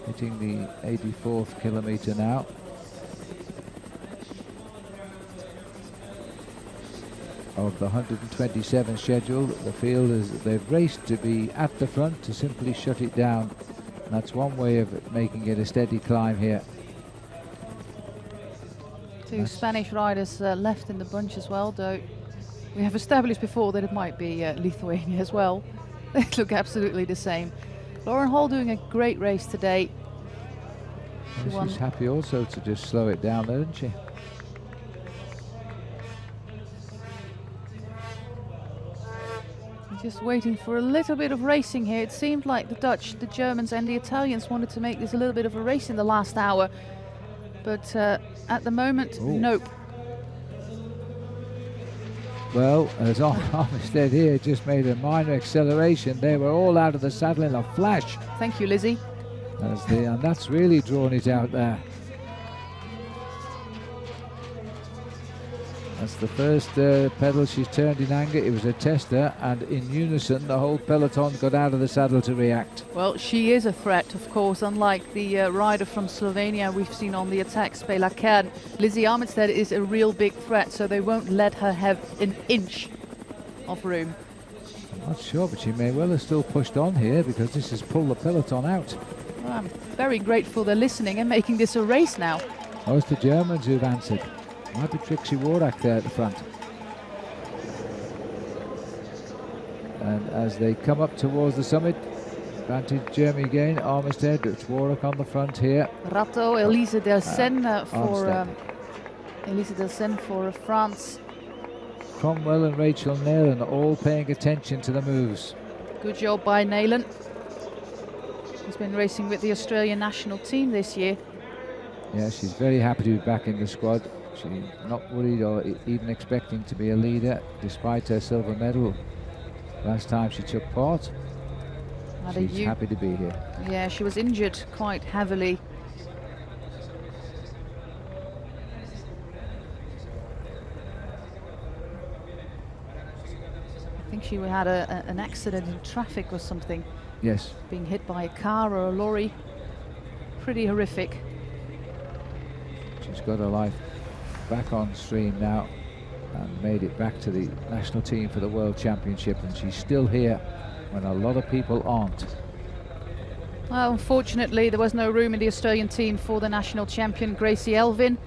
Hitting the 84th kilometre now. Of the 127 scheduled, the field is, they've raced to be at the front to simply shut it down. And that's one way of making it a steady climb here. 2 Spanish riders left in the bunch as well, though we have established before that it might be Lithuania as well. They look absolutely the same. Lauren Hall doing a great race today. She's happy also to just slow it down there, isn't she? Just waiting for a little bit of racing here. It seemed like the Dutch, the Germans and the Italians wanted to make this a little bit of a race in the last hour. But at the moment, nope. Well, as Armitstead here just made a minor acceleration, they were all out of the saddle in a flash. Thank you, Lizzie. And that's really drawn it out there. That's the first pedal she's turned in anger. It was a tester, and in unison the whole peloton got out of the saddle to react. Well, she is a threat, of course, unlike the rider from Slovenia we've seen on the attack, Spela Kern. Lizzie Armitstead is a real big threat, so they won't let her have an inch of room. I'm not sure, but she may well have still pushed on here because this has pulled the peloton out. Well, I'm very grateful they're listening and making this a race now. Oh, it's the Germans who've answered. Might be Trixie Worak there at the front. And as they come up towards the summit, advantage Germany again. Armistead, it's Worak on the front here. Ratto, Elise Delsen for France. Cromwell and Rachel Neylan all paying attention to the moves. Good job by Neylan. He's been racing with the Australian national team this year. Yeah, she's very happy to be back in the squad. She's not worried or even expecting to be a leader, despite her silver medal last time she took part. She's happy to be here. Yeah, she was injured quite heavily. I think she had an accident in traffic or something. Yes. Being hit by a car or a lorry. Pretty horrific. She's got her life back on stream now and made it back to the national team for the World Championship, and she's still here when a lot of people aren't. Well, unfortunately, there was no room in the Australian team for the national champion, Gracie Elvin,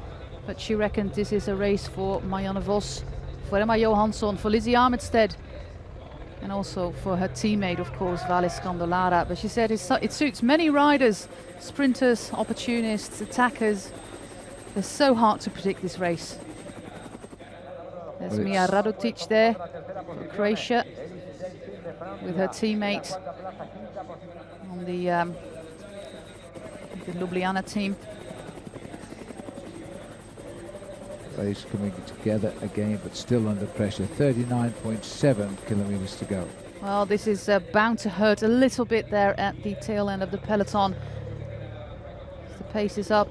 but she reckons this is a race for Marianne Vos, for Emma Johansson, for Lizzie Armitstead, and also for her teammate, of course, Vale Scandolara. But she said it suits many riders, sprinters, opportunists, attackers. It's so hard to predict this race. There's Mia Radotic there for Croatia with her teammate on the Ljubljana team. Race coming together again, but still under pressure. 39.7 kilometers to go. Well, this is bound to hurt a little bit there at the tail end of the peloton. The pace is up.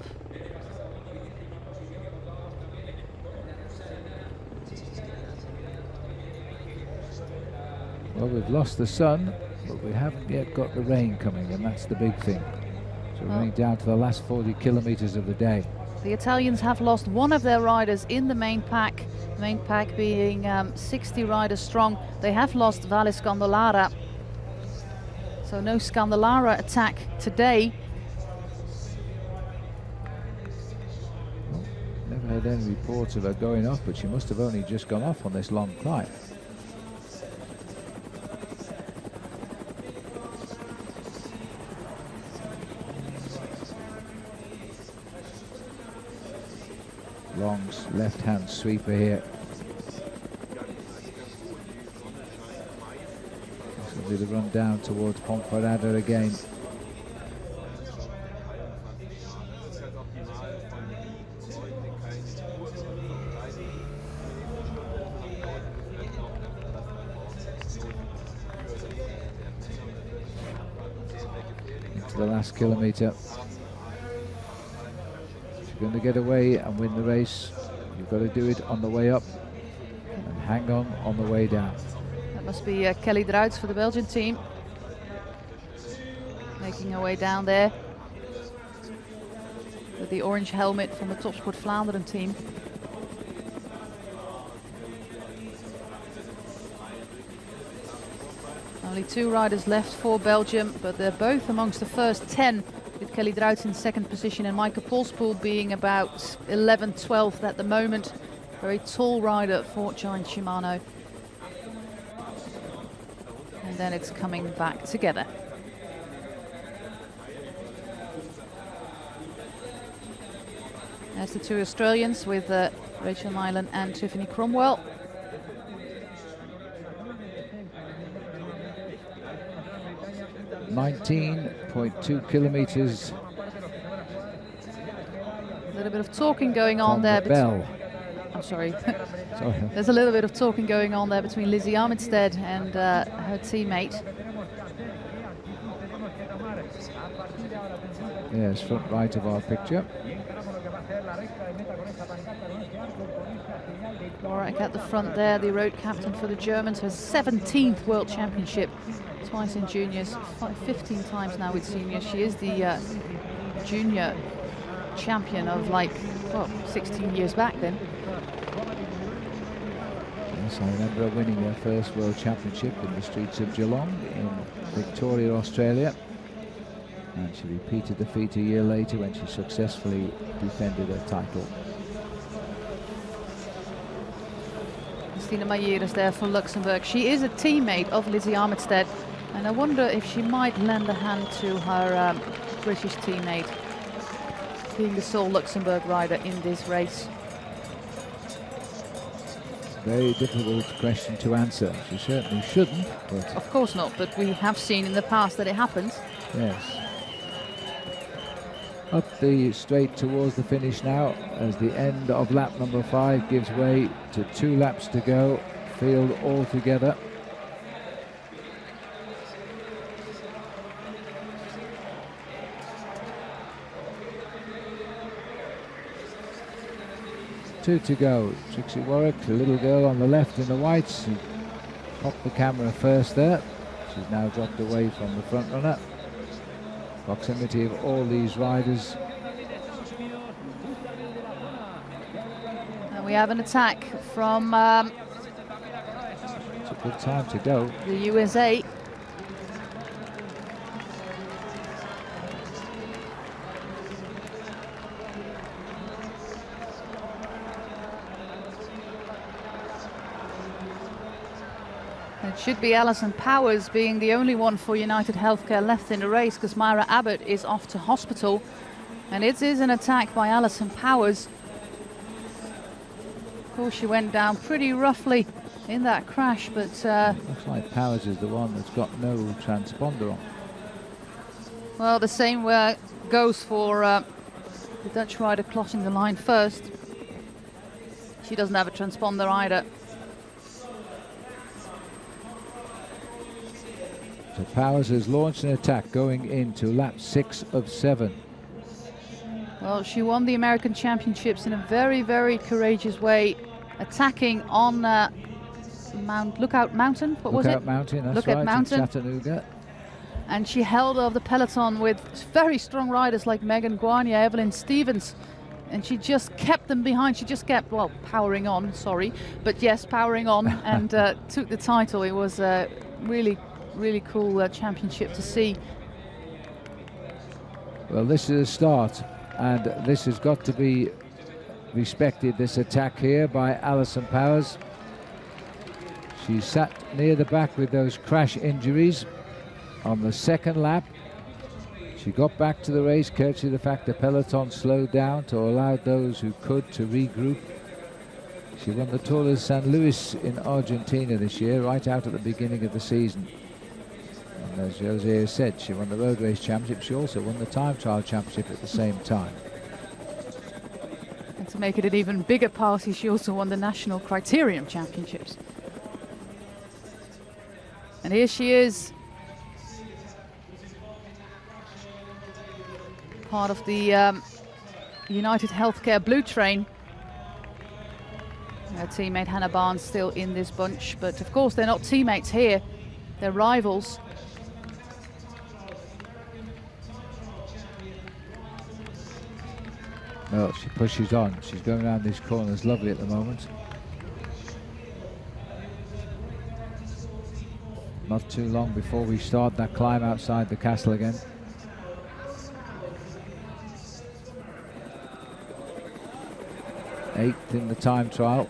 Well, we've lost the sun, but we haven't yet got the rain coming, and that's the big thing. So we're running down to the last 40 kilometers of the day. The Italians have lost one of their riders in the main pack being 60 riders strong. They have lost Vale Scandolara. So no Scandolara attack today. Well, never heard any reports of her going off, but she must have only just gone off on this long climb. Long's left-hand sweeper here. This will be the run down towards Ponferrada again. Into the last kilometre. Going to get away and win the race, you've got to do it on the way up and hang on the way down. That must be Kelly Druits for the Belgian team, making her way down there with the orange helmet from the Topsport Vlaanderen team. Only 2 riders left for Belgium, but they're both amongst the first 10, with Kelly Druits in second position and Maaike Polspoel being about 11th, 12th at the moment. Very tall rider for Giant Shimano. And then it's coming back together. There's the 2 Australians with Rachel Neylan and Tiffany Cromwell. .2 kilometers. A little bit of talking going on there. I'm sorry. Sorry. There's a little bit of talking going on there between Lizzie Armitstead and her teammate. Yes, front right of our picture. Worak at the front there, the road captain for the Germans, her 17th World Championship. Twice in juniors, 15 times now with seniors. She is the junior champion of 16 years back then. Yes, I remember her winning her first World Championship in the streets of Geelong in Victoria, Australia. And she repeated the feat a year later when she successfully defended her title. Christina Mayer is there for Luxembourg. She is a teammate of Lizzie Armitstead, and I wonder if she might lend a hand to her British teammate, being the sole Luxembourg rider in this race. Very difficult question to answer. She certainly shouldn't, but... Of course not, but we have seen in the past that it happens. Yes. Up the straight towards the finish now, as the end of lap number 5 gives way to 2 laps to go, field all together. Two to go. Trixie Warwick, the little girl on the left in the whites, who popped the camera first there. She's now dropped away from the front runner. Proximity of all these riders. And we have an attack from It's a good time to go. the USA. It should be Alison Powers being the only one for United Healthcare left in the race, because Myra Abbott is off to hospital. And it is an attack by Alison Powers. Of course, she went down pretty roughly in that crash, but... Looks like Powers is the one that's got no transponder on. Well, the same goes for the Dutch rider crossing the line first. She doesn't have a transponder either. So Powers has launched an attack going into lap 6 of 7. Well, she won the American Championships in a very, very courageous way, attacking on Lookout Mountain. What was it? Lookout Mountain, that's Lookout right, Mountain. in Chattanooga. And she held off the peloton with very strong riders like Megan Guarnier, Evelyn Stevens, and she just kept them behind. She just kept, well, powering on, sorry, but yes, powering on, and took the title. It was really cool championship to see. Well, this is a start, and this has got to be respected, this attack here by Alison Powers. She sat near the back with those crash injuries on the second lap. She got back to the race courtesy of the fact the peloton slowed down to allow those who could to regroup. She won the Tour de San Luis in Argentina this year, right out at the beginning of the season. And as Jose has said, she won the Road Race Championship. She also won the Time Trial Championship at the same time. And to make it an even bigger party, she also won the National Criterium Championships. And here she is, part of the United Healthcare Blue Train. Her teammate Hannah Barnes still in this bunch, but of course they're not teammates here, they're rivals. Well, she pushes on. She's going around these corners lovely at the moment. Not too long before we start that climb outside the castle again. Eighth in the time trial.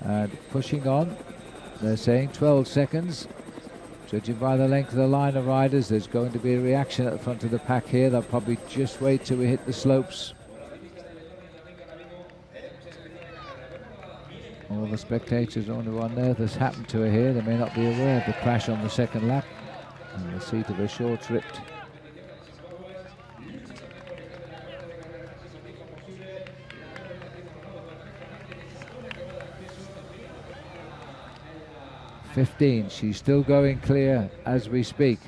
And pushing on, they're saying 12 seconds. Judging by the length of the line of riders, there's going to be a reaction at the front of the pack here. They'll probably just wait till we hit the slopes. All the spectators wonder what on earth has happened to her here. They may not be aware of the crash on the second lap and the seat of her shorts ripped. She's still going clear as we speak.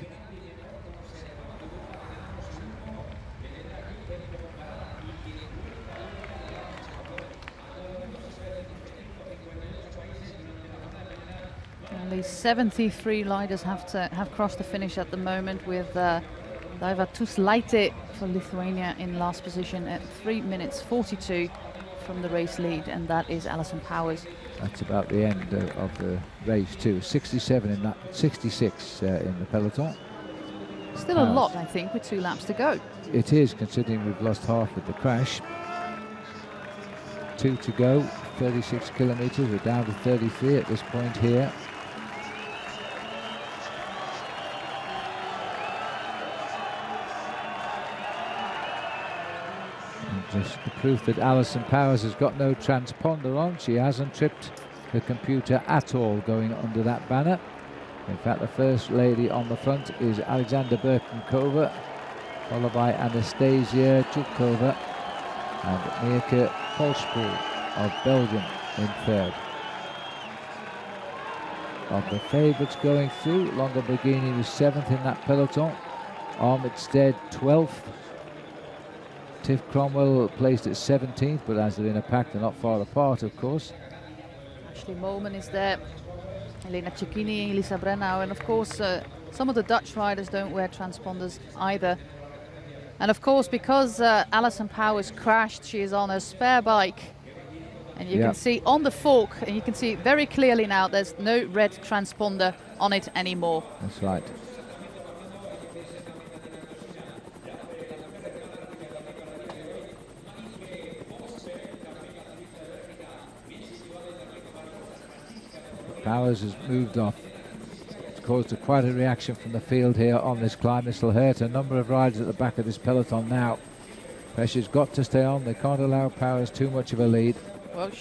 Only 73 riders have crossed the finish at the moment, with Daiva Tuslaite for Lithuania in last position at 3 minutes 42, from the race lead, and that is Alison Powers. That's about the end of the race too. 67 in that, 66 in the peloton. Still a lot, I think, with 2 laps to go. It is, considering we've lost half with the crash. 2 to go, 36 kilometres. We're down to 33 at this point here. And just the proof that Alison Powers has got no transponder on. She hasn't tripped the computer at all going under that banner. In fact, the first lady on the front is Alexandra Birkenkova, followed by Anastasia Chukova and Mirka Polspoel of Belgium in third. Of the favourites going through, Longoborghini was 7th in that peloton, Armitstead 12th, Tiff Cromwell placed at 17th, but as they're in a pack, they're not far apart, of course. Ashley Moleman is there, Elena Cecchini, Elisa Brennau, and of course some of the Dutch riders don't wear transponders either. And of course, because Alison Powers crashed, she is on a spare bike. And you can see on the fork, and you can see very clearly now, there's no red transponder on it anymore. That's right. Powers has moved off. It's caused quite a reaction from the field here on this climb. This will hurt a number of riders at the back of this peloton now. Pressure's got to stay on. They can't allow Powers too much of a lead. Well,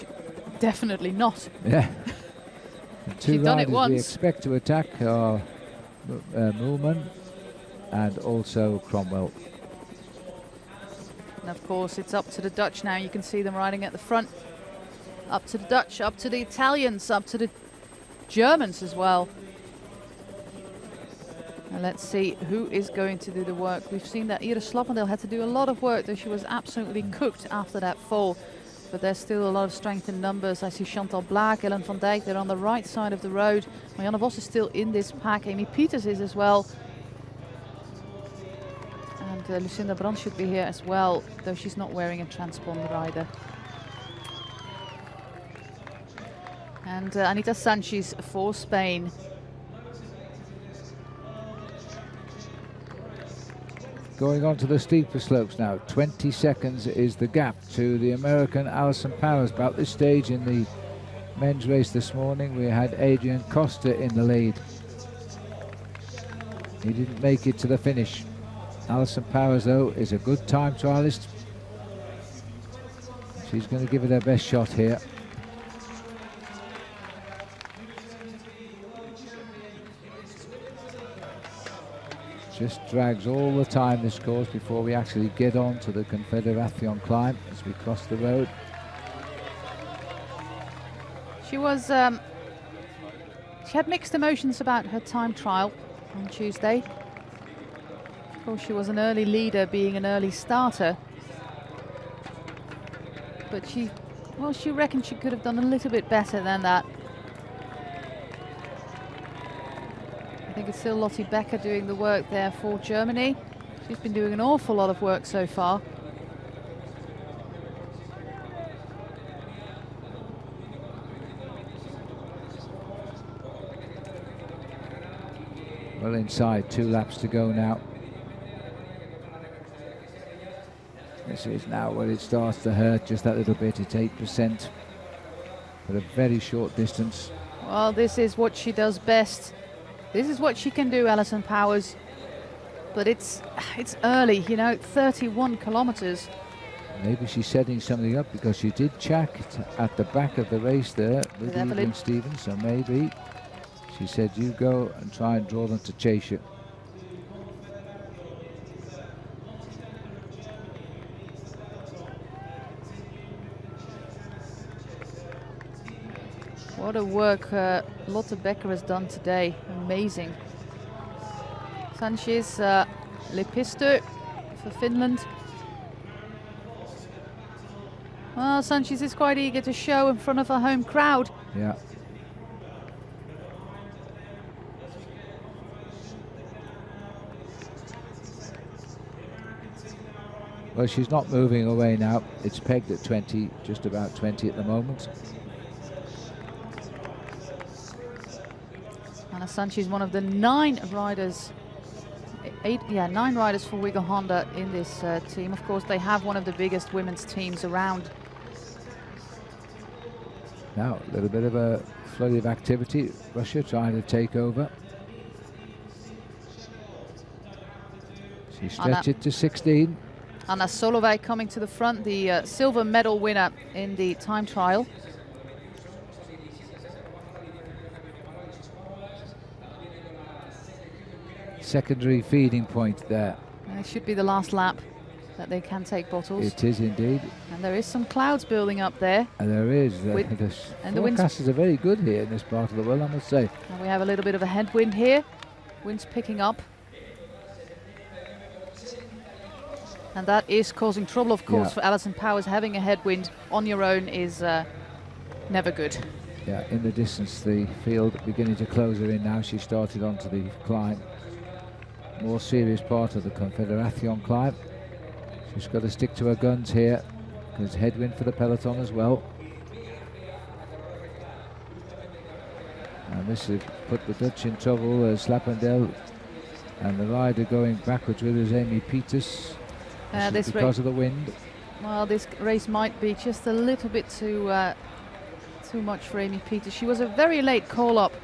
definitely not. Yeah. The 2 She's done it riders once. we expect to attack are Moolman and also Cromwell. And of course, it's up to the Dutch now. You can see them riding at the front. Up to the Dutch, up to the Italians, up to the Germans as well. Now let's see who is going to do the work. We've seen that Iris Slappendale had to do a lot of work, though she was absolutely cooked after that fall. But there's still a lot of strength in numbers. I see Chantal Blaak, Ellen van Dijk, they're on the right side of the road. Marianne Vos is still in this pack. Amy Peters is as well. And Lucinda Brandt should be here as well, though she's not wearing a transponder either. And Anita Sanchez for Spain. Going on to the steeper slopes now. 20 seconds is the gap to the American Alison Powers. About this stage in the men's race this morning, we had Adrian Costa in the lead. He didn't make it to the finish. Alison Powers, though, is a good time trialist. She's going to give it her best shot here. Just drags all the time, this course, before we actually get on to the Confederation climb as we cross the road. She was, she had mixed emotions about her time trial on Tuesday. Of course, she was an early leader, being an early starter. But she reckoned she could have done a little bit better than that. I think it's still Lottie Becker doing the work there for Germany. She's been doing an awful lot of work so far. Well inside, 2 laps to go now. This is now where it starts to hurt just that little bit. It's 8%, but a very short distance. Well, this is what she does best. This is what she can do, Alison Powers. But it's early, you know, 31 kilometers. Maybe she's setting something up, because she did check at the back of the race there with Evelyn Stevens, so maybe she said, you go and try and draw them to chase you. What a work Lotte Becker has done today. Amazing. Sanchez Lepistö for Finland. Well, Sanchez is quite eager to show in front of her home crowd. Yeah. Well, she's not moving away now. It's pegged at 20, just about 20 at the moment. Anna Sanchez, one of the 9 riders, 9 riders for Wiggle Honda in this team. Of course, they have one of the biggest women's teams around. Now, a little bit of a flurry of activity. Russia trying to take over. She stretched it to 16. Anna Solovej coming to the front, the silver medal winner in the time trial. Secondary feeding point there. It should be the last lap that they can take bottles. It is indeed. And there is some clouds building up there. And there is. The forecasters are very good here in this part of the world, I must say. And we have a little bit of a headwind here. Wind's picking up. And that is causing trouble, of course, for Alison Powers. Having a headwind on your own is never good. Yeah, in the distance, the field beginning to close her in now. She started onto the climb. More serious part of the Confederation climb. She's got to stick to her guns here. There's headwind for the peloton as well. And this has put the Dutch in trouble. Slappendel and the rider going backwards with us, Amy Peters. This because of the wind. Well, this race might be just a little bit too much for Amy Peters. She was a very late call-up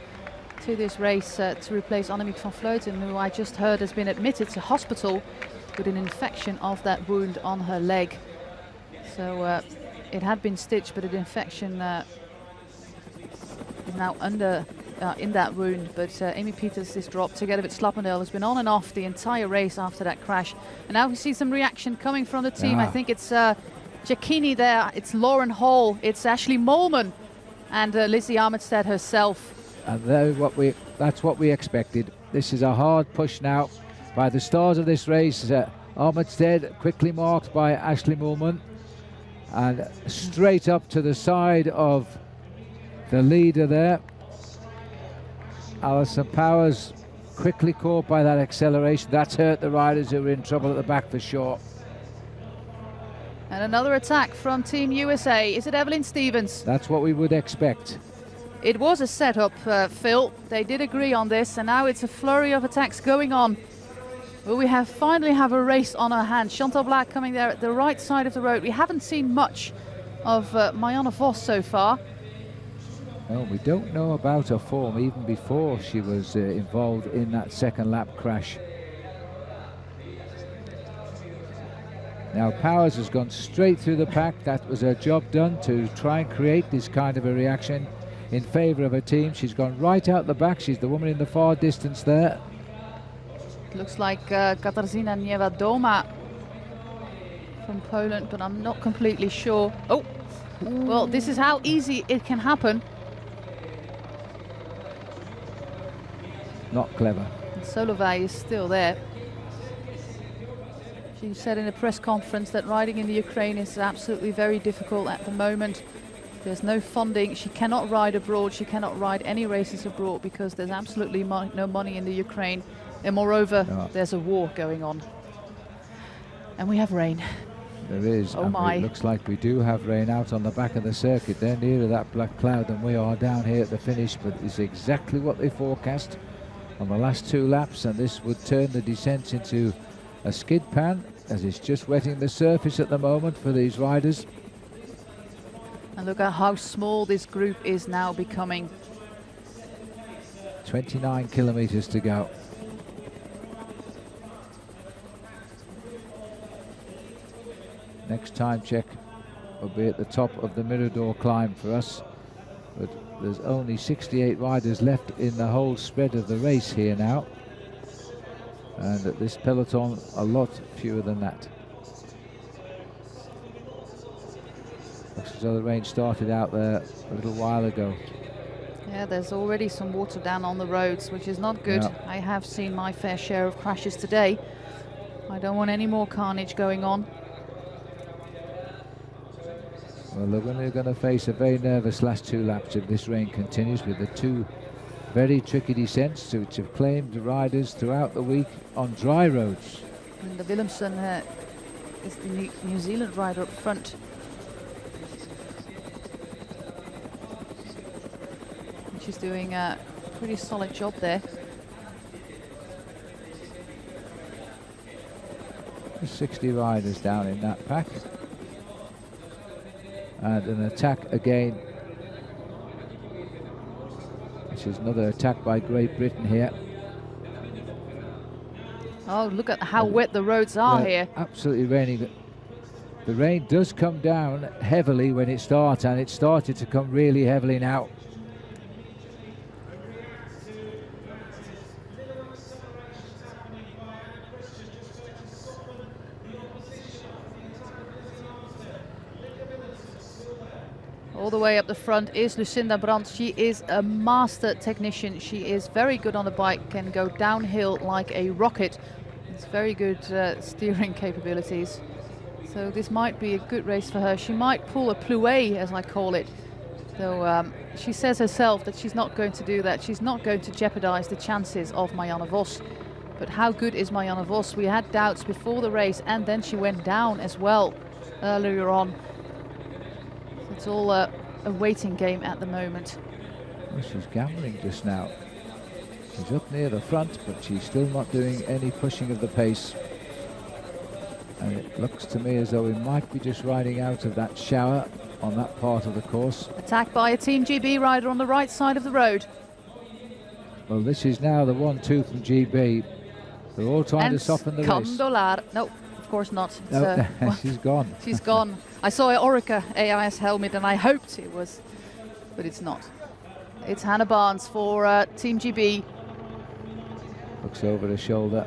to this race to replace Annemiek van Vleuten, who I just heard has been admitted to hospital with an infection of that wound on her leg. So it had been stitched, but an infection is now under in that wound. But Amy Peters is dropped together with Slappendel, has been on and off the entire race after that crash. And now we see some reaction coming from the team. I think it's Giacchini there, it's Lauren Hall, it's Ashley Molman, and Lizzie Armitstead herself. And that's what we expected. This is a hard push now by the stars of this race. Armitstead quickly marked by Ashley Molman, and straight up to the side of the leader there. Alison Powers quickly caught by that acceleration. That's hurt the riders who were in trouble at the back for sure. And another attack from Team USA. Is it Evelyn Stevens? That's what we would expect. It was a setup, Phil. They did agree on this, and now it's a flurry of attacks going on. Well, we finally have a race on our hands. Chantal Blaak coming there at the right side of the road. We haven't seen much of Marianne Vos so far. Well, we don't know about her form even before she was involved in that second lap crash. Now Powers has gone straight through the pack. That was her job done, to try and create this kind of a reaction in favour of her team. She's gone right out the back. She's the woman in the far distance there. Looks like Katarzyna Niewiadoma from Poland, but I'm not completely sure. Oh, well, this is how easy it can happen. Not clever. And Solovej is still there. She said in a press conference that riding in the Ukraine is absolutely very difficult at the moment. There's no funding. She cannot ride abroad. She cannot ride any races abroad because there's absolutely no money in the Ukraine. And moreover, there's a war going on. And we have rain. There is. Oh my. It looks like we do have rain out on the back of the circuit. They're nearer that black cloud than we are down here at the finish, but it's exactly what they forecast on the last 2 laps, and this would turn the descent into a skid pan, as it's just wetting the surface at the moment for these riders. And look at how small this group is now becoming. 29 kilometers to go. Next time check will be at the top of the Mirador climb for us, but there's only 68 riders left in the whole spread of the race here now, and at this peloton a lot fewer than that. Looks as though the rain started out there a little while ago. Yeah, there's already some water down on the roads, which is not good. Yeah. I have seen my fair share of crashes today. I don't want any more carnage going on. Well, they're going to face a very nervous last 2 laps if this rain continues, with the 2 very tricky descents which have claimed riders throughout the week on dry roads. And the Willemsen is the New Zealand rider up front. And she's doing a pretty solid job there. There's 60 riders down in that pack. And an attack again. This is another attack by Great Britain here. Oh, look at how wet the roads are here. Absolutely raining. The rain does come down heavily when it starts, and it started to come really heavily now. All the way up the front is Lucinda Brandt. She is a master technician. She is very good on the bike, can go downhill like a rocket. It's very good steering capabilities. So this might be a good race for her. She might pull a plouet, as I call it. Though she says herself that she's not going to do that. She's not going to jeopardize the chances of Marianne Vos. But how good is Marianne Vos? We had doubts before the race, and then she went down as well earlier on. It's all a waiting game at the moment. Well, she's gambling just now. She's up near the front, but she's still not doing any pushing of the pace. And it looks to me as though we might be just riding out of that shower on that part of the course. Attacked by a Team GB rider on the right side of the road. Well, this is now the 1-2 from GB. They're all trying to soften the race. Condolar. No, of course not. No, she's gone. She's gone. I saw an Orica AIS helmet and I hoped it was, but it's not. It's Hannah Barnes for Team GB. Looks over her shoulder.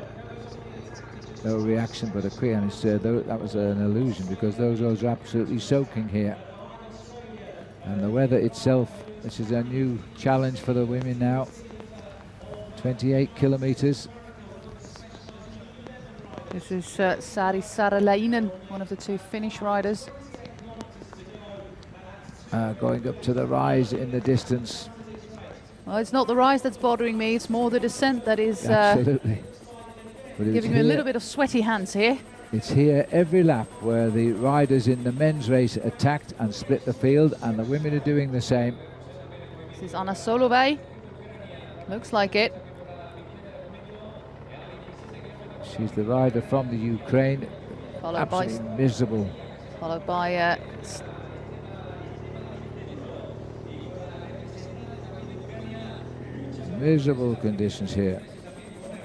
No reaction, but a quick, and that was an illusion because those roads are absolutely soaking here. And the weather itself, this is a new challenge for the women now. 28 kilometers. This is Sari Saralainen, one of the two Finnish riders. Going up to the rise in the distance. Well, it's not the rise that's bothering me, it's more the descent that is absolutely. Giving me a little bit of sweaty hands here. It's here every lap where the riders in the men's race attacked and split the field, and the women are doing the same. This is Anna Solovey. Looks like it. She's the rider from the Ukraine. Followed absolutely by miserable. Followed by miserable conditions here.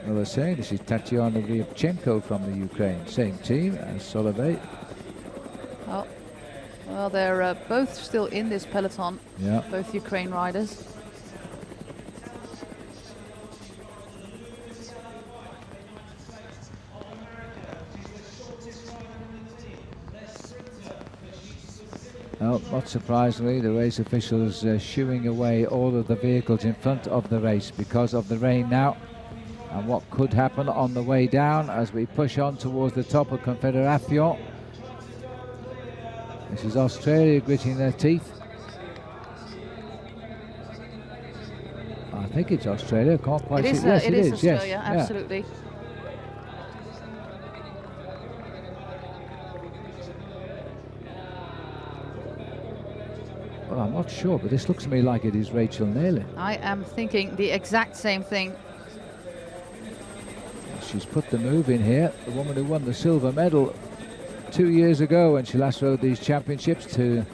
Well, they're saying this is Tatiana Ryabchenko from the Ukraine, same team as Solovey. Oh, well, they're both still in this peloton. Yeah. Both Ukraine riders. Well, not surprisingly, the race officials shooing away all of the vehicles in front of the race because of the rain now. And what could happen on the way down as we push on towards the top of Confederation. This is Australia gritting their teeth. I think it's Australia, can't quite see. Yes, it is Australia, yes, absolutely. Yeah. Well, I'm not sure, but this looks to me like it is Rachel Neylan. I am thinking the exact same thing. She's put the move in here, the woman who won the silver medal 2 years ago when she last rode these championships and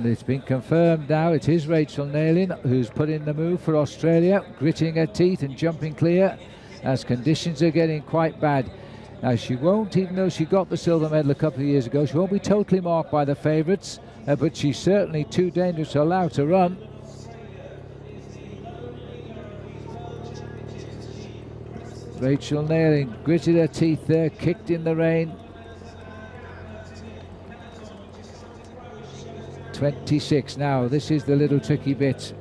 it's been confirmed now. It is Rachel Neylan who's put in the move for Australia, gritting her teeth and jumping clear as conditions are getting quite bad. Now she won't, even though she got the silver medal a couple of years ago, she won't be totally marked by the favourites, but she's certainly too dangerous to allow to run. Rachel Neylan gritted her teeth there, kicked in the rain. 26 now, this is the little tricky bit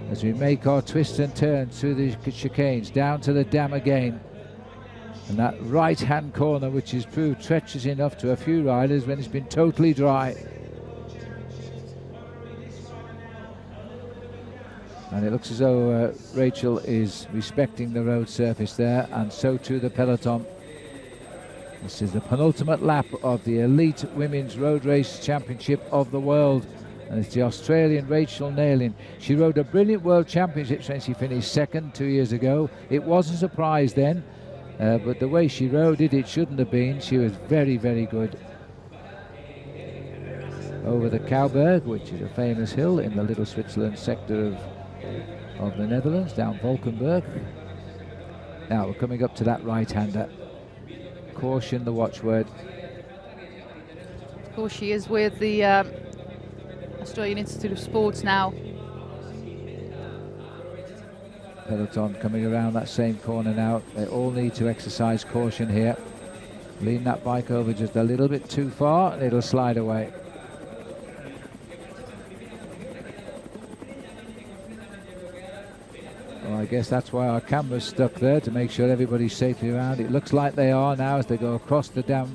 as we make our twists and turns through the chicanes, down to the dam again. And that right-hand corner, which has proved treacherous enough to a few riders when it's been totally dry. And it looks as though Rachel is respecting the road surface there, and so too the peloton. This is the penultimate lap of the Elite Women's Road Race Championship of the World. And it's the Australian Rachel Neylan. She rode a brilliant World Championships when she finished second 2 years ago. It was a surprise then, but the way she rode it, it shouldn't have been. She was very, very good. Over the Kouberg, which is a famous hill in the Little Switzerland sector of the Netherlands, down Valkenburg. Now we're coming up to that right-hander. Caution, the watchword. Of course, she is with the Australian Institute of Sports now. Peloton coming around that same corner now. They all need to exercise caution here. Lean that bike over just a little bit too far and it'll slide away. Well, I guess that's why our camera's stuck there, to make sure everybody's safely around. It looks like they are now as they go across the dam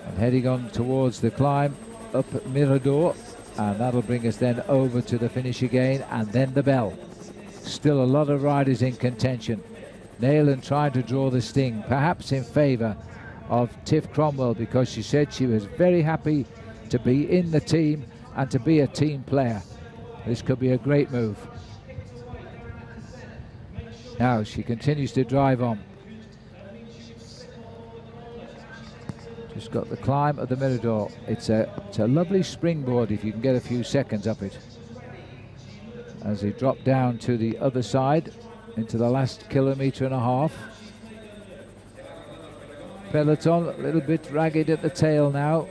and heading on towards the climb up Mirador, and that'll bring us then over to the finish again, and then the bell. Still a lot of riders in contention. Neylan trying to draw the sting, perhaps in favour of Tiff Cromwell, because she said she was very happy to be in the team and to be a team player. This could be a great move. Now she continues to drive on. Just got the climb of the Mirador. It's a lovely springboard if you can get a few seconds up it. As they drop down to the other side into the last 1.5 kilometres. Peloton a little bit ragged at the tail now.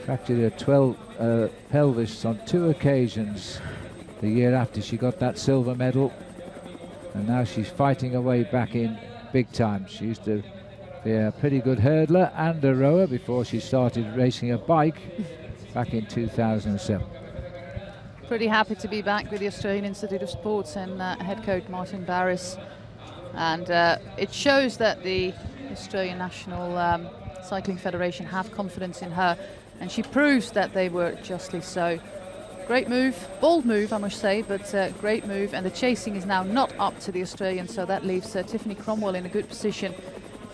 Fractured her pelvis on 2 occasions the year after she got that silver medal, and now she's fighting her way back in big time. She used to be a pretty good hurdler and a rower before she started racing a bike back in 2007. Pretty happy to be back with the Australian Institute of Sports and head coach Martin Barris, and it shows that the Australian National Cycling Federation have confidence in her, and she proves that they were justly so. Great move, bold move I must say, but great move, and the chasing is now not up to the Australians, so that leaves Tiffany Cromwell in a good position,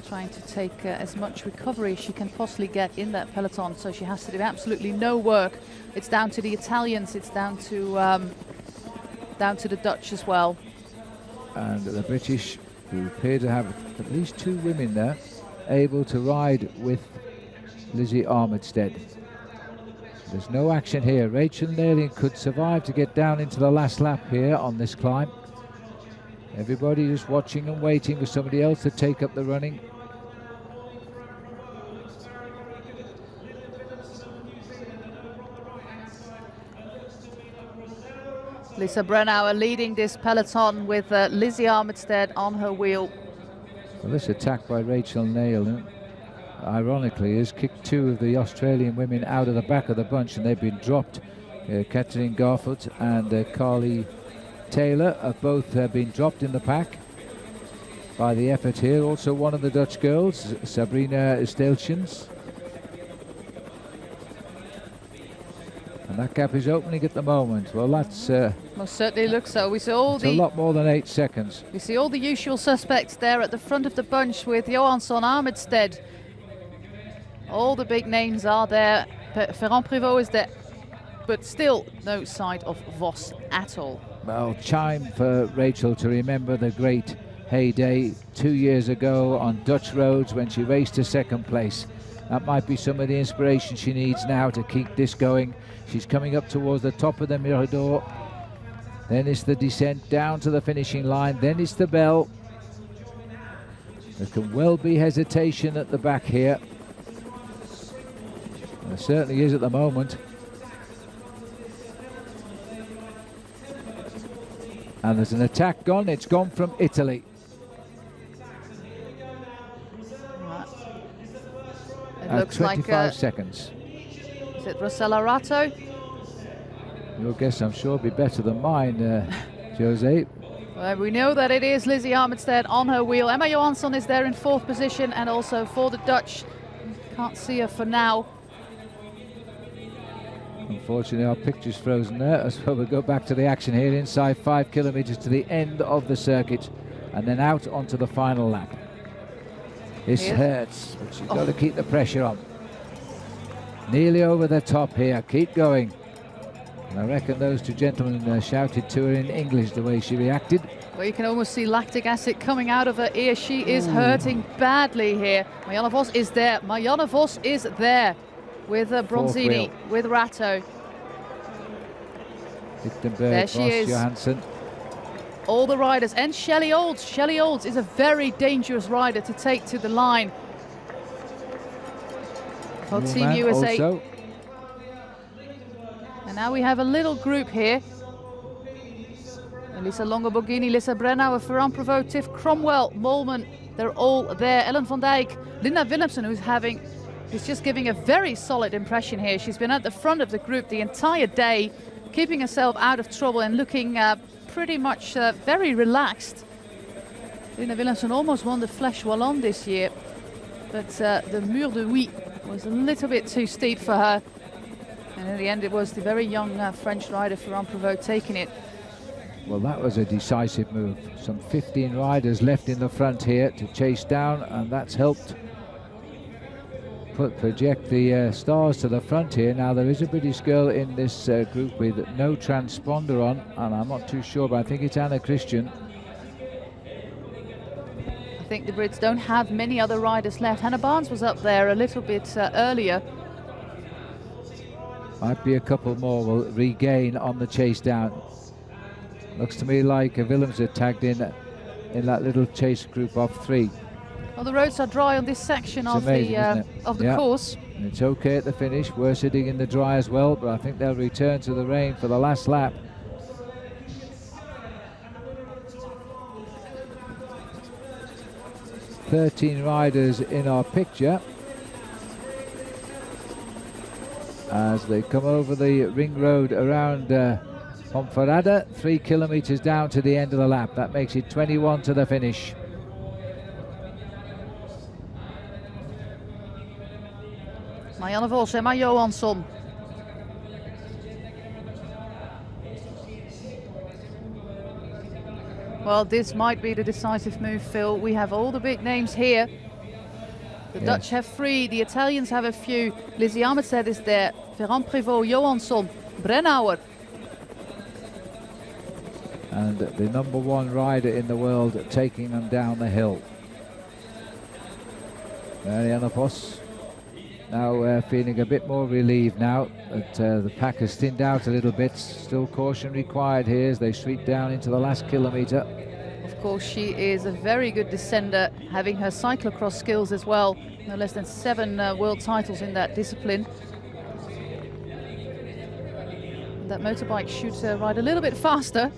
trying to take as much recovery as she can possibly get in that peloton, so she has to do absolutely no work. It's down to the Italians, it's down to the Dutch as well. And the British, who appear to have at least 2 women there, able to ride with Lizzie Armitstead. There's no action here. Rachel Neylan could survive to get down into the last lap here on this climb. Everybody just watching and waiting for somebody else to take up the running. Lisa Brennauer leading this peloton with Lizzie Armitstead on her wheel. Well, this attack by Rachel Neylan, ironically, has kicked 2 of the Australian women out of the back of the bunch, and they've been dropped. Catherine Garfoot and Carly Taylor have both been dropped in the pack by the effort here. Also one of the Dutch girls, Sabrina Steltjens. And that gap is opening at the moment. Well, that's most certainly looks so. We see all a lot more than 8 seconds. We see all the usual suspects there at the front of the bunch with Johansson, Armitstead. All the big names are there. Ferrand-Prévot is there, but still no sight of Vos at all. Well, chime for Rachel to remember the great heyday 2 years ago on Dutch roads when she raced to 2nd place. That might be some of the inspiration she needs now to keep this going. She's coming up towards the top of the Mirador. Then it's the descent down to the finishing line. Then it's the bell. There can well be hesitation at the back here. There certainly is at the moment. And there's an attack gone. It's gone from Italy. It at looks 25 like seconds. Is it Rossella Ratto? Your guess, I'm sure, will be better than mine, Jose. Well, we know that it is Lizzie Armitstead on her wheel. Emma Johansson is there in 4th position, and also for the Dutch. Can't see her for now. Unfortunately, our picture's frozen there, so we'll go back to the action here inside 5 kilometres to the end of the circuit and then out onto the final lap. This hurts, but she's got to keep the pressure on. Nearly over the top here, keep going. And I reckon those two gentlemen shouted to her in English the way she reacted. Well, you can almost see lactic acid coming out of her ear. She is hurting badly here. Marianne Vos is there. Marianne Vos is there with Bronzini, with Ratto. Lichtenberg, Vos, Johansson. All the riders, and Shelley Olds. Shelley Olds is a very dangerous rider to take to the line. For Team USA. Also. And now we have a little group here. Elisa Longo-Borghini, Lisa Brennauer, Ferrand Prevot, Tiff Cromwell, Molman, they're all there. Ellen van Dijk, Linda Willemsen, who's just giving a very solid impression here. She's been at the front of the group the entire day, keeping herself out of trouble and looking pretty much very relaxed. Linda Willemsen almost won the Flèche Wallonne this year, but the Mur de Huy was a little bit too steep for her. And in the end, it was the very young French rider, Ferrand Prevot, taking it. Well, that was a decisive move. Some 15 riders left in the front here to chase down, and that's helped project the stars to the front here. Now, there is a British girl in this group with no transponder on, and I'm not too sure, but I think it's Anna Christian. I think the Brits don't have many other riders left. Hannah Barnes was up there a little bit earlier. Might be a couple more will regain on the chase down. Looks to me like Willems are tagged in that little chase group of 3. Well, the roads are dry on this section of the course. And it's okay at the finish. We're sitting in the dry as well, but I think they'll return to the rain for the last lap. "13 riders in our picture as they come over the ring road around Ponferrada, 3 kilometres down to the end of the lap. That makes it 21 to the finish. Marianne Vos, Emma Johansson. Well, this might be the decisive move, Phil. We have all the big names here. The Dutch have 3, the Italians have a few. Lizzie Armitstead is there, Ferrand Prevot, Johansson, Brennauer. And the #1 rider in the world taking them down the hill. Marianne Vos now feeling a bit more relieved now that the pack has thinned out a little bit. Still caution required here as they sweep down into the last kilometre. Of course, she is a very good descender, having her cyclocross skills as well. No less than 7 world titles in that discipline. That motorbike should ride a little bit faster.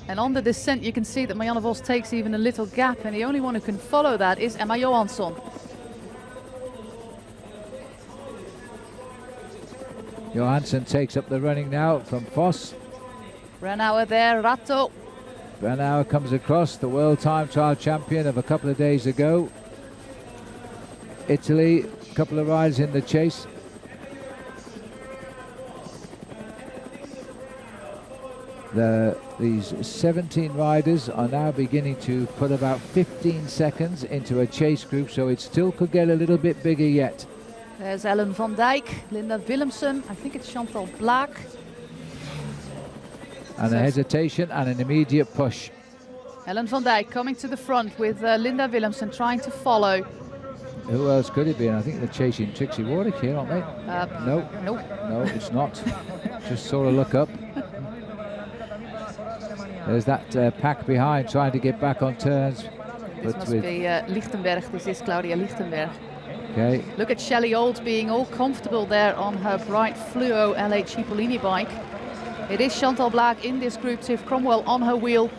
And on the descent, you can see that Marianne Vos takes even a little gap, and the only one who can follow that is Emma Johansson. Johansson takes up the running now from Vos. Brennauer there, Ratto. Brennauer comes across, the world time trial champion of a couple of days ago. Italy, a couple of riders in the chase. These 17 riders are now beginning to put about 15 seconds into a chase group, so it still could get a little bit bigger yet. There's Ellen van Dijk, Linda Willemsen, I think it's Chantal Blaak. And a hesitation and an immediate push. Ellen van Dijk coming to the front with Linda Willemsen trying to follow. Who else could it be? And I think they're chasing Trixie Warwick here, aren't they? No. No, it's not. Just sort of look up. There's that pack behind trying to get back on turns. This must be Lichtenberg. This is Claudia Lichtenberg. Okay. Look at Shelley Olds being all comfortable there on her bright fluo LH Cipollini bike. It is Chantal Blaak in this group, Tiff Cromwell on her wheel.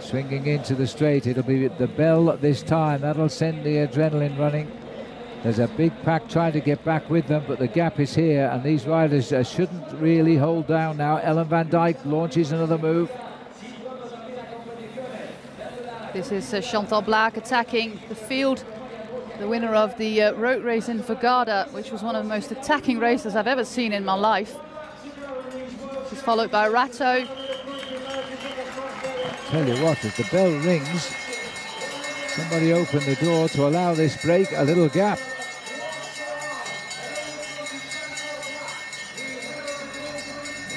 Swinging into the straight, it'll be the bell this time. That'll send the adrenaline running. There's a big pack trying to get back with them, but the gap is here, and these riders shouldn't really hold down now. Ellen van Dijk launches another move. This is Chantal Blaak attacking the field. the winner of the road race in Ponferrada, which was one of the most attacking races I've ever seen in my life. She's followed by Ratto. Tell you what, as the bell rings, somebody opened the door to allow this break, a little gap.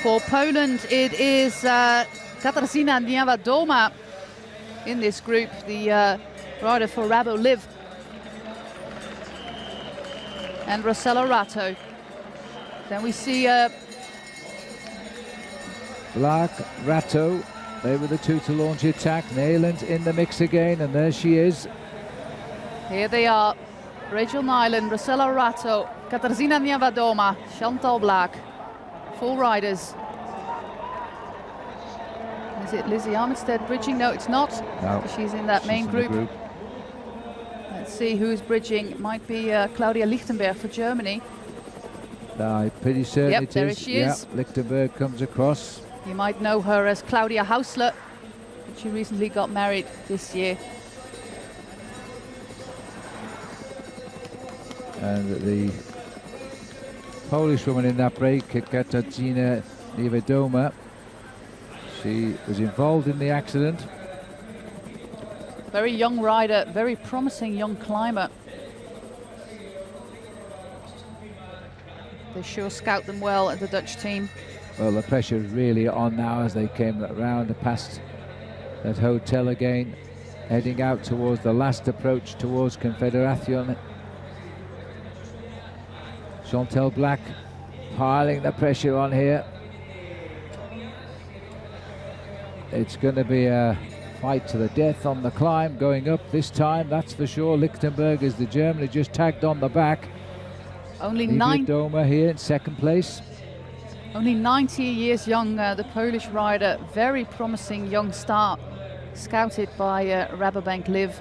For Poland, it is Katarzyna Niewiadoma in this group, the rider for Rabo Liv, and Rosella Ratto. Then we see Black, Ratto, they were the two to launch the attack. Neyland in the mix again, and there she is. Here they are, Rachel Nyland, Rosella Ratto, Katarzyna Niewiadoma, Chantal Blaak, 4 riders. Is it Lizzie Armitstead bridging? No, it's not. No, she's in that main group. Let's see who's bridging. Might be Claudia Lichtenberg for Germany. No, pretty certain yep, it there is. she is. Lichtenberg comes across. You might know her as Claudia Hausler. She recently got married this year. And the Polish woman in that break, Katarzyna Niewiadoma, she was involved in the accident. Very young rider, very promising young climber. They sure scout them well at the Dutch team. Well, the pressure is really on now as they came around and past that hotel again, heading out towards the last approach towards Confederación. Chantal Blaak piling the pressure on here. It's going to be a fight to the death on the climb going up this time, that's for sure. Lichtenberg is the German who just tagged on the back. Only Niewiadoma here in second place. Only 90 years young, the Polish rider, very promising young star, scouted by Rabobank Liv.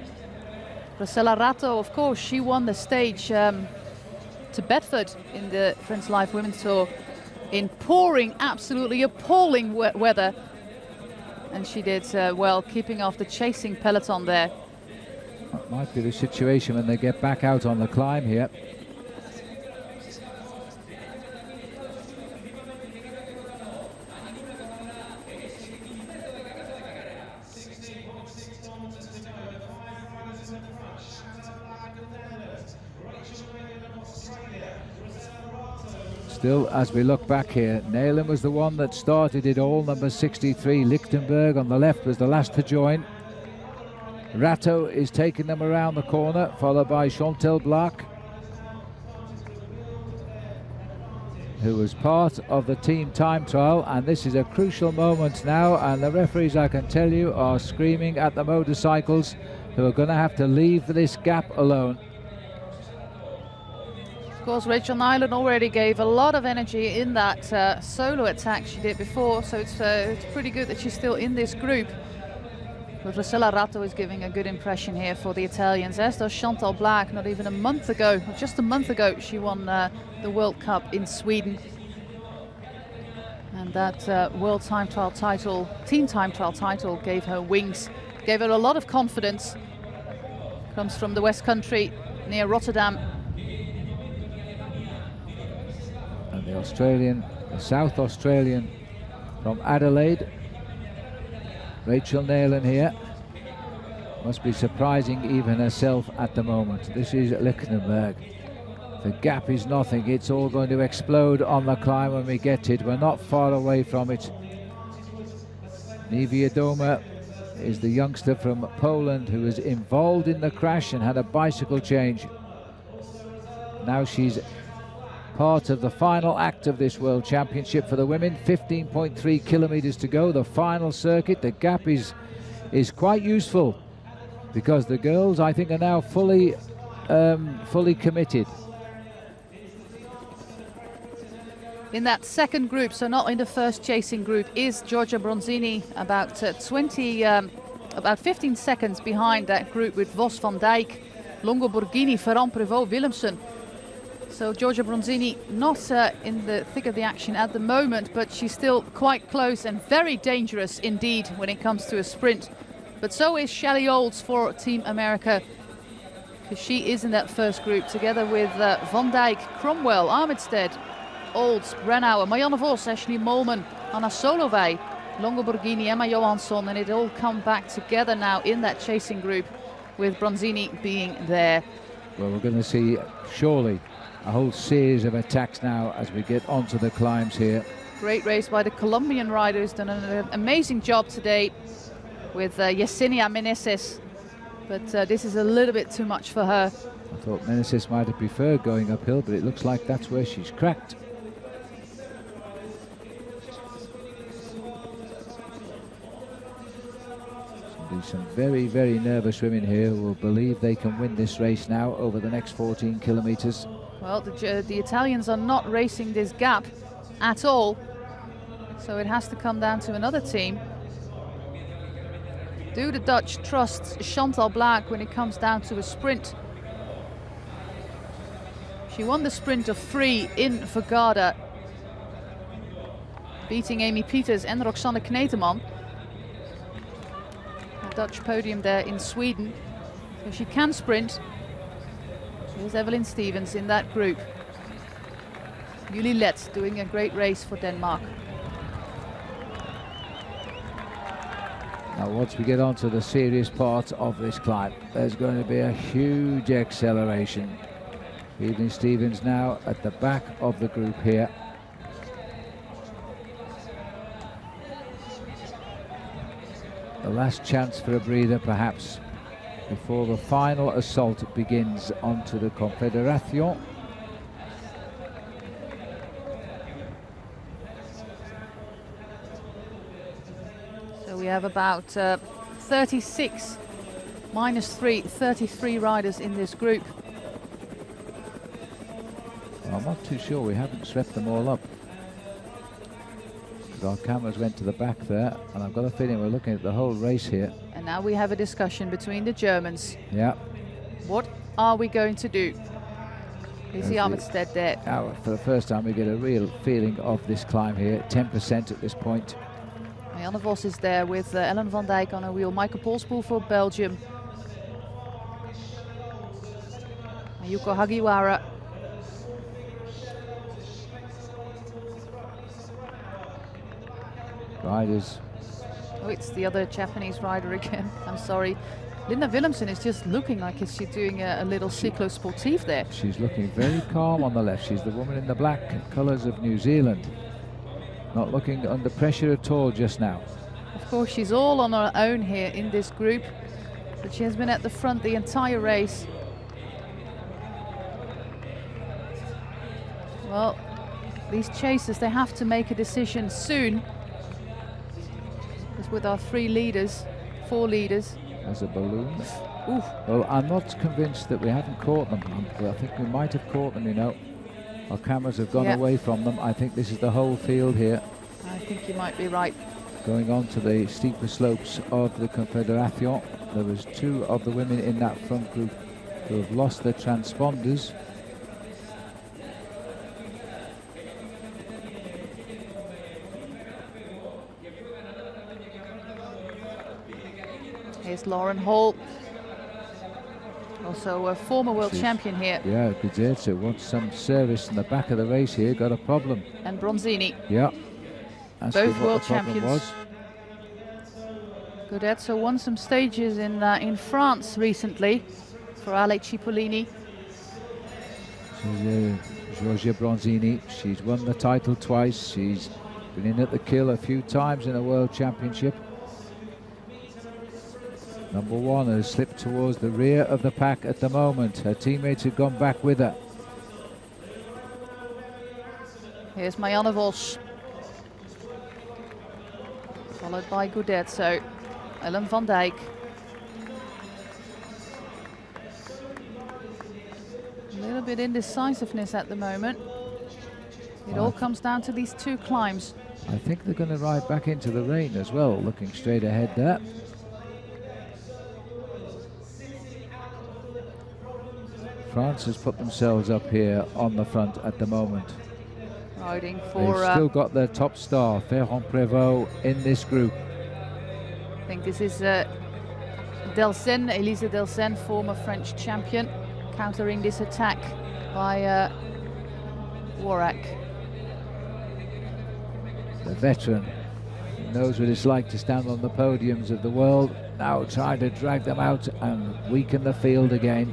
Rosella Ratto, of course, she won the stage to Bedford in the Friends Life Women's Tour in pouring, absolutely appalling weather. And she did well, keeping off the chasing peloton there. That might be the situation when they get back out on the climb here. Still, as we look back here, Neyland was the one that started it all, number 63. Lichtenberg on the left was the last to join. Ratto is taking them around the corner, followed by Chantal Blaak, who was part of the team time trial, and this is a crucial moment now, and the referees, I can tell you, are screaming at the motorcycles who are going to have to leave this gap alone. Of course, Rachel Nyland already gave a lot of energy in that solo attack she did before, so it's pretty good that she's still in this group. But Rosella Ratto is giving a good impression here for the Italians, as does Chantal Blaak. Not even a month ago, or just a month ago, she won the World Cup in Sweden. And that World Time Trial title, Team Time Trial title, gave her wings, gave her a lot of confidence. Comes from the West Country near Rotterdam. And the Australian, the South Australian from Adelaide, Rachel Neyland here. Must be surprising even herself at the moment. This is Lichtenberg. The gap is nothing. It's all going to explode on the climb when we get it. We're not far away from it. Niewiadoma is the youngster from Poland who was involved in the crash and had a bicycle change. Now she's part of the final act of this World Championship for the women. 15.3 kilometers to go, the final circuit. The gap is quite useful because the girls, I think, are now fully committed. In that second group, so not in the first chasing group, is Giorgia Bronzini, about 15 seconds behind that group with Vos van Dijk, Longo Borghini, Ferrand Prévost, Willemsen. So Giorgia Bronzini not in the thick of the action at the moment, but she's still quite close and very dangerous indeed when it comes to a sprint. But so is Shelley Olds for Team America. because she is in that first group together with Van Dijk, Cromwell, Armitstead, Olds, Brennauer, Marianne Vos, Ashley Molman, Anna Solovey, Longo Borghini, Emma Johansson, and it all come back together now in that chasing group with Bronzini being there. Well, we're going to see surely a whole series of attacks now as we get onto the climbs here. Great race by the Colombian riders, done an amazing job today with Yesenia Meneses, but this is a little bit too much for her. I thought Meneses might have preferred going uphill, but it looks like that's where she's cracked. Some very, very nervous women here who will believe they can win this race now over the next 14 kilometers. Well, the Italians are not racing this gap at all, so it has to come down to another team. Do the Dutch trust Chantal Blaak when it comes down to a sprint? She won the sprint of 3 in Vergade, beating Amy Pieters and Roxanne Kneteman. Dutch podium there in Sweden, so she can sprint. Here's Evelyn Stevens in that group. Julie Lett doing a great race for Denmark. Now once we get on to the serious part of this climb, there's going to be a huge acceleration. Evelyn Stevens now at the back of the group here. The last chance for a breather perhaps before the final assault begins onto the Confederation. So we have about 36 minus 3, 33 riders in this group. Well, I'm not too sure, we haven't swept them all up. Our cameras went to the back there, and I've got a feeling we're looking at the whole race here. And now we have a discussion between the Germans. Yeah. What are we going to do? Lizzie Armitstead there. Now, for the first time, we get a real feeling of this climb here. 10% at this point. Marianne Vos is there with Ellen van Dijk on her wheel. Michael Polspoel for Belgium. Ayuko Hagiwara. Riders. Oh, it's the other Japanese rider again. I'm sorry. Linda Willemsen is just looking like she's doing a little cyclo-sportive there. She's looking very calm on the left. She's the woman in the black colours of New Zealand. Not looking under pressure at all just now. Of course, she's all on her own here in this group, but she has been at the front the entire race. Well, these chasers, they have to make a decision soon. Because with our 4 leaders. As a balloon. Oof. Well, I'm not convinced that we haven't caught them. I think we might have caught them, you know. Our cameras have gone away from them. I think this is the whole field here. I think you might be right. Going on to the steeper slopes of the Confederation. There was 2 of the women in that front group who have lost their transponders. Here's Lauren Hall, also a former world champion here. Yeah, Gudetso wants some service in the back of the race here, got a problem. And Bronzini. Yeah. Both world champions. Gudetso won some stages in France recently for Ale Cipollini. Giorgia Bronzini, she's won the title twice. She's been in at the kill a few times in a world championship. Number 1 has slipped towards the rear of the pack at the moment. Her teammates have gone back with her. Here's Marianne Vos, followed by Gudetso, Ellen van Dijk. A little bit indecisiveness at the moment. It all comes down to these 2 climbs. I think they're going to ride back into the rain as well, looking straight ahead there. France has put themselves up here on the front at the moment. Riding for... They've still got their top star, Ferrand Prévot, in this group. I think this is Delsen, Elise Delsen, former French champion, countering this attack by Warrack. The veteran knows what it's like to stand on the podiums of the world, now trying to drag them out and weaken the field again.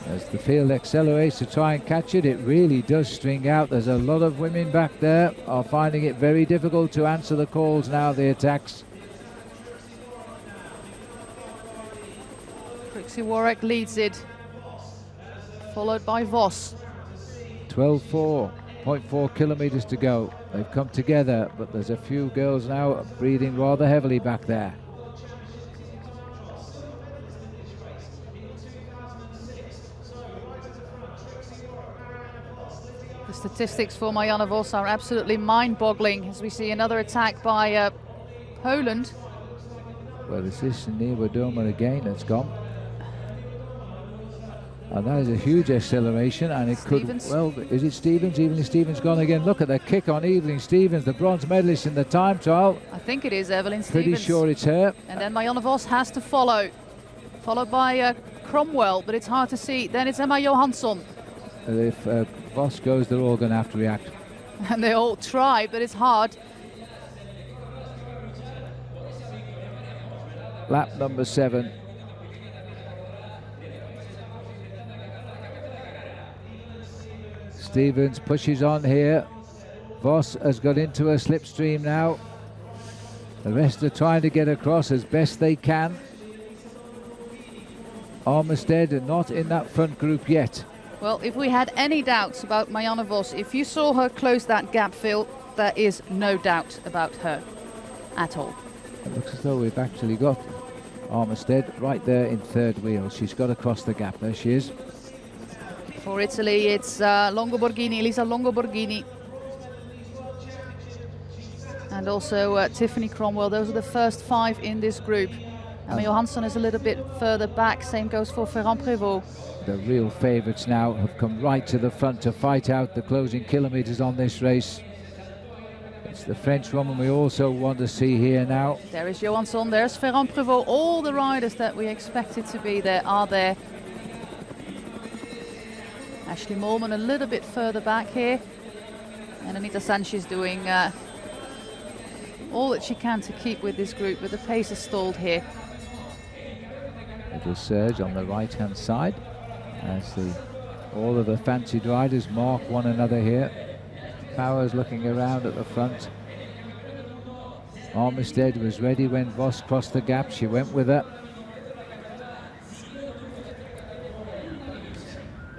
As the field accelerates to try and catch it, it really does string out. There's a lot of women back there are finding it very difficult to answer the calls now, the attacks. Trixie Warrack leads it, followed by Vos. 12.4 kilometers to go. They've come together, but there's a few girls now breathing rather heavily back there. The statistics for Marianne Vos are absolutely mind-boggling as we see another attack by Poland. Well, is this Niwa Doma again that's gone? And that is a huge acceleration, and it Stevens. could, well, is it Stevens? Evelyn Stevens gone again. Look at the kick on Evelyn Stevens, the bronze medalist in the time trial. I think it is Evelyn Stevens. Pretty sure it's her. And then Marianne Vos has to follow, followed by Cromwell, but it's hard to see. Then it's Emma Johansson. If Vos goes, they're all going to have to react. And they all try, but it's hard. Lap number 7. Stevens pushes on here. Vos has got into a slipstream now. The rest are trying to get across as best they can. Armistead not in that front group yet. Well, if we had any doubts about Marianne Vos, if you saw her close that gap, Phil, there is no doubt about her at all. It looks as though we've actually got Armistead right there in third wheel. She's got across the gap. There she is. For Italy, it's Longoborghini, Elisa Longoborghini. And also Tiffany Cromwell. Those are the first 5 in this group. Emma Johansson is a little bit further back. Same goes for Ferrand-Prévot. The real favourites now have come right to the front to fight out the closing kilometres on this race. It's the French woman we also want to see here now. There is Johansson, there's Ferrand-Prévot. All the riders that we expected to be there are there. Ashley Moorman a little bit further back here. And Anita Sanchez doing all that she can to keep with this group, but the pace is stalled here. Little surge on the right-hand side as all of the fancied riders mark one another here. Powers looking around at the front. Armistead was ready when Vos crossed the gap. She went with her.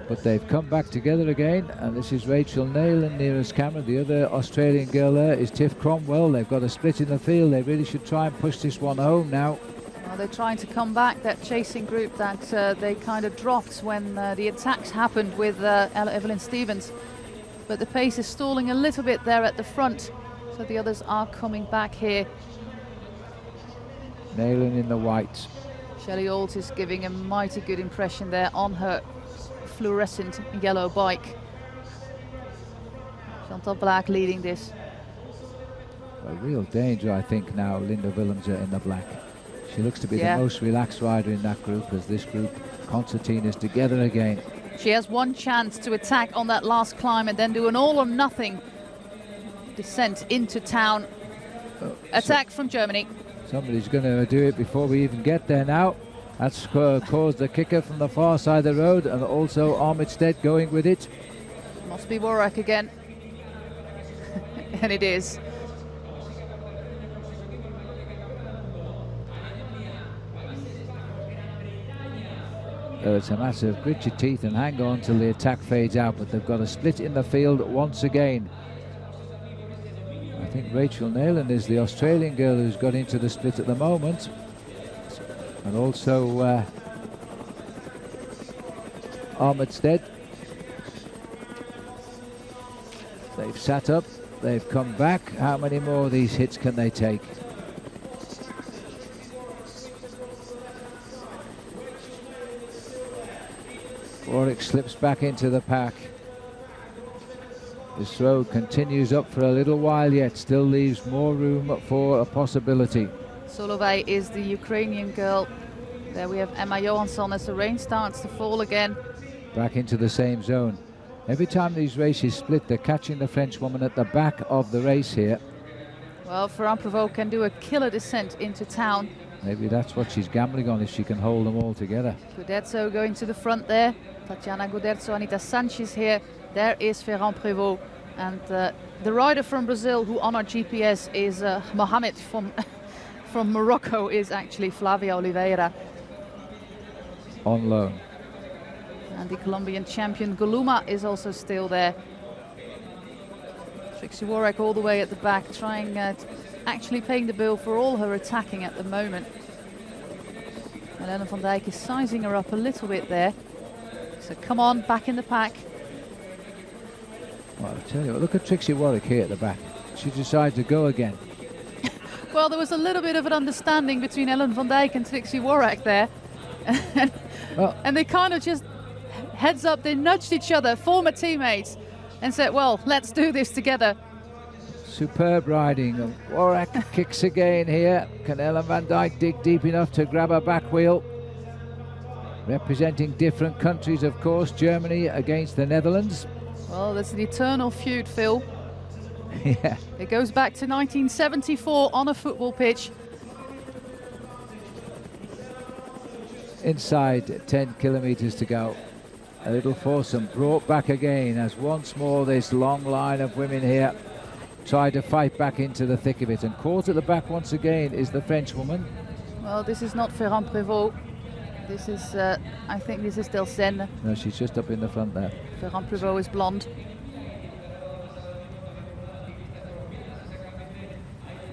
But they've come back together again, and this is Rachel Nayland nearest camera. The other Australian girl there is Tiff Cromwell. They've got a split in the field. They really should try and push this one home now. Well, they're trying to come back, that chasing group that they kind of dropped when the attacks happened with Evelyn Stevens. But the pace is stalling a little bit there at the front, so the others are coming back here. Nayland in the white. Shelley Ault is giving a mighty good impression there on her fluorescent yellow bike. Chantal Blaak leading this. A real danger, I think, now, Linda Willemser in the black. She looks to be the most relaxed rider in that group, as this group, concertina's together again. She has one chance to attack on that last climb and then do an all or nothing descent into town. Attack from Germany. Somebody's going to do it before we even get there now. That's caused the kicker from the far side of the road, and also Armistead going with it. Must be Warrack again. And it is. It's a matter of grit your teeth and hang on till the attack fades out, but they've got a split in the field once again. I think Rachel Nayland is the Australian girl who's got into the split at the moment. And also Armistead. They've sat up, they've come back. How many more of these hits can they take? Warwick slips back into the pack. This throw continues up for a little while yet, still leaves more room for a possibility. Solovay is the Ukrainian girl. There we have Emma Johansson as the rain starts to fall again. Back into the same zone. Every time these races split, they're catching the French woman at the back of the race here. Well, Ferrand Prévot can do a killer descent into town. Maybe that's what she's gambling on, if she can hold them all together. Gudetzo going to the front there. Tatiana Gudetzo, Anita Sanchez here. There is Ferrand Prévot. And the rider from Brazil who on our GPS is Mohamed from Morocco is actually Flavia Oliveira. On loan. And the Colombian champion Guluma is also still there. Trixie Worrack all the way at the back, trying actually paying the bill for all her attacking at the moment. And Ellen van Dijk is sizing her up a little bit there. So come on, back in the pack. Well, I'll tell you what, look at Trixie Worrack here at the back. She decides to go again. Well, there was a little bit of an understanding between Ellen van Dijk and Trixie Worrack there. And they kind of just, heads up, they nudged each other, former teammates, and said, well, let's do this together. Superb riding. Worrack kicks again here. Can Ellen van Dijk dig deep enough to grab her back wheel? Representing different countries, of course. Germany against the Netherlands. Well, there's an eternal feud, Phil. Yeah. It goes back to 1974 on a football pitch. Inside 10 kilometers to go. A little foursome brought back again as once more this long line of women here try to fight back into the thick of it. And caught at the back once again is the French woman. Well, this is not Ferrand Prévot. This is, I think this is Del Senne. No, she's just up in the front there. Ferrand Prévot is blonde.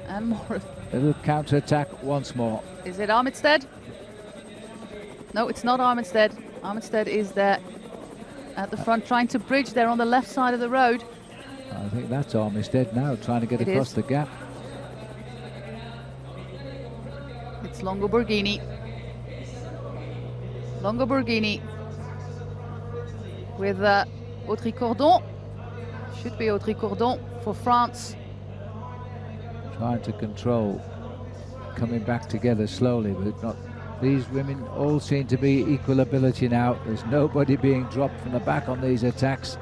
And more. A little counter-attack once more. Is it Armitstead? No, it's not Armitstead. Armitstead is there at the front, trying to bridge there on the left side of the road. I think that's Armitstead now, trying to get across the gap. It's Longo Borghini. Longo Borghini with Audrey Cordon. Should be Audrey Cordon for France. Trying to control, coming back together slowly, but not. These women all seem to be equal ability now. There's nobody being dropped from the back on these attacks.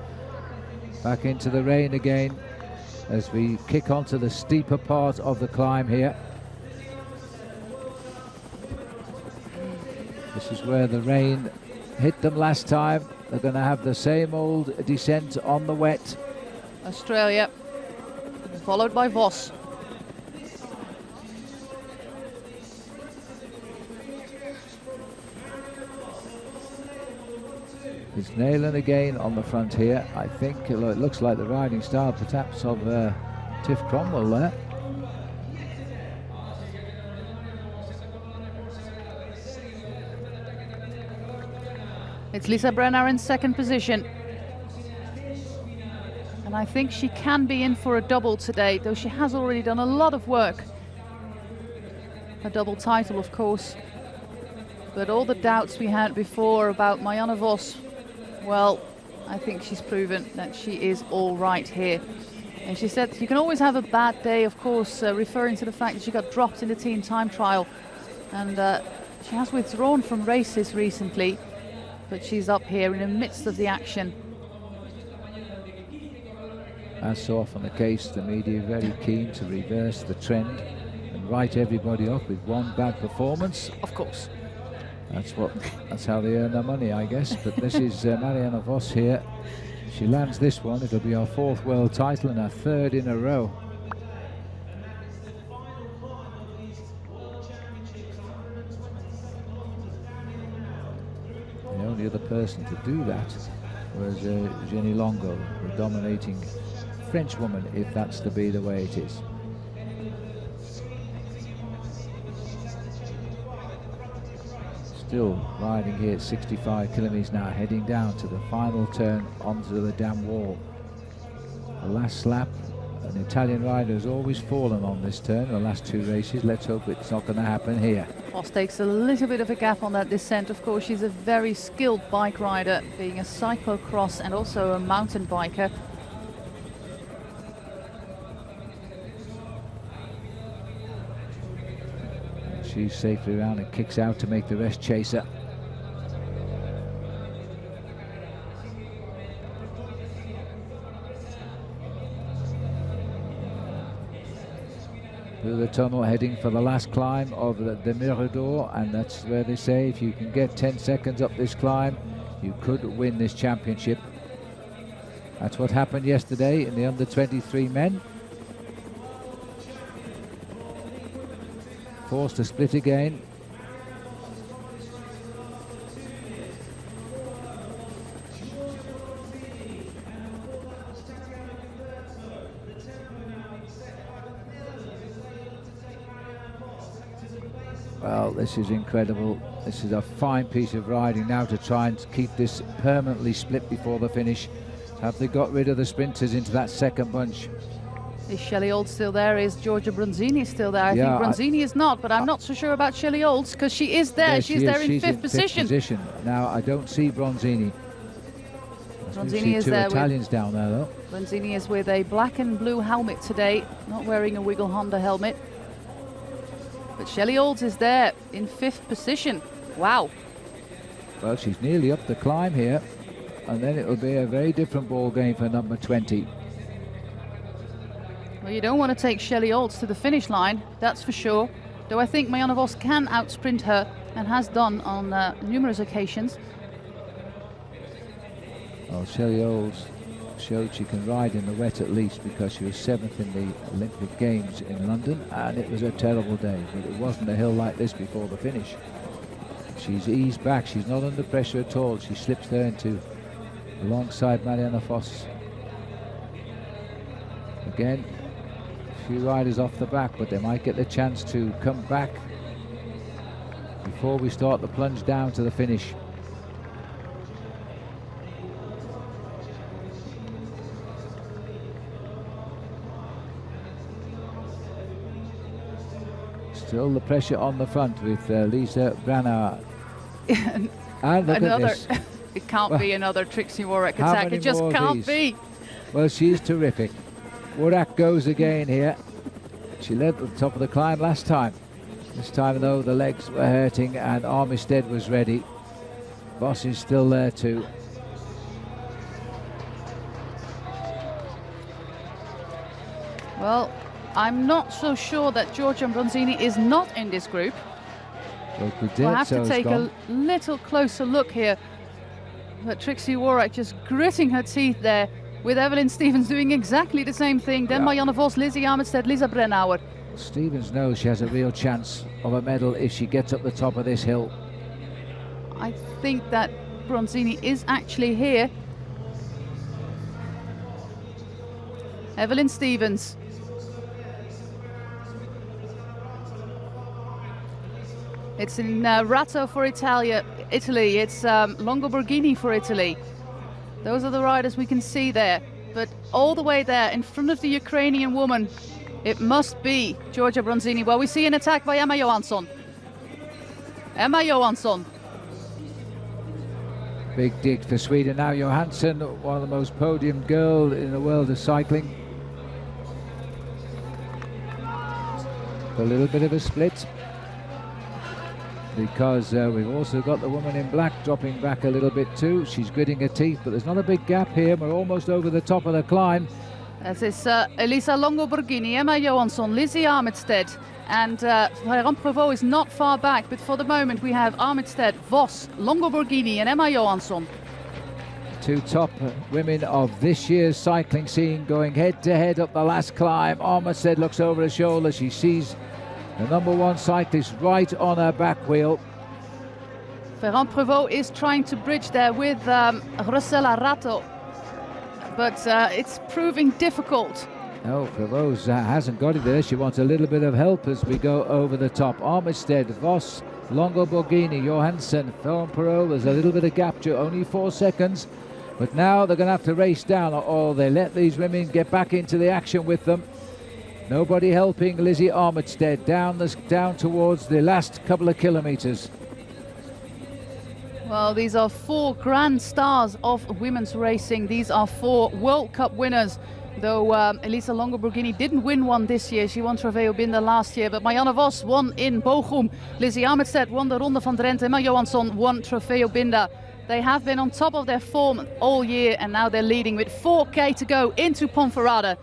Back into the rain again as we kick onto the steeper part of the climb here. This is where the rain hit them last time. They're going to have the same old descent on the wet. Australia, followed by Vos. It's Neylan again on the front here. I think it looks like the riding style perhaps of Tiff Cromwell there. It's Lisa Brenner in second position. And I think she can be in for a double today, though she has already done a lot of work. A double title, of course. But all the doubts we had before about Marianne Vos, well, I think she's proven that she is all right here. And she said you can always have a bad day, of course, referring to the fact that she got dropped in the team time trial. And she has withdrawn from races recently, but she's up here in the midst of the action. As so often the case, the media are very keen to reverse the trend and write everybody off with one bad performance. Of course. That's how they earn their money, I guess. But this is Marianne Vos here. She lands this one. It'll be our fourth world title and our third in a row. The only other person to do that was Jenny Longo, the dominating French woman, if that's to be the way it is. Still riding here at 65 kilometers now, heading down to the final turn onto the dam wall. The last lap, an Italian rider has always fallen on this turn the last two races. Let's hope it's not going to happen here. Vos takes a little bit of a gap on that descent. Of course, she's a very skilled bike rider, being a cyclocross and also a mountain biker. She's safely around and kicks out to make the rest chase her. Through the tunnel, heading for the last climb of the Mirador, and that's where they say if you can get 10 seconds up this climb, you could win this championship. That's what happened yesterday in the under-23 men. Forced to split again. Well, this is incredible. This is a fine piece of riding now to try and keep this permanently split before the finish. Have they got rid of the sprinters into that second bunch? Is Shelley Olds still there? Is Giorgia Bronzini still there? I think Bronzini is not, but I'm not so sure about Shelley Olds because she is there. She's there in fifth position. Now, I don't see Bronzini. Bronzini is there. Two Italians down there, though. Bronzini is with a black and blue helmet today, not wearing a Wiggle Honda helmet. But Shelley Olds is there in fifth position. Wow. Well, she's nearly up the climb here, and then it will be a very different ball game for number 20. Well, you don't want to take Shelley Olds to the finish line, that's for sure. Though I think Marianne Vos can outsprint her and has done on numerous occasions. Well, Shelley Olds showed she can ride in the wet at least, because she was 7th in the Olympic Games in London, and it was a terrible day, but it wasn't a hill like this before the finish. She's eased back, she's not under pressure at all. She slips there into alongside Marianne Vos. Again, a few riders off the back, but they might get the chance to come back before we start the plunge down to the finish. Still the pressure on the front with Lisa Brannauer. And look at this. It can't be another Trixie Worrack attack. It just can't be. Well, she's terrific. Worrack goes again here. She led at the top of the climb last time. This time, though, the legs were hurting and Armistead was ready. Vos is still there too. Well, I'm not so sure that Giorgia Bronzini is not in this group. We'll have to take a little closer look here. But Trixie Worrack just gritting her teeth there, with Evelyn Stevens doing exactly the same thing. Then Marianne Vos, Lizzie Armistead, Lisa Brennauer. Stevens knows she has a real chance of a medal if she gets up the top of this hill. I think that Bronzini is actually here. Evelyn Stevens. It's in Ratto for Italy. It's Longo Borghini for Italy. Those are the riders we can see there. But all the way there in front of the Ukrainian woman, it must be Giorgia Bronzini. Well, we see an attack by Emma Johansson. Emma Johansson. Big dig for Sweden now. Johansson, one of the most podium girls in the world of cycling. A little bit of a split, because we've also got the woman in black dropping back a little bit too. She's gritting her teeth, but there's not a big gap here. We're almost over the top of the climb. This is Elisa Longo Borghini, Emma Johansson, Lizzie Armistead, and Ferrand Prevot is not far back, but for the moment we have Armistead, Vos, Longo Borghini and Emma Johansson. Two top women of this year's cycling scene going head to head up the last climb. Armistead looks over her shoulder. She sees the #1 cyclist right on her back wheel. Ferrand Prevot is trying to bridge there with Rossella Ratto, but it's proving difficult. No, Prevot hasn't got it there. She wants a little bit of help as we go over the top. Armistead, Vos, Longo Borghini, Johansson, Ferrand Prevot. There's a little bit of gap to only 4 seconds. But now they're going to have to race down, or they let these women get back into the action with them. Nobody helping Lizzie Armistead down towards the last couple of kilometres. Well, these are 4 grand stars of women's racing. These are 4 World Cup winners Though Elisa Longo-Borghini didn't win one this year, she won Trofeo Binda last year, but Marianne Vos won in Bochum, Lizzie Armitstedt won the Ronde van Drenthe, Emma Johansson won Trofeo Binda. They have been on top of their form all year, and now they're leading with 4K to go into Ponferrada.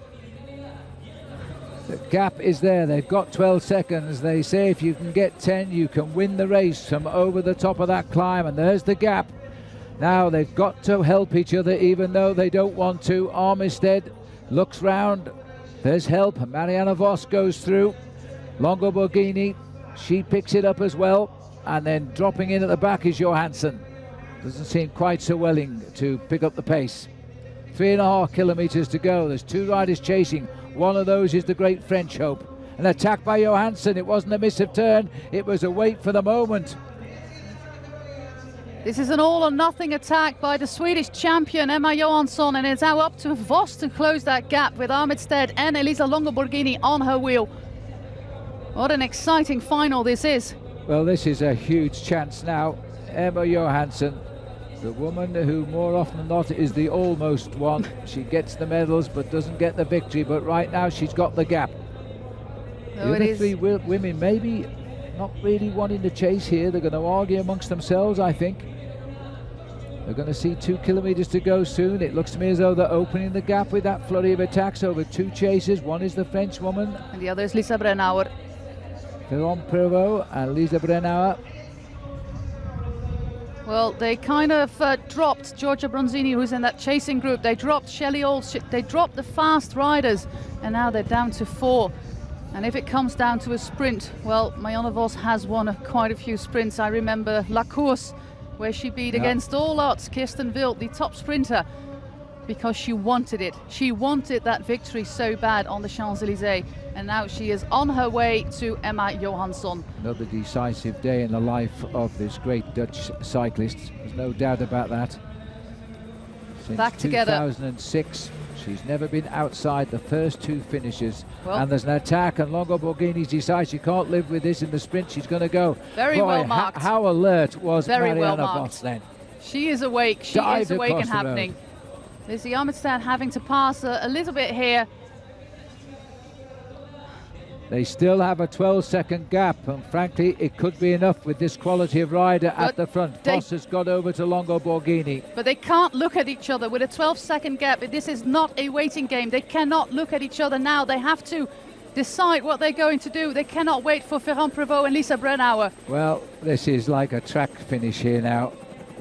The gap is there. They've got 12 seconds. They say if you can get 10, you can win the race from over the top of that climb, and there's the gap. Now they've got to help each other, even though they don't want to. Armitstedt looks round. There's help. Marianne Vos goes through. Longo-Borghini, she picks it up as well, and then dropping in at the back is Johansson. Doesn't seem quite so willing to pick up the pace. 3.5 kilometers to go. There's 2 riders chasing. One of those is the great French hope. An attack by Johansson. It wasn't a miss of turn. It was a wait for the moment. This is an all or nothing attack by the Swedish champion Emma Johansson, and it's now up to Vos to close that gap with Armitstedt and Elisa Longo-Borghini on her wheel. What an exciting final this is. Well, this is a huge chance now. Emma Johansson, the woman who more often than not is the almost one. She gets the medals but doesn't get the victory, but right now she's got the gap. The other 3 women maybe not really wanting to chase here. They're going to argue amongst themselves, I think. They're going to see 2 kilometers to go soon. It looks to me as though they're opening the gap with that flurry of attacks over 2 chases. One is the French woman, and the other is Lisa Brennauer. Ferrand-Prévot and Lisa Brennauer. Well, they kind of dropped Giorgia Bronzini, who's in that chasing group. They dropped Shelley Olds, they dropped the fast riders, and now they're down to 4. And if it comes down to a sprint, well, Marianne Vos has won quite a few sprints. I remember La Course, where she beat against all odds Kirsten Wild, the top sprinter, because she wanted it. She wanted that victory so bad on the Champs-Élysées, and now she is on her way to Emma Johansson. Another decisive day in the life of this great Dutch cyclist. There's no doubt about that. Since Back together. 2006, she's never been outside the first 2 finishes. Well, and there's an attack, and Longo-Borghini decides she can't live with this in the sprint. She's going to go. Very well marked. How alert was Very Marianne well Vos then? She is awake. She is awake and happening. Road. Lizzie Armitstedt having to pass a little bit here. They still have a 12-second gap, and frankly, it could be enough with this quality of rider at the front. Vos has got over to Longo-Borghini. But they can't look at each other with a 12-second gap. This is not a waiting game. They cannot look at each other now. They have to decide what they're going to do. They cannot wait for Ferrand-Prévot and Lisa Brennauer. Well, this is like a track finish here now.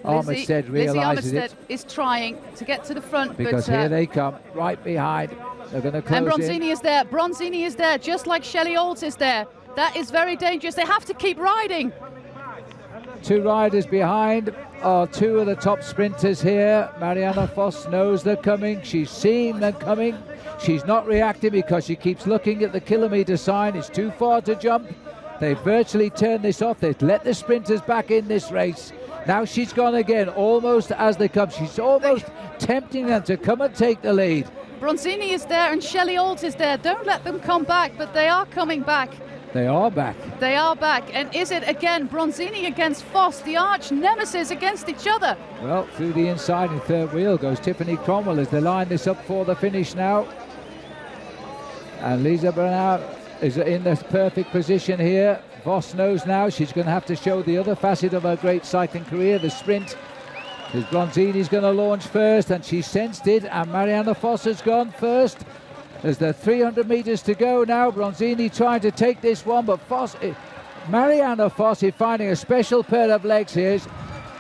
Armitstedt realises it. Is trying to get to the front. Because here they come, right behind. They're going to close in. And Bronzini in. is there. Bronzini is there, just like Shelley Olds is there. That is very dangerous. They have to keep riding. 2 riders behind are 2 of the top sprinters here. Marianne Vos knows they're coming. She's seen them coming. She's not reacting because she keeps looking at the kilometre sign. It's too far to jump. They virtually turned this off. They've let the sprinters back in this race. Now she's gone again, almost as they come. She's almost tempting them to come and take the lead. Bronzini is there and Shelley Olds is there. Don't let them come back, but they are coming back. They are back. They are back. And is it again Bronzini against Vos, the arch nemesis against each other? Well, through the inside in third wheel goes Tiffany Cromwell as they line this up for the finish now. And Lisa Brennauer is in the perfect position here. Vos knows now she's going to have to show the other facet of her great cycling career, the sprint. Because Bronzini's going to launch first, and she sensed it, and Marianne Vos has gone first. There's the 300 metres to go now. Bronzini trying to take this one, but Marianne Vos is finding a special pair of legs here.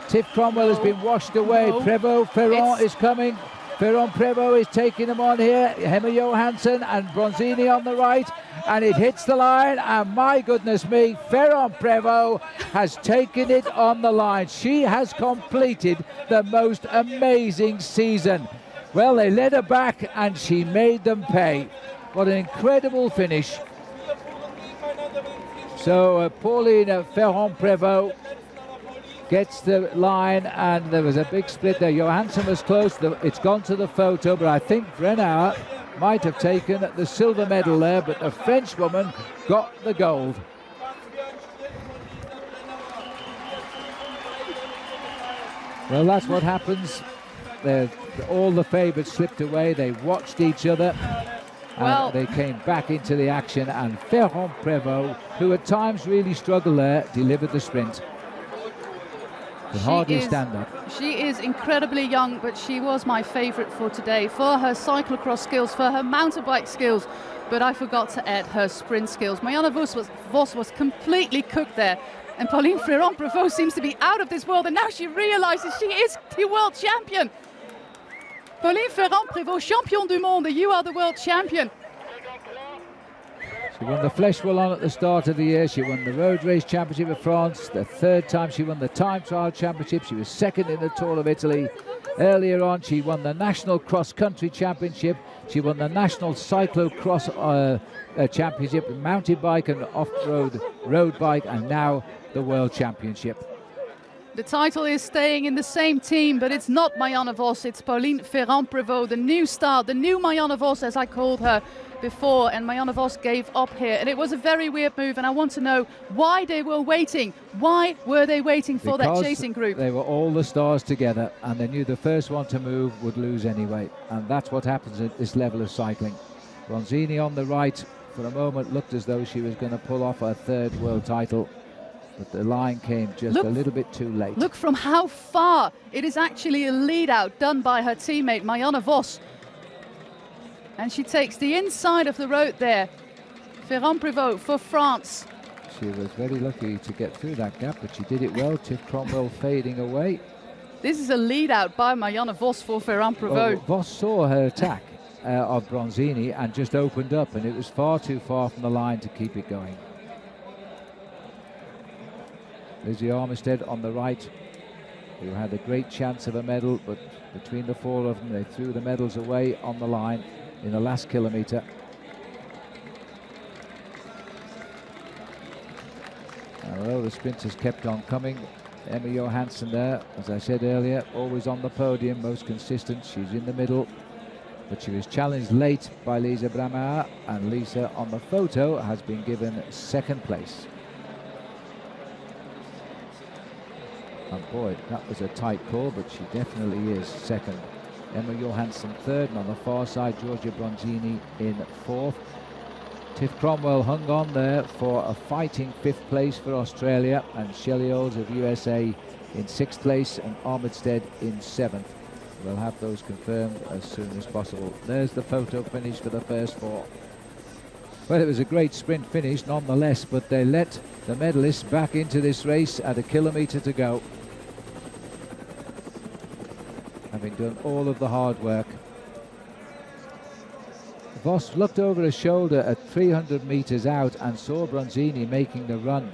Tiff Cromwell has been washed away. Ferrand is coming. Ferrand-Prévot is taking them on here. Emma Johansson and Bronzini on the right, and it hits the line, and my goodness me, Ferrand-Prévot has taken it on the line. She has completed the most amazing season. Well, they led her back and she made them pay. What an incredible finish. So Pauline Ferrand-Prévot gets the line, and there was a big split there. Johansson was close. It's gone to the photo, but I think Brennauer might have taken the silver medal there, but the French woman got the gold. Well, that's what happens all the favourites slipped away. They watched each other. Well, they came back into the action, and Ferrand-Prévot, who at times really struggled there, delivered the sprint. Could hardly stand up. She is incredibly young, but she was my favourite for today, for her cyclocross skills, for her mountain bike skills. But I forgot to add her sprint skills. Marianne Vos was completely cooked there. And Pauline Ferrand-Prévot seems to be out of this world, and now she realises she is the world champion. Pauline Ferrand-Prévot, champion du monde, you are the world champion. She won the Flèche Wallonne at the start of the year. She won the Road Race Championship of France. The third time she won the Time Trial Championship. She was second in the Tour of Italy. Earlier on, she won the National Cross Country Championship. She won the National Cyclocross Championship, mountain bike and off-road road bike, and now the World Championship. The title is staying in the same team, but it's not Marianne Vos, it's Pauline Ferrand-Prévot, the new star, the new Marianne Vos, as I called her before, and Marianne Vos gave up here. And it was a very weird move, and I want to know why they were waiting. Why were they waiting for that chasing group? They were all the stars together, and they knew the first one to move would lose anyway. And that's what happens at this level of cycling. Bronzini on the right, for a moment, looked as though she was going to pull off her third world title. But the line came just a little bit too late. Look from how far. It is actually a lead out done by her teammate Marianne Vos. And she takes the inside of the road there. Ferrand-Prévot for France. She was very lucky to get through that gap, but she did it well. Tiff Cromwell fading away. This is a lead out by Marianne Vos for Ferrand-Prévot. Vos saw her attack of Bronzini and just opened up, and it was far too far from the line to keep it going. Lizzie Armistead on the right, who had a great chance of a medal, but between the four of them, they threw the medals away on the line in the last kilometre. Although the sprinters kept on coming, Emma Johansson there, as I said earlier, always on the podium, most consistent. She's in the middle, but she was challenged late by Lisa Bramauer, and Lisa on the photo has been given second place. And boy, that was a tight call, but she definitely is second. Emma Johansson third, and on the far side, Giorgia Bronzini in fourth. Tiff Cromwell hung on there for a fighting fifth place for Australia, and Shelley Olds of USA in sixth place, and Armistead in seventh. We'll have those confirmed as soon as possible. There's the photo finish for the first four. Well, it was a great sprint finish nonetheless, but they let the medalists back into this race at a kilometre to go, having done all of the hard work. Vos looked over her shoulder at 300 metres out and saw Bronzini making the run,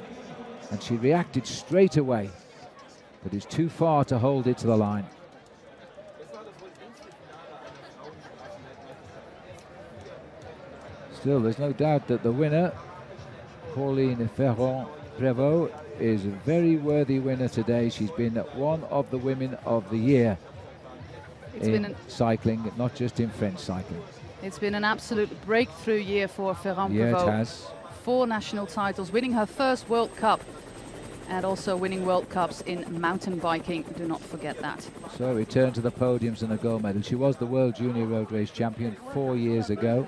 and she reacted straight away, but it's too far to hold it to the line. Still, there's no doubt that the winner, Pauline Ferrand-Prévot, is a very worthy winner today. She's been one of the women of the year in cycling, not just in French cycling. It's been an absolute breakthrough year for Ferrand-Prévot. Yeah, it has. 4 national titles, winning her first World Cup, and also winning World Cups in mountain biking. Do not forget that. So return to the podiums and a gold medal. She was the World Junior Road Race champion 4 years ago,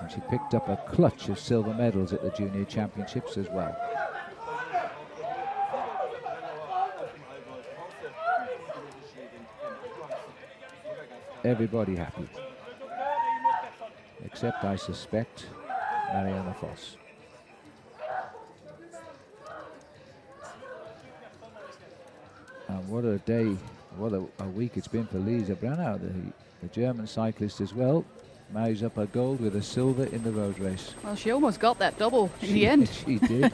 and she picked up a clutch of silver medals at the Junior Championships as well. Everybody happy, except, I suspect, Marianne Vos. And what a day, what a week it's been for Lisa Bramauer, the German cyclist as well. Marries up her gold with a silver in the road race. Well, she almost got that double in the end. She did.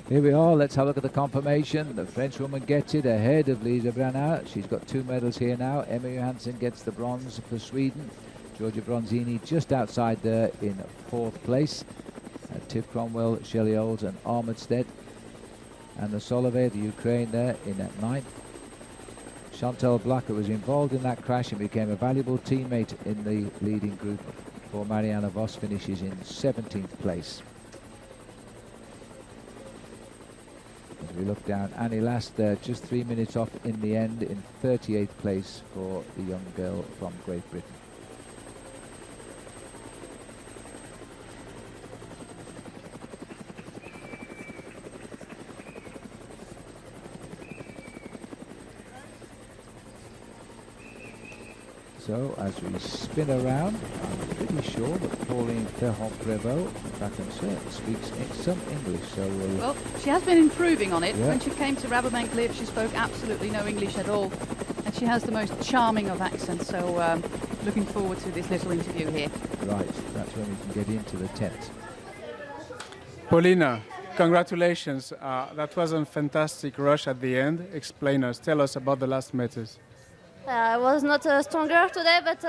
Here we are, let's have a look at the confirmation. The French woman gets it ahead of Lisa Bramauer. She's got 2 medals here now. Emma Johansson gets the bronze for Sweden. Giorgia Bronzini just outside there in 4th place. Tiff Cromwell, Shelley Olds and Armistead. And the Solovey, the Ukraine there in at 9th. Chantal Blacker was involved in that crash and became a valuable teammate in the leading group, for Marianne Vos finishes in 17th place. As We look down, Annie Last there, just 3 minutes off in the end, in 38th place for the young girl from Great Britain. So as we spin around, I'm pretty sure that Pauline Ferrand-Prévot, in fact I'm certain, speaks some English, so well, she has been improving on it. Yeah. When she came to Rabobank Live, she spoke absolutely no English at all, and she has the most charming of accents, so looking forward to this little interview here. Right, that's when we can get into the tent. Paulina, congratulations. That was a fantastic rush at the end. Explain us, tell us about the last meters. I was not stronger today, but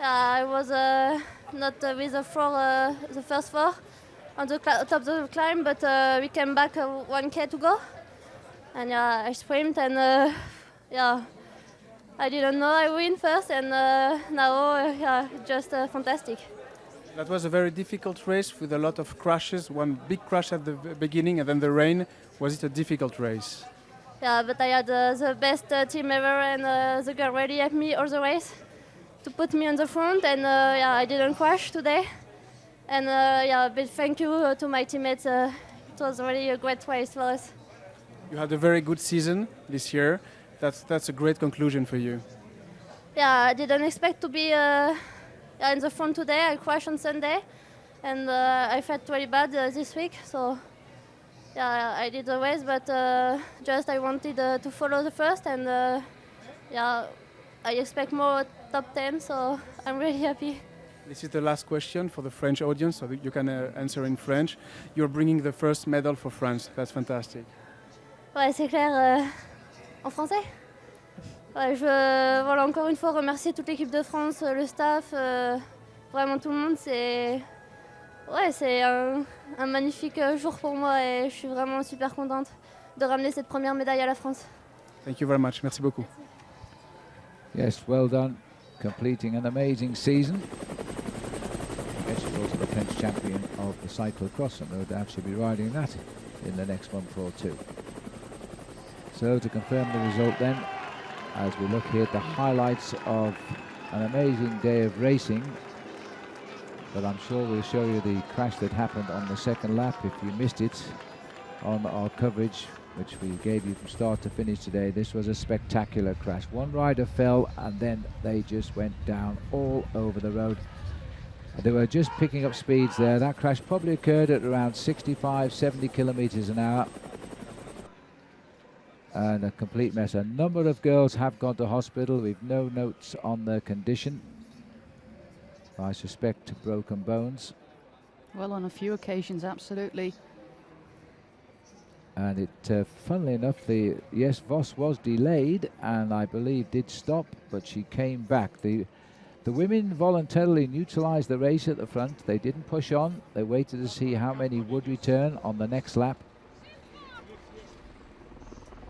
I was not with the first four on the top of the climb, but we came back 1K to go. And I sprinted, and I didn't know I win first, and now just fantastic. That was a very difficult race with a lot of crashes, one big crash at the beginning and then the rain. Was it a difficult race? Yeah, but I had the best team ever, and the girl really helped me all the race to put me on the front, and I didn't crash today. And a big thank you to my teammates. It was really a great race for us. You had a very good season this year. That's a great conclusion for you. Yeah, I didn't expect to be in the front today. I crashed on Sunday, and I felt really bad this week. So. Yeah, I did the race, but just I wanted to follow the first, and I expect more top 10, so I'm really happy. This is the last question for the French audience, so you can answer in French. You're bringing the first medal for France. That's fantastic. Ouais, c'est clair. En français? Ouais, voilà, encore une fois, remercier toute l'équipe de France, le staff, vraiment tout le monde. C'est un magnifique jour pour moi, et je suis vraiment super contente de ramener cette première médaille à la France. Thank you very much. Merci beaucoup. Yes, well done. Completing an amazing season. I guess she's also the French champion of the cyclocross, and no doubt she'll be riding that in the next month or two. So to confirm the result then, as we look here at the highlights of an amazing day of racing, but I'm sure we'll show you the crash that happened on the second lap if you missed it on our coverage, which we gave you from start to finish today. This was a spectacular crash. One rider fell, and then they just went down all over the road. They were just picking up speeds there. That crash probably occurred at around 65, 70 kilometers an hour. And a complete mess. A number of girls have gone to hospital. We've no notes on their condition. I suspect broken bones. Well, on a few occasions, absolutely. And it, funnily enough, Vos was delayed, and I believe did stop, but she came back. The women voluntarily neutralized the race at the front. They didn't push on. They waited to see how many would return on the next lap.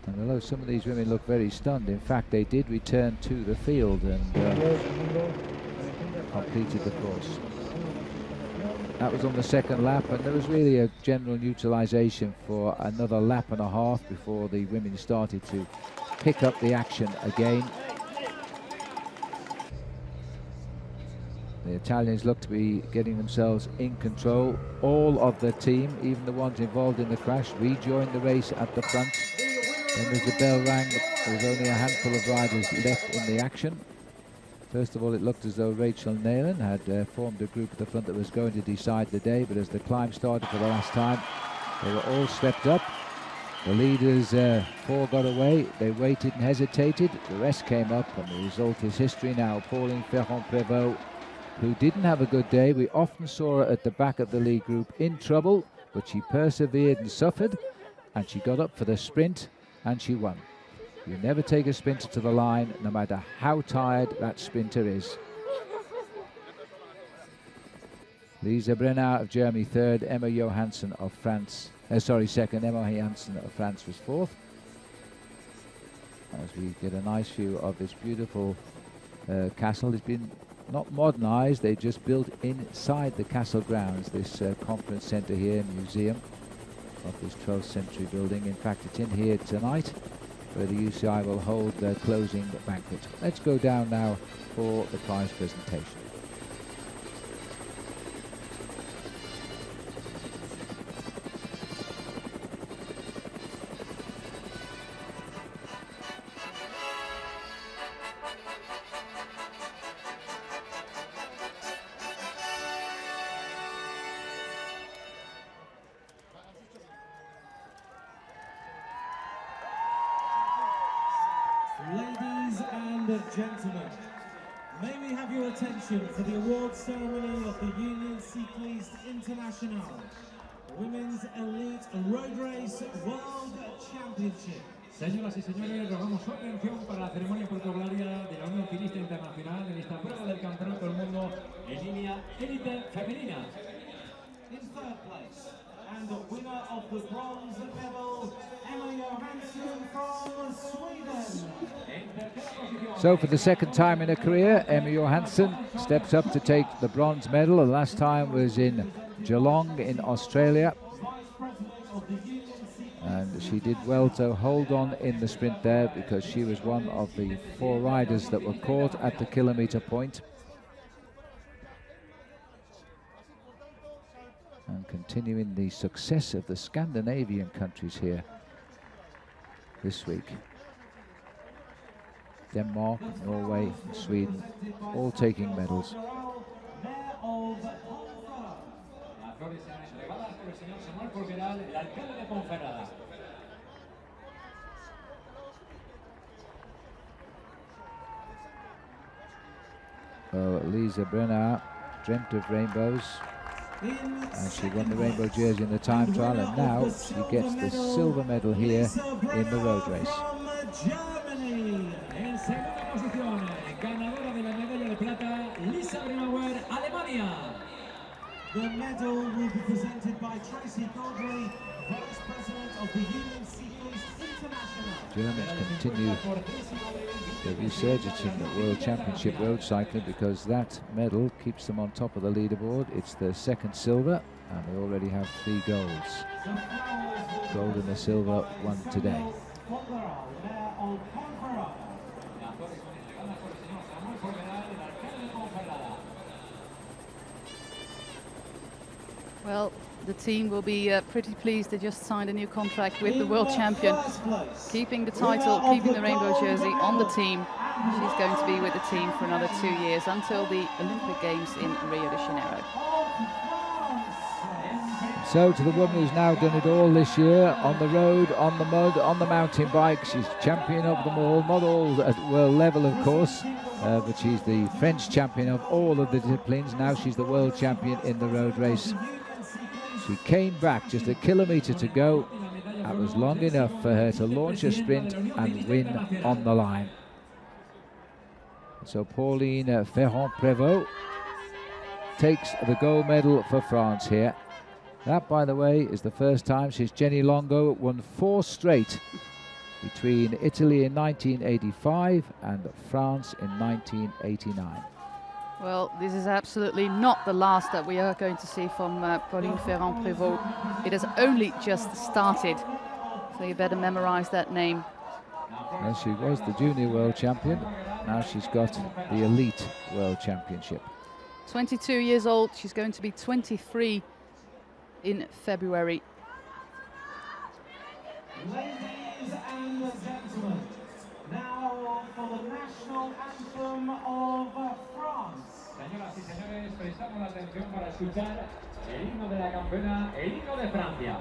And although some of these women look very stunned, in fact, they did return to the field and completed the course. That was on the second lap, and there was really a general neutralization for another lap and a half before the women started to pick up the action again. The Italians look to be getting themselves in control. All of the team, even the ones involved in the crash, rejoined the race at the front. Then as the bell rang, there was only a handful of riders left in the action. First of all, it looked as though Rachel Nayland had formed a group at the front that was going to decide the day, but as the climb started for the last time, they were all swept up. The leaders, 4 got away. They waited and hesitated. The rest came up, and the result is history now. Pauline Ferrand-Prévot, who didn't have a good day. We often saw her at the back of the lead group in trouble, but she persevered and suffered, and she got up for the sprint, and she won. You never take a sprinter to the line, no matter how tired that sprinter is. Lisa Brenner of Germany third, Emma Johansson of France, second, Emma Johansson of France was fourth. As we get a nice view of this beautiful castle. It's been not modernized, they just built inside the castle grounds, this conference center here, museum. of this 12th century building. In fact, it's in here tonight where the UCI will hold their closing banquet. Let's go down now for the prize presentation. Ladies and gentlemen, may we have your attention for the award ceremony of the Union Cycliste Internationale Women's Elite Road Race World Championship. Señoras y señores, rogamos su atención para la ceremonia protocolaria de la Unión Ciclista Internacional en esta prueba del Campeonato del Mundo en línea élite femenina. In third place, and the winner of the bronze medal, Emma Johansson from Sweden. So for the second time in her career, Emma Johansson steps up to take the bronze medal. The last time was in Geelong in Australia. And she did well to hold on in the sprint there because she was one of the 4 riders that were caught at the kilometre point. And continuing the success of the Scandinavian countries here this week. Denmark, Norway, and Sweden, all taking medals. Well, Lisa Brenner dreamt of rainbows, and she won the rainbow jersey in the time trial, and now she gets the silver medal here in the road race. Germany, en segunda posición, ganadora de la medalla de plata, Lisa Brenner, Alemania. The medal will be presented by Tracy Gaudry, Vice President of the Union Cycliste International. Germans continue the resurgence in the World Championship road cycling because that medal keeps them on top of the leaderboard. It's their second silver, and they already have 3 golds. Gold and the silver won today. Well, the team will be pretty pleased. They just signed a new contract with the world champion, keeping the title, keeping the rainbow jersey on the team. She's going to be with the team for another 2 years until the Olympic Games in Rio de Janeiro. So to the woman who's now done it all this year, on the road, on the mud, on the mountain bike, she's champion of them all, not all at world level of course, but she's the French champion of all of the disciplines. Now she's the world champion in the road race. She came back just a kilometre to go. That was long enough for her to launch a sprint and win on the line. So Pauline Ferrand-Prévot takes the gold medal for France here. That, by the way, is the first time since Jenny Longo won 4 straight between Italy in 1985 and France in 1989. Well, this is absolutely not the last that we are going to see from Pauline Ferrand-Prévot. It has only just started, so you better memorize that name. Well, she was the junior world champion. Now she's got the elite world championship. 22 years old. She's going to be 23 in February. Ladies and gentlemen, now for the national anthem of France. Señoras y señores, prestamos la atención para escuchar el himno de la campeona, el himno de Francia.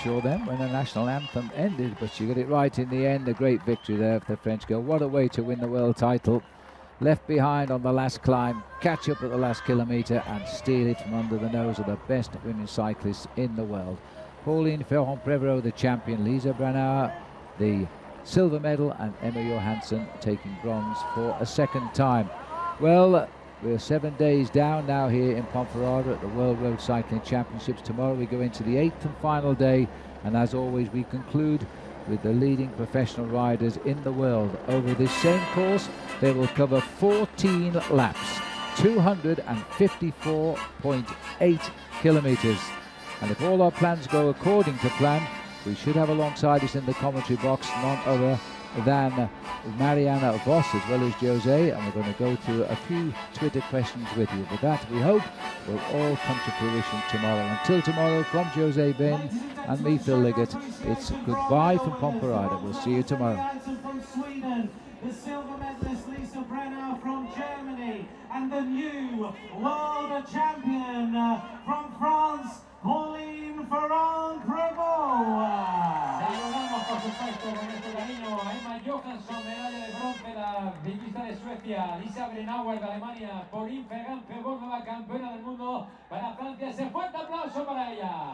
sure then when the national anthem ended, but she got it right in the end. A great victory there for the French girl. What a way to win the world title. Left behind on the last climb, catch up at the last kilometre and steal it from under the nose of the best women cyclists in the world. Pauline Ferrand-Prévot, the champion, Lisa Brennauer, the silver medal, and Emma Johansson taking bronze for a second time. Well, we're 7 days down now here in Ponferrada at the World Road Cycling Championships. Tomorrow we go into the 8th and final day, and as always we conclude with the leading professional riders in the world. Over this same course they will cover 14 laps, 254.8 kilometres. And if all our plans go according to plan, we should have alongside us in the commentary box none other than Marianne Vos as well as Jose, and we're going to go through a few Twitter questions with you. But that, we hope, will all come to fruition tomorrow. Until tomorrow, from Jose Ben and me, Phil Liggett, it's goodbye from Ponferrada. We'll see you tomorrow. From Sweden, the silver medalist Lisa Brennauer from Germany, and the new world champion from France, Pauline Ferrand-Prévot. Saludamos, por supuesto, con nuestro cariño a Emma Johansson, medalla de bronce, la ciclista de Suecia, Lisa Brennauer de Alemania, Pauline Ferrand-Prévot, nueva campeona del mundo para Francia. Ese fuerte aplauso para ella.